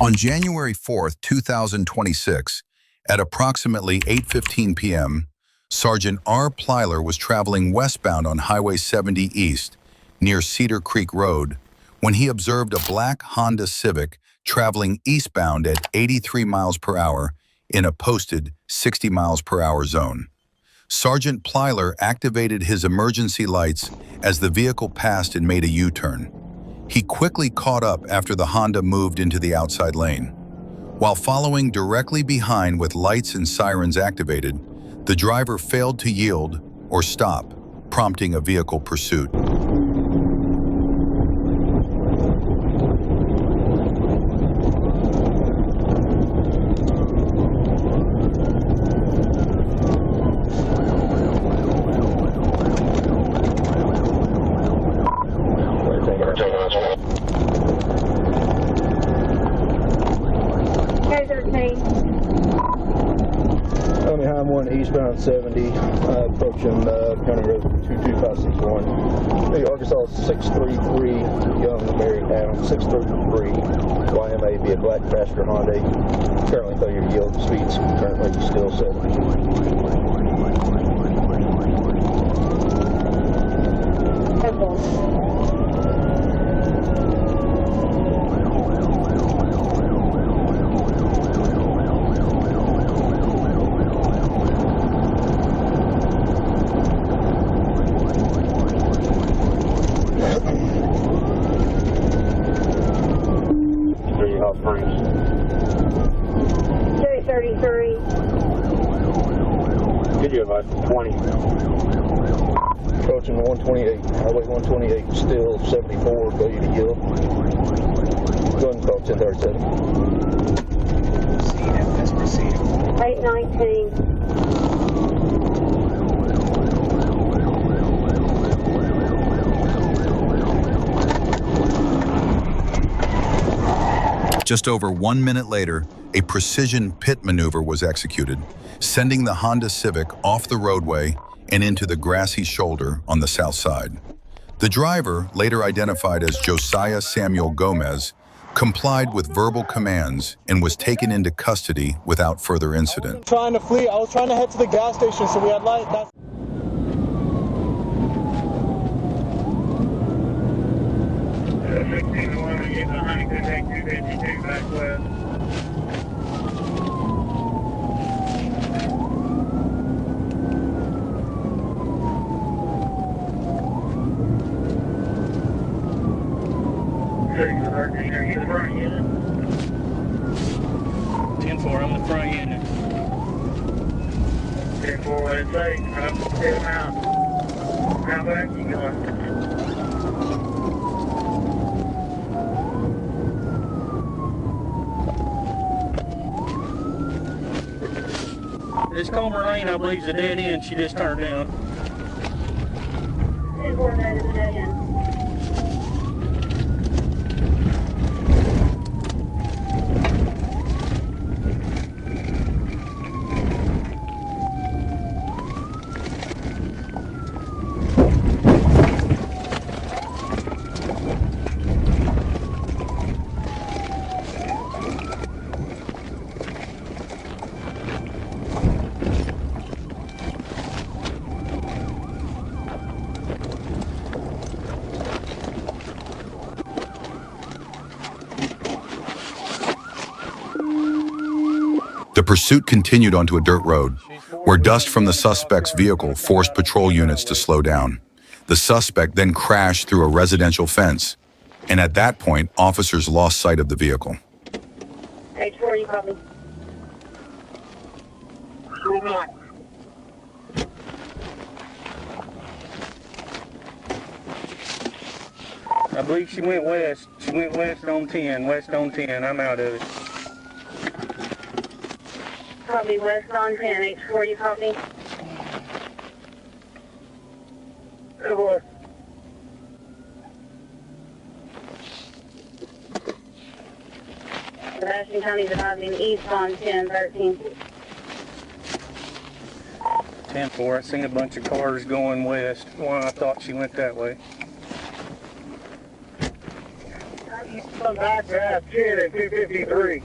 S1: On January 4th, 2026, at approximately 8:15 p.m., Sergeant R. Plyler was traveling westbound on Highway 70 East near Cedar Creek Road when he observed a black Honda Civic traveling eastbound at 83 miles per hour in a posted 60 miles per hour zone. Sergeant Plyler activated his emergency lights as the vehicle passed and made a U-turn. He quickly caught up after the Honda moved into the outside lane. While following directly behind with lights and sirens activated, the driver failed to yield or stop, prompting a vehicle pursuit.
S20: I'm one eastbound 70, approaching County Road 22561. The Arkansas 633, young married now, 633, YMA be a black passenger Honda. Currently failure to yield, speeds currently still 70.
S18: Give you about 20.
S20: Approaching 128, Highway 128, still 74, failure to yield. Go ahead and call 1037.
S7: 819.
S1: Just over 1 minute later, a precision pit maneuver was executed, sending the Honda Civic off the roadway and into the grassy shoulder on the south side. The driver, later identified as Josiah Samuel Gomez, complied with verbal commands and was taken into custody without further incident.
S15: Trying to flee. I was trying to head to the gas station, so we had light.
S18: Back west. Are you the front unit?
S8: 10-4, I'm the front unit.
S18: 10-4, what it say? I'm still out. How back you going?
S8: This Comer Lane, I believe, is a dead end. She just turned down.
S7: 10-4, that is a dead end.
S1: The pursuit continued onto a dirt road, where dust from the suspect's vehicle forced patrol units to slow down. The suspect then crashed through a residential fence, and at that point, officers lost sight of the vehicle.
S11: H4, you copy?
S18: I believe she went west. She went west on 10. West on 10. I'm out of it.
S11: Copy, west on 10. H4, you copy? Good boy. Sebastian County advising east on 1013.
S18: 10-4. I seen a bunch of cars going west. Well, I thought she went that way.
S11: Come back to 10 at 253.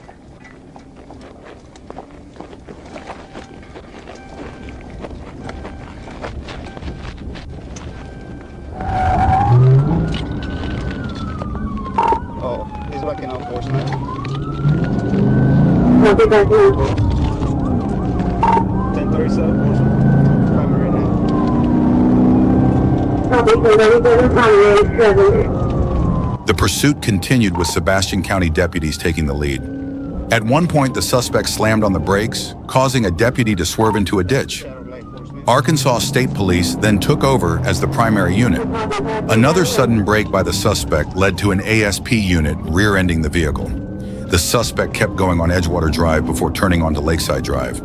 S3: Oh, he's back in enforcement.
S11: Copy, back now.
S3: 1037 enforcement. Primary now.
S11: Copy, 1037, primary 7.
S1: The pursuit continued with Sebastian County deputies taking the lead. At one point, the suspect slammed on the brakes, causing a deputy to swerve into a ditch. Arkansas State Police then took over as the primary unit. Another sudden brake by the suspect led to an ASP unit rear-ending the vehicle. The suspect kept going on Edgewater Drive before turning onto Lakeside Drive.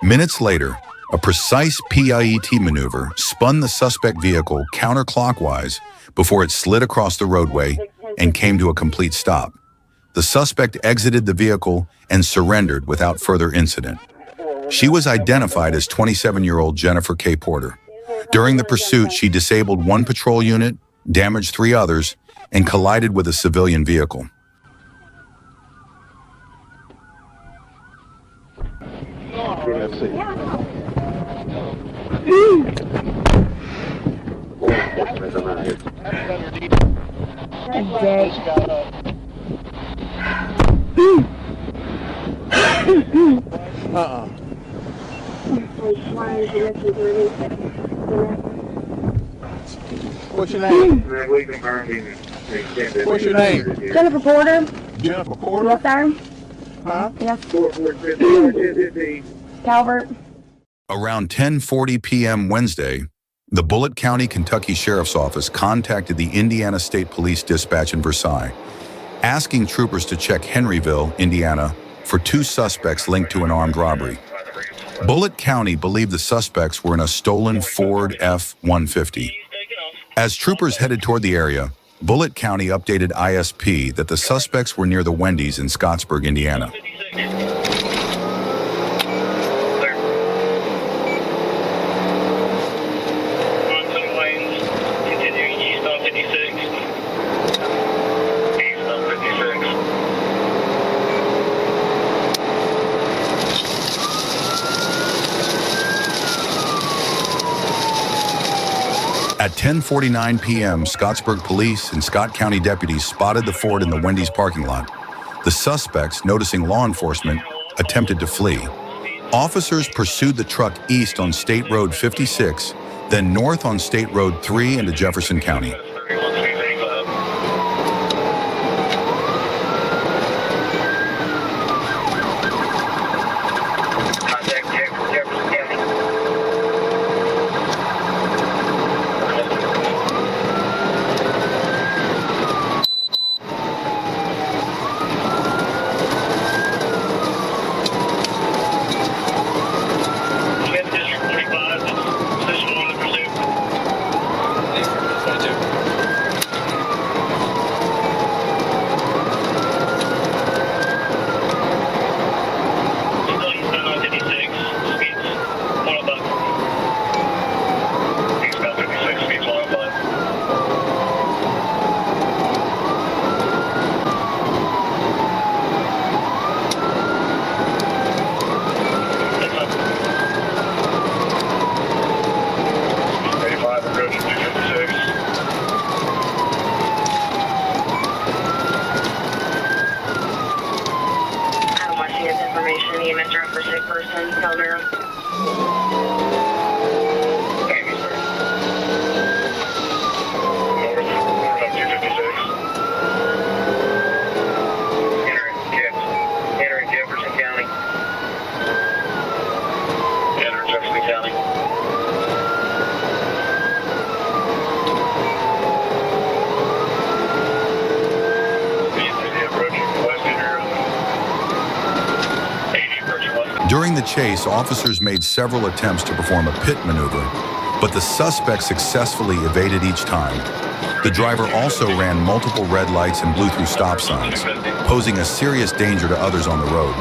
S1: Minutes later, a precise PIET maneuver spun the suspect vehicle counterclockwise before it slid across the roadway and came to a complete stop. The suspect exited the vehicle and surrendered without further incident. She was identified as 27-year-old Jennifer K. Porter. During the pursuit, she disabled one patrol unit, damaged 3 others, and collided with a civilian vehicle.
S3: What's your name? What's your name?
S6: Jennifer Porter.
S3: Jennifer Porter?
S6: Yes, sir.
S3: Huh?
S6: Yes. Calvert.
S1: Around 10:40 p.m. Wednesday, the Bullitt County, Kentucky Sheriff's Office contacted the Indiana State Police Dispatch in Versailles, asking troopers to check Henryville, Indiana, for 2 suspects linked to an armed robbery. Bullitt County believed the suspects were in a stolen Ford F-150. As troopers headed toward the area, Bullitt County updated ISP that the suspects were near the Wendy's in Scottsburg, Indiana. At 10:49 p.m., Scottsburg police and Scott County deputies spotted the Ford in the Wendy's parking lot. The suspects, noticing law enforcement, attempted to flee. Officers pursued the truck east on State Road 56 then north on State Road 3 into Jefferson County. During the chase, officers made several attempts to perform a pit maneuver, but the suspect successfully evaded each time. The driver also ran multiple red lights and blew through stop signs, posing a serious danger to others on the road.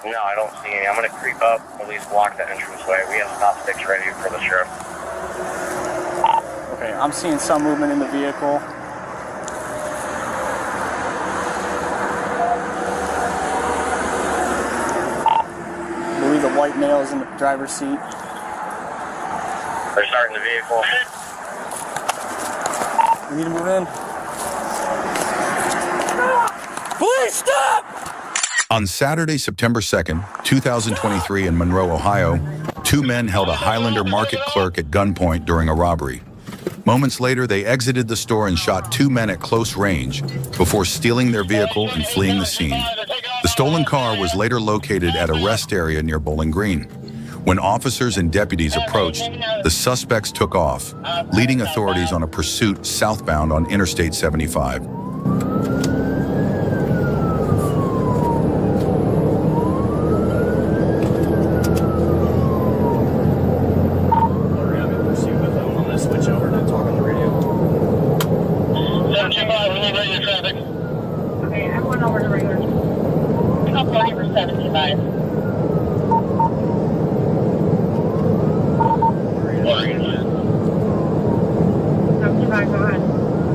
S4: No, I don't see any. I'm going to creep up, at least block the entranceway. We have stop sticks ready for the sheriff.
S14: Okay, I'm seeing some movement in the vehicle. I believe the white male is in the driver's seat.
S4: They're starting the vehicle.
S14: We need to move in. Police, stop!
S1: On Saturday, September 2nd, 2023 in Monroe, Ohio, two men held a Highlander market clerk at gunpoint during a robbery. Moments later, they exited the store and shot two men at close range before stealing their vehicle and fleeing the scene. The stolen car was later located at a rest area near Bowling Green. When officers and deputies approached, the suspects took off, leading authorities on a pursuit southbound on Interstate 75.
S19: advised.
S7: Go ahead.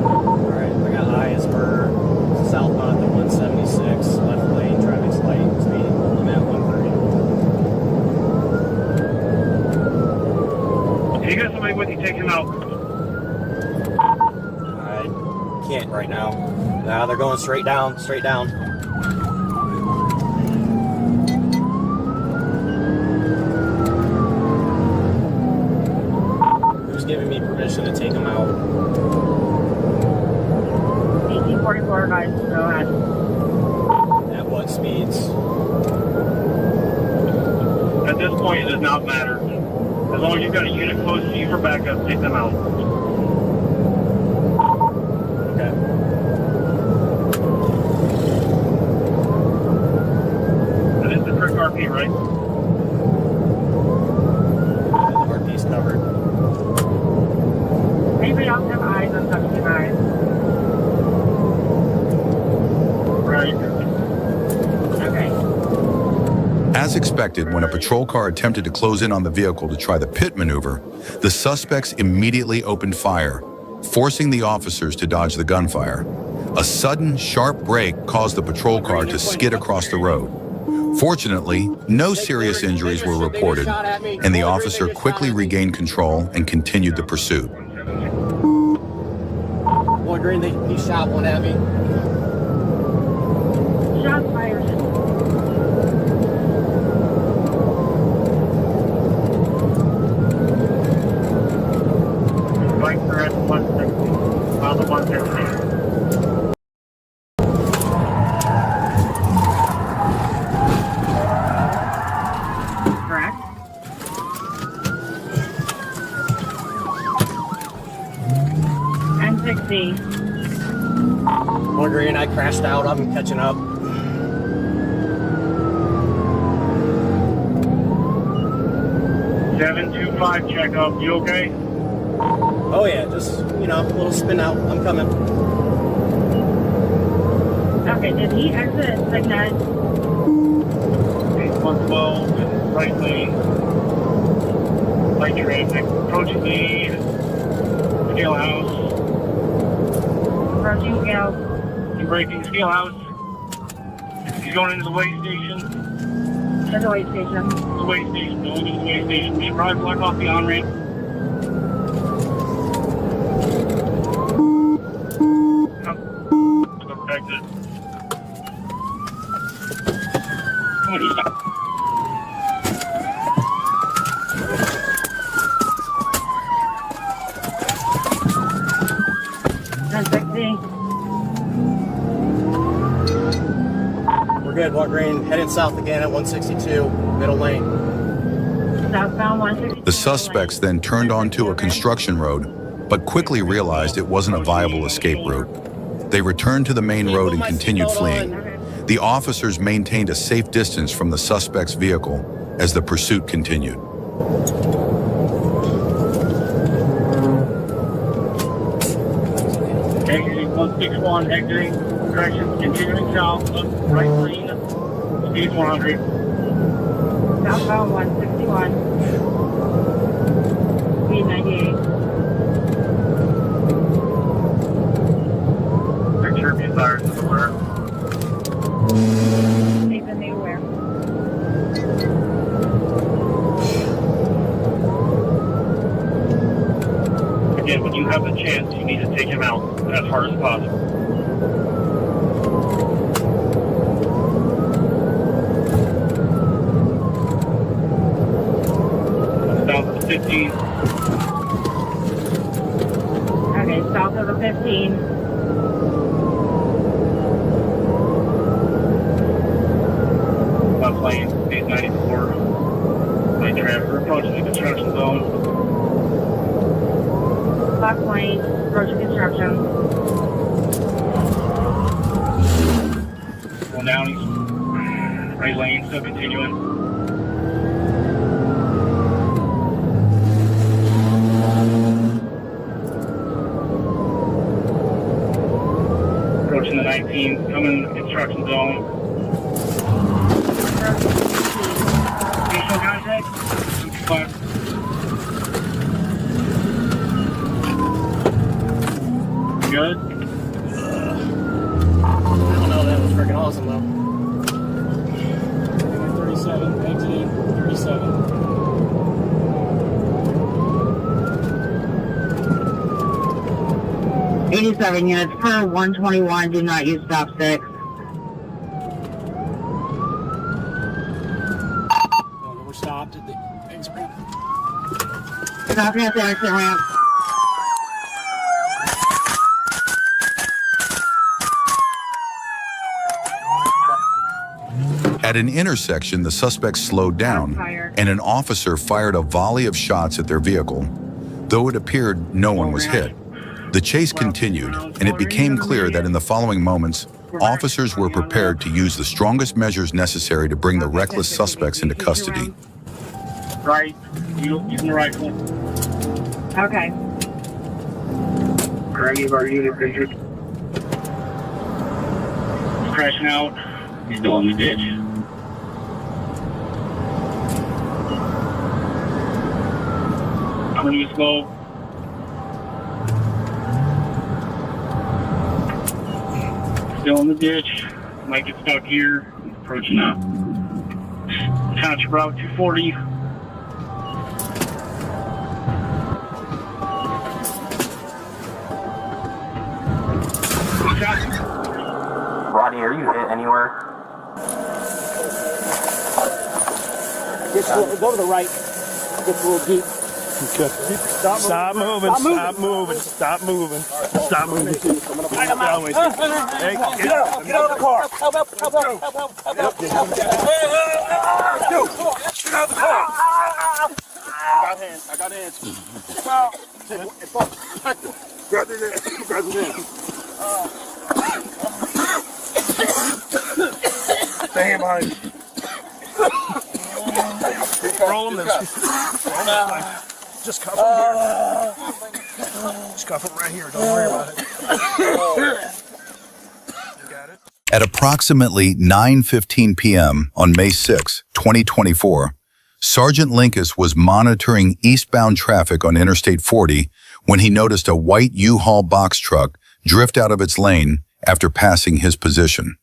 S5: Alright, I got eyes for southbound to 176, left lane, traffic's light, speed, I'm at 130.
S18: If you got somebody with you, take him out.
S5: I can't right now. Nah, they're going straight down, straight down. Who's giving me permission to take them out?
S7: 1844 guys, go ahead.
S5: At what speeds?
S18: At this point, it does not matter. As long as you've got a unit close to you for backup, take them out.
S5: Okay.
S18: That is the correct RP, right?
S5: The RP's covered.
S7: Anybody else have eyes on subject eyes?
S18: Right.
S7: Okay.
S1: As expected, when a patrol car attempted to close in on the vehicle to try the pit maneuver, the suspects immediately opened fire, forcing the officers to dodge the gunfire. A sudden, sharp brake caused the patrol car to skid across the road. Fortunately, no serious injuries were reported, and the officer quickly regained control and continued the pursuit.
S5: Boy, Green, he shot one at me.
S7: Shots fired.
S18: Bikes are at 160. About the 160.
S7: Correct. N60.
S5: Boy, Green, I crashed out. I'm catching up.
S18: 725 checkup. You okay?
S5: Oh yeah, just, you know, a little spin out. I'm coming.
S7: Okay, did he exit Signet?
S18: 112, right lane. Light traffic. Approaching the scale house.
S7: Approaching Gale.
S18: You breaking scale house. He's going into the way station.
S7: There's a way station.
S18: The way station. Going into the way station. We should probably block off the on-ramp. Exit.
S5: We're good, Boy, Green. Heading south again at 162, middle lane.
S7: Southbound 160.
S1: The suspects then turned onto a construction road, but quickly realized it wasn't a viable escape route. They returned to the main road and continued fleeing. The officers maintained a safe distance from the suspect's vehicle as the pursuit continued.
S18: Exiting 161, exiting, correction, continuing south, up, right lane, speed 100.
S7: Southbound 161. Speed 98.
S18: Picture be fires everywhere.
S7: Take the new where.
S18: Again, when you have the chance, you need to take him out as hard as possible. South of the 15.
S7: Okay, south of the 15.
S18: Left lane, 894. Light traffic, we're approaching the construction zone.
S7: Left lane, approaching construction.
S18: Going down, right lane, still continuing. Approaching the 19, coming in the construction zone. class. Good.
S14: I don't know, that was freaking awesome though. 37, exiting 37.
S11: $87 units per 121, do not use stop 6.
S14: We're stopped at the exit ramp.
S11: Stopping at the exit ramp.
S1: At an intersection, the suspects slowed down, and an officer fired a volley of shots at their vehicle. Though it appeared no one was hit, the chase continued, and it became clear that in the following moments, officers were prepared to use the strongest measures necessary to bring the reckless suspects into custody.
S18: Right. Using the rifle.
S11: Okay.
S18: Any of our units injured? He's crashing out. He's still in the ditch. I'm gonna use slow. Still in the ditch. Might get stuck here. He's approaching up. Township Route 240.
S21: Rodney, are you hit anywhere?
S8: Just go to the right. Get a little deep.
S15: Stop moving. Stop moving. Stop moving. Stop moving.
S8: Hey, get out of the car. Help.
S15: Get out of the car. I got hands. Grab it in. Stay here behind you. Roll them. Just cuff him here. Just cuff him right here. Don't worry about it. You got it?
S1: At approximately 9:15 p.m. on May 6, 2024, Sergeant Linkus was monitoring eastbound traffic on Interstate 40 when he noticed a white U-Haul box truck drift out of its lane after passing his position.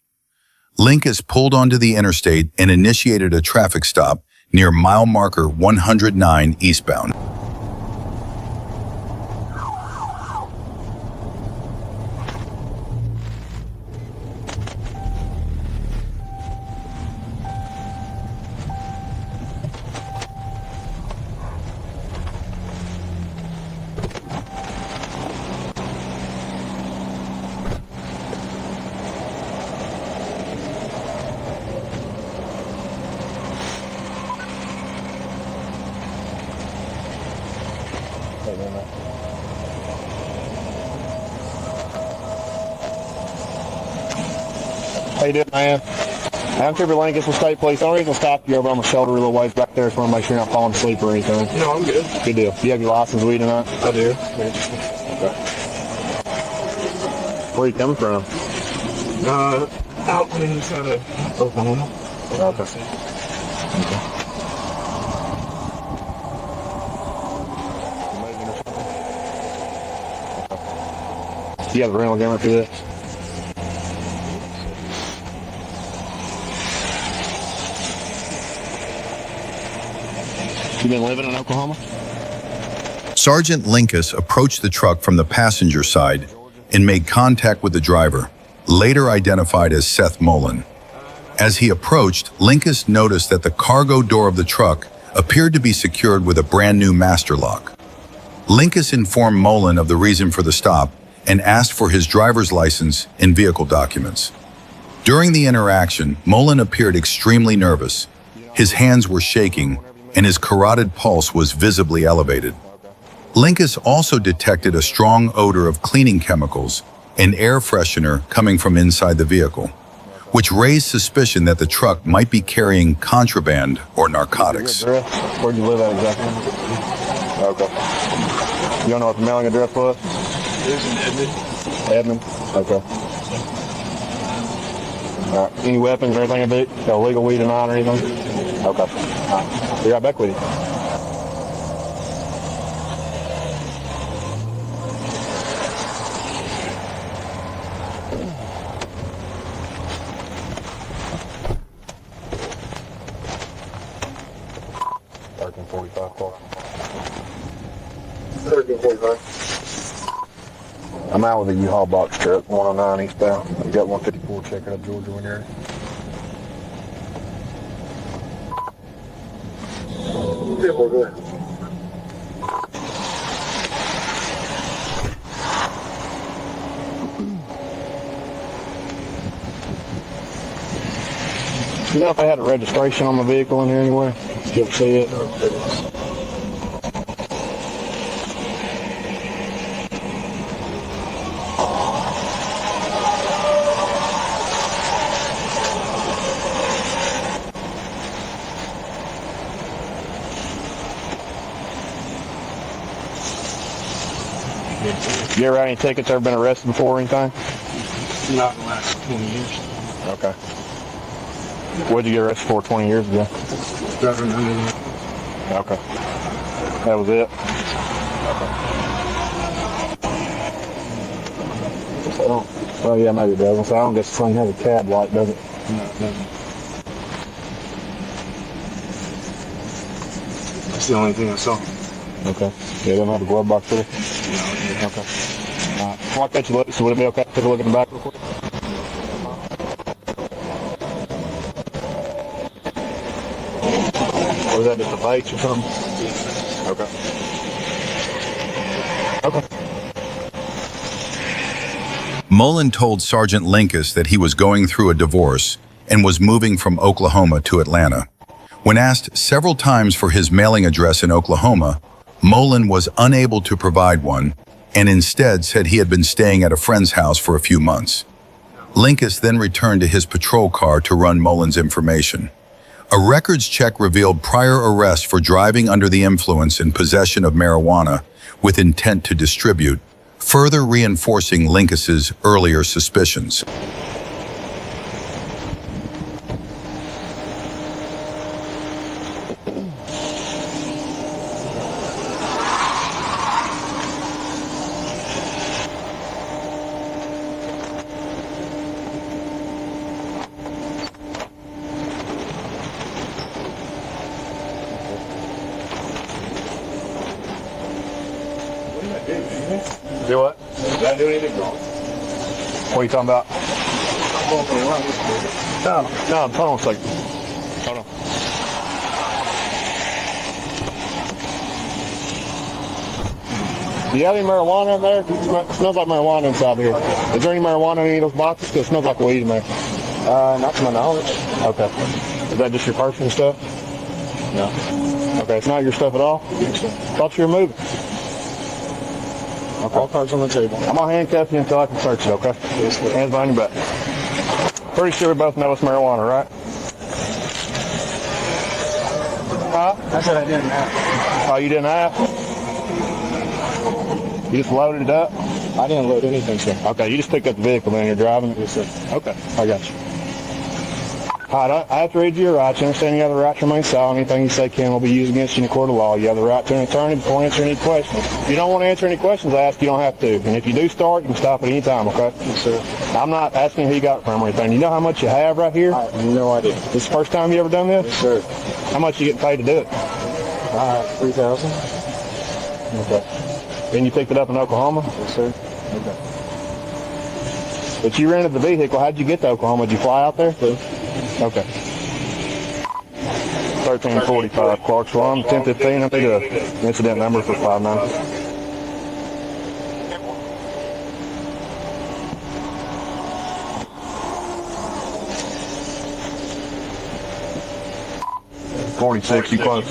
S1: Linkus pulled onto the interstate and initiated a traffic stop near mile marker 109 eastbound.
S3: How you doing, man? I'm Trooper Linkus with State Police. The only reason I stopped you over on the shoulder a little ways back there is want to make sure you're not falling asleep or anything.
S15: No, I'm good.
S3: Good deal. Do you have your license with you tonight?
S15: I do.
S3: Okay. Where are you coming from?
S15: Out on the inside of Oklahoma.
S3: Okay. Do you have a rental agreement for this? You been living in Oklahoma?
S1: Sergeant Linkus approached the truck from the passenger side and made contact with the driver, later identified as Seth Mullen. As he approached, Linkus noticed that the cargo door of the truck appeared to be secured with a brand new master lock. Linkus informed Mullen of the reason for the stop and asked for his driver's license and vehicle documents. During the interaction, Mullen appeared extremely nervous. His hands were shaking, and his carotid pulse was visibly elevated. Linkus also detected a strong odor of cleaning chemicals and air freshener coming from inside the vehicle, which raised suspicion that the truck might be carrying contraband or narcotics.
S3: Where'd you live at exactly? Okay. You don't know what the mailing address was?
S15: It was in Edmond.
S3: Edmond? Okay. All right. Any weapons or anything of it? Illegal weed or not or anything? Okay. All right. Be right back with you. 1345 Clark.
S11: 1345.
S3: I'm out with a U-Haul box truck, 109 eastbound. I've got 154 checking up Georgia when you're
S11: Yeah, we're good.
S3: You know if they had a registration on the vehicle in here anywhere? You ever see it? You ever had any tickets? Ever been arrested before or anything?
S18: Not in the last 20 years.
S3: Okay. What did you get arrested for 20 years ago?
S18: Driving under the...
S3: Okay. That was it? Okay. Well, yeah, maybe it doesn't. So I don't guess this thing has a cab light, does it?
S18: No, it doesn't. That's the only thing I saw.
S3: Okay. Yeah, they don't have a glove box with it?
S18: No,
S3: okay. Well, I'll catch you look, so would it be okay to take a look in the back real quick? Or is that just a base or something? Okay. Okay.
S1: Mullen told Sergeant Linkus that he was going through a divorce and was moving from Oklahoma to Atlanta. When asked several times for his mailing address in Oklahoma, Mullen was unable to provide one and instead said he had been staying at a friend's house for a few months. Linkus then returned to his patrol car to run Mullen's information. A records check revealed prior arrest for driving under the influence and possession of marijuana with intent to distribute, further reinforcing Linkus's earlier suspicions.
S3: Do what?
S18: Did I do anything wrong?
S3: What are you talking about? No, hold on a second. Hold on. Do you have any marijuana in there? It smells like marijuana inside here. Is there any marijuana in any of those boxes? Because it smells like weed in there. Not to my knowledge. Okay. Is that just your personal stuff? No. Okay, it's not your stuff at all? Thought you were moving. Okay. All cards on the table. I'm gonna handcuff you until I can search it, okay? Yes, hands behind your back. Pretty sure we both know it's marijuana, right? Huh?
S18: I said I didn't have.
S3: Oh, you didn't have? You just loaded it up?
S18: I didn't load anything, sir.
S3: Okay, you just picked up the vehicle, man. You're driving it?
S18: Yes, sir.
S3: Okay, I got you. All right, I have to read you your rights. You understand you have the right to remain silent. Anything you say can will be used against you in a court of law. You have the right to an attorney before answering any questions. If you don't want to answer any questions I ask, you don't have to. And if you do start, you can stop at any time, okay?
S18: Yes, sir.
S3: I'm not asking who you got it from or anything. You know how much you have right here?
S18: I have no idea.
S3: This the first time you ever done this?
S18: Yes, sir.
S3: How much you getting paid to do it?
S18: $3,000.
S3: Okay. And you picked it up in Oklahoma?
S18: Yes, sir.
S3: Okay. But you rented the vehicle. How'd you get to Oklahoma? Did you fly out there?
S18: Yes.
S3: Okay. 1345 Clarksville. I'm 1015. I think the incident number for 59. $46, you close.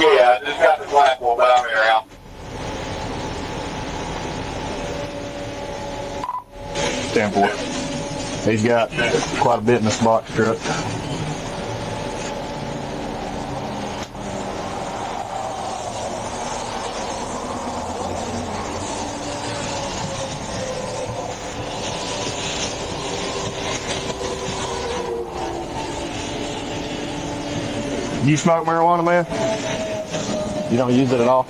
S4: Yeah, I just got the black one, but I'm here out.
S3: Stand for it. He's got quite a bit in this box truck. You smoke marijuana, man? You don't use it at all?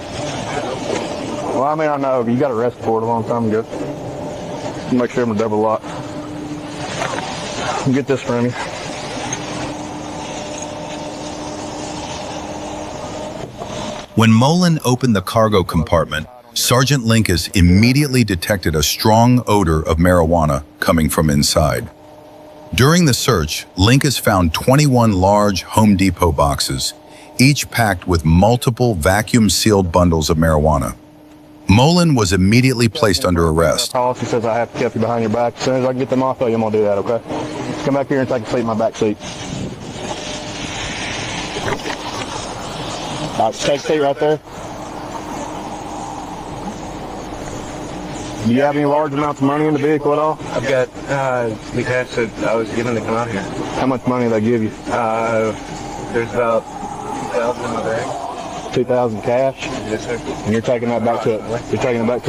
S3: Well, I mean, I know. You got arrested for it a long time ago. Make sure I'm a double lock. Get this from you.
S1: When Mullen opened the cargo compartment, Sergeant Linkus immediately detected a strong odor of marijuana coming from inside. During the search, Linkus found 21 large Home Depot boxes, each packed with multiple vacuum-sealed bundles of marijuana. Mullen was immediately placed under arrest.
S3: Policy says I have to keep you behind your back. As soon as I can get them off of you, I'm going to do that, okay? Come back here and take a seat in my back seat. All right, take a seat right there. Do you have any large amounts of money in the vehicle at all?
S10: I've got the cash that I was given to come out here.
S3: How much money did they give you?
S10: There's about 2,000 in my bag.
S3: 2,000 cash?
S10: Yes, sir.
S3: And you're taking that back to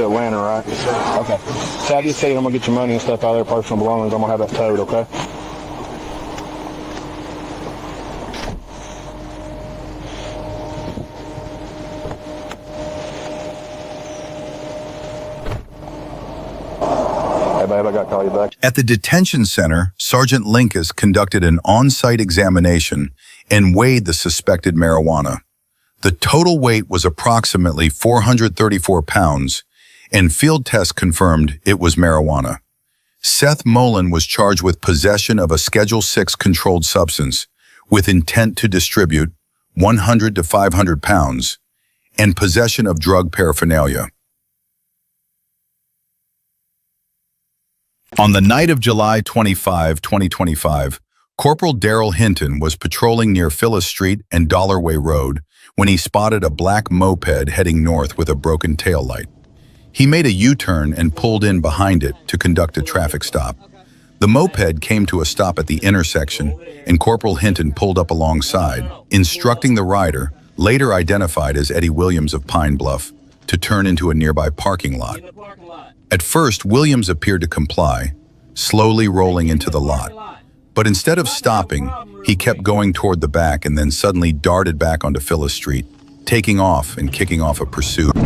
S3: Atlanta, right?
S10: Yes, sir.
S3: Okay. So I just said I'm gonna get your money and stuff out of there, personal belongings. I'm gonna have that towed, okay? Hey, babe, I gotta call you back.
S1: At the detention center, Sergeant Linkus conducted an on-site examination and weighed the suspected marijuana. The total weight was approximately 434 pounds, and field tests confirmed it was marijuana. Seth Mullen was charged with possession of a Schedule 6 controlled substance with intent to distribute 100 to 500 pounds and possession of drug paraphernalia. On the night of July 25, 2025, Corporal Daryl Hinton was patrolling near Phyllis Street and Dollarway Road when he spotted a black moped heading north with a broken taillight. He made a U-turn and pulled in behind it to conduct a traffic stop. The moped came to a stop at the intersection, and Corporal Hinton pulled up alongside, instructing the rider, later identified as Eddie Williams of Pine Bluff, to turn into a nearby parking lot. At first, Williams appeared to comply, slowly rolling into the lot. But instead of stopping, he kept going toward the back and then suddenly darted back onto Phyllis Street, taking off and kicking off a pursuit.
S22: 12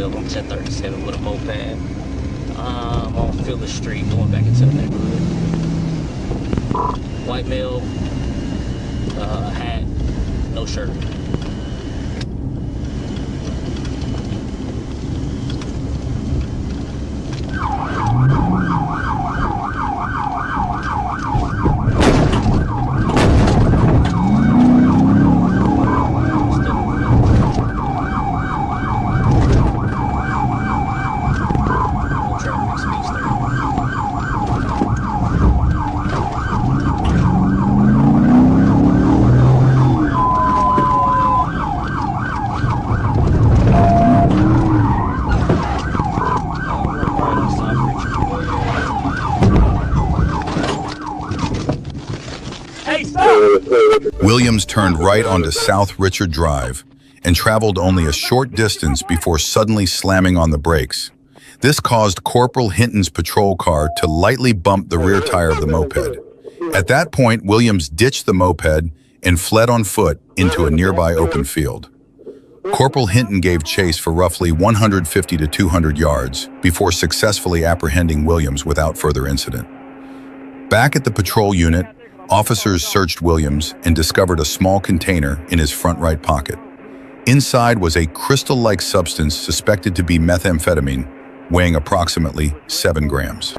S22: on 1037 with a moped. I'm on Phyllis Street going back into the neighborhood. White male, hat, no shirt.
S1: Williams turned right onto South Richard Drive and traveled only a short distance before suddenly slamming on the brakes. This caused Corporal Hinton's patrol car to lightly bump the rear tire of the moped. At that point, Williams ditched the moped and fled on foot into a nearby open field. Corporal Hinton gave chase for roughly 150 to 200 yards before successfully apprehending Williams without further incident. Back at the patrol unit, officers searched Williams and discovered a small container in his front right pocket. Inside was a crystal-like substance suspected to be methamphetamine, weighing approximately 7 grams.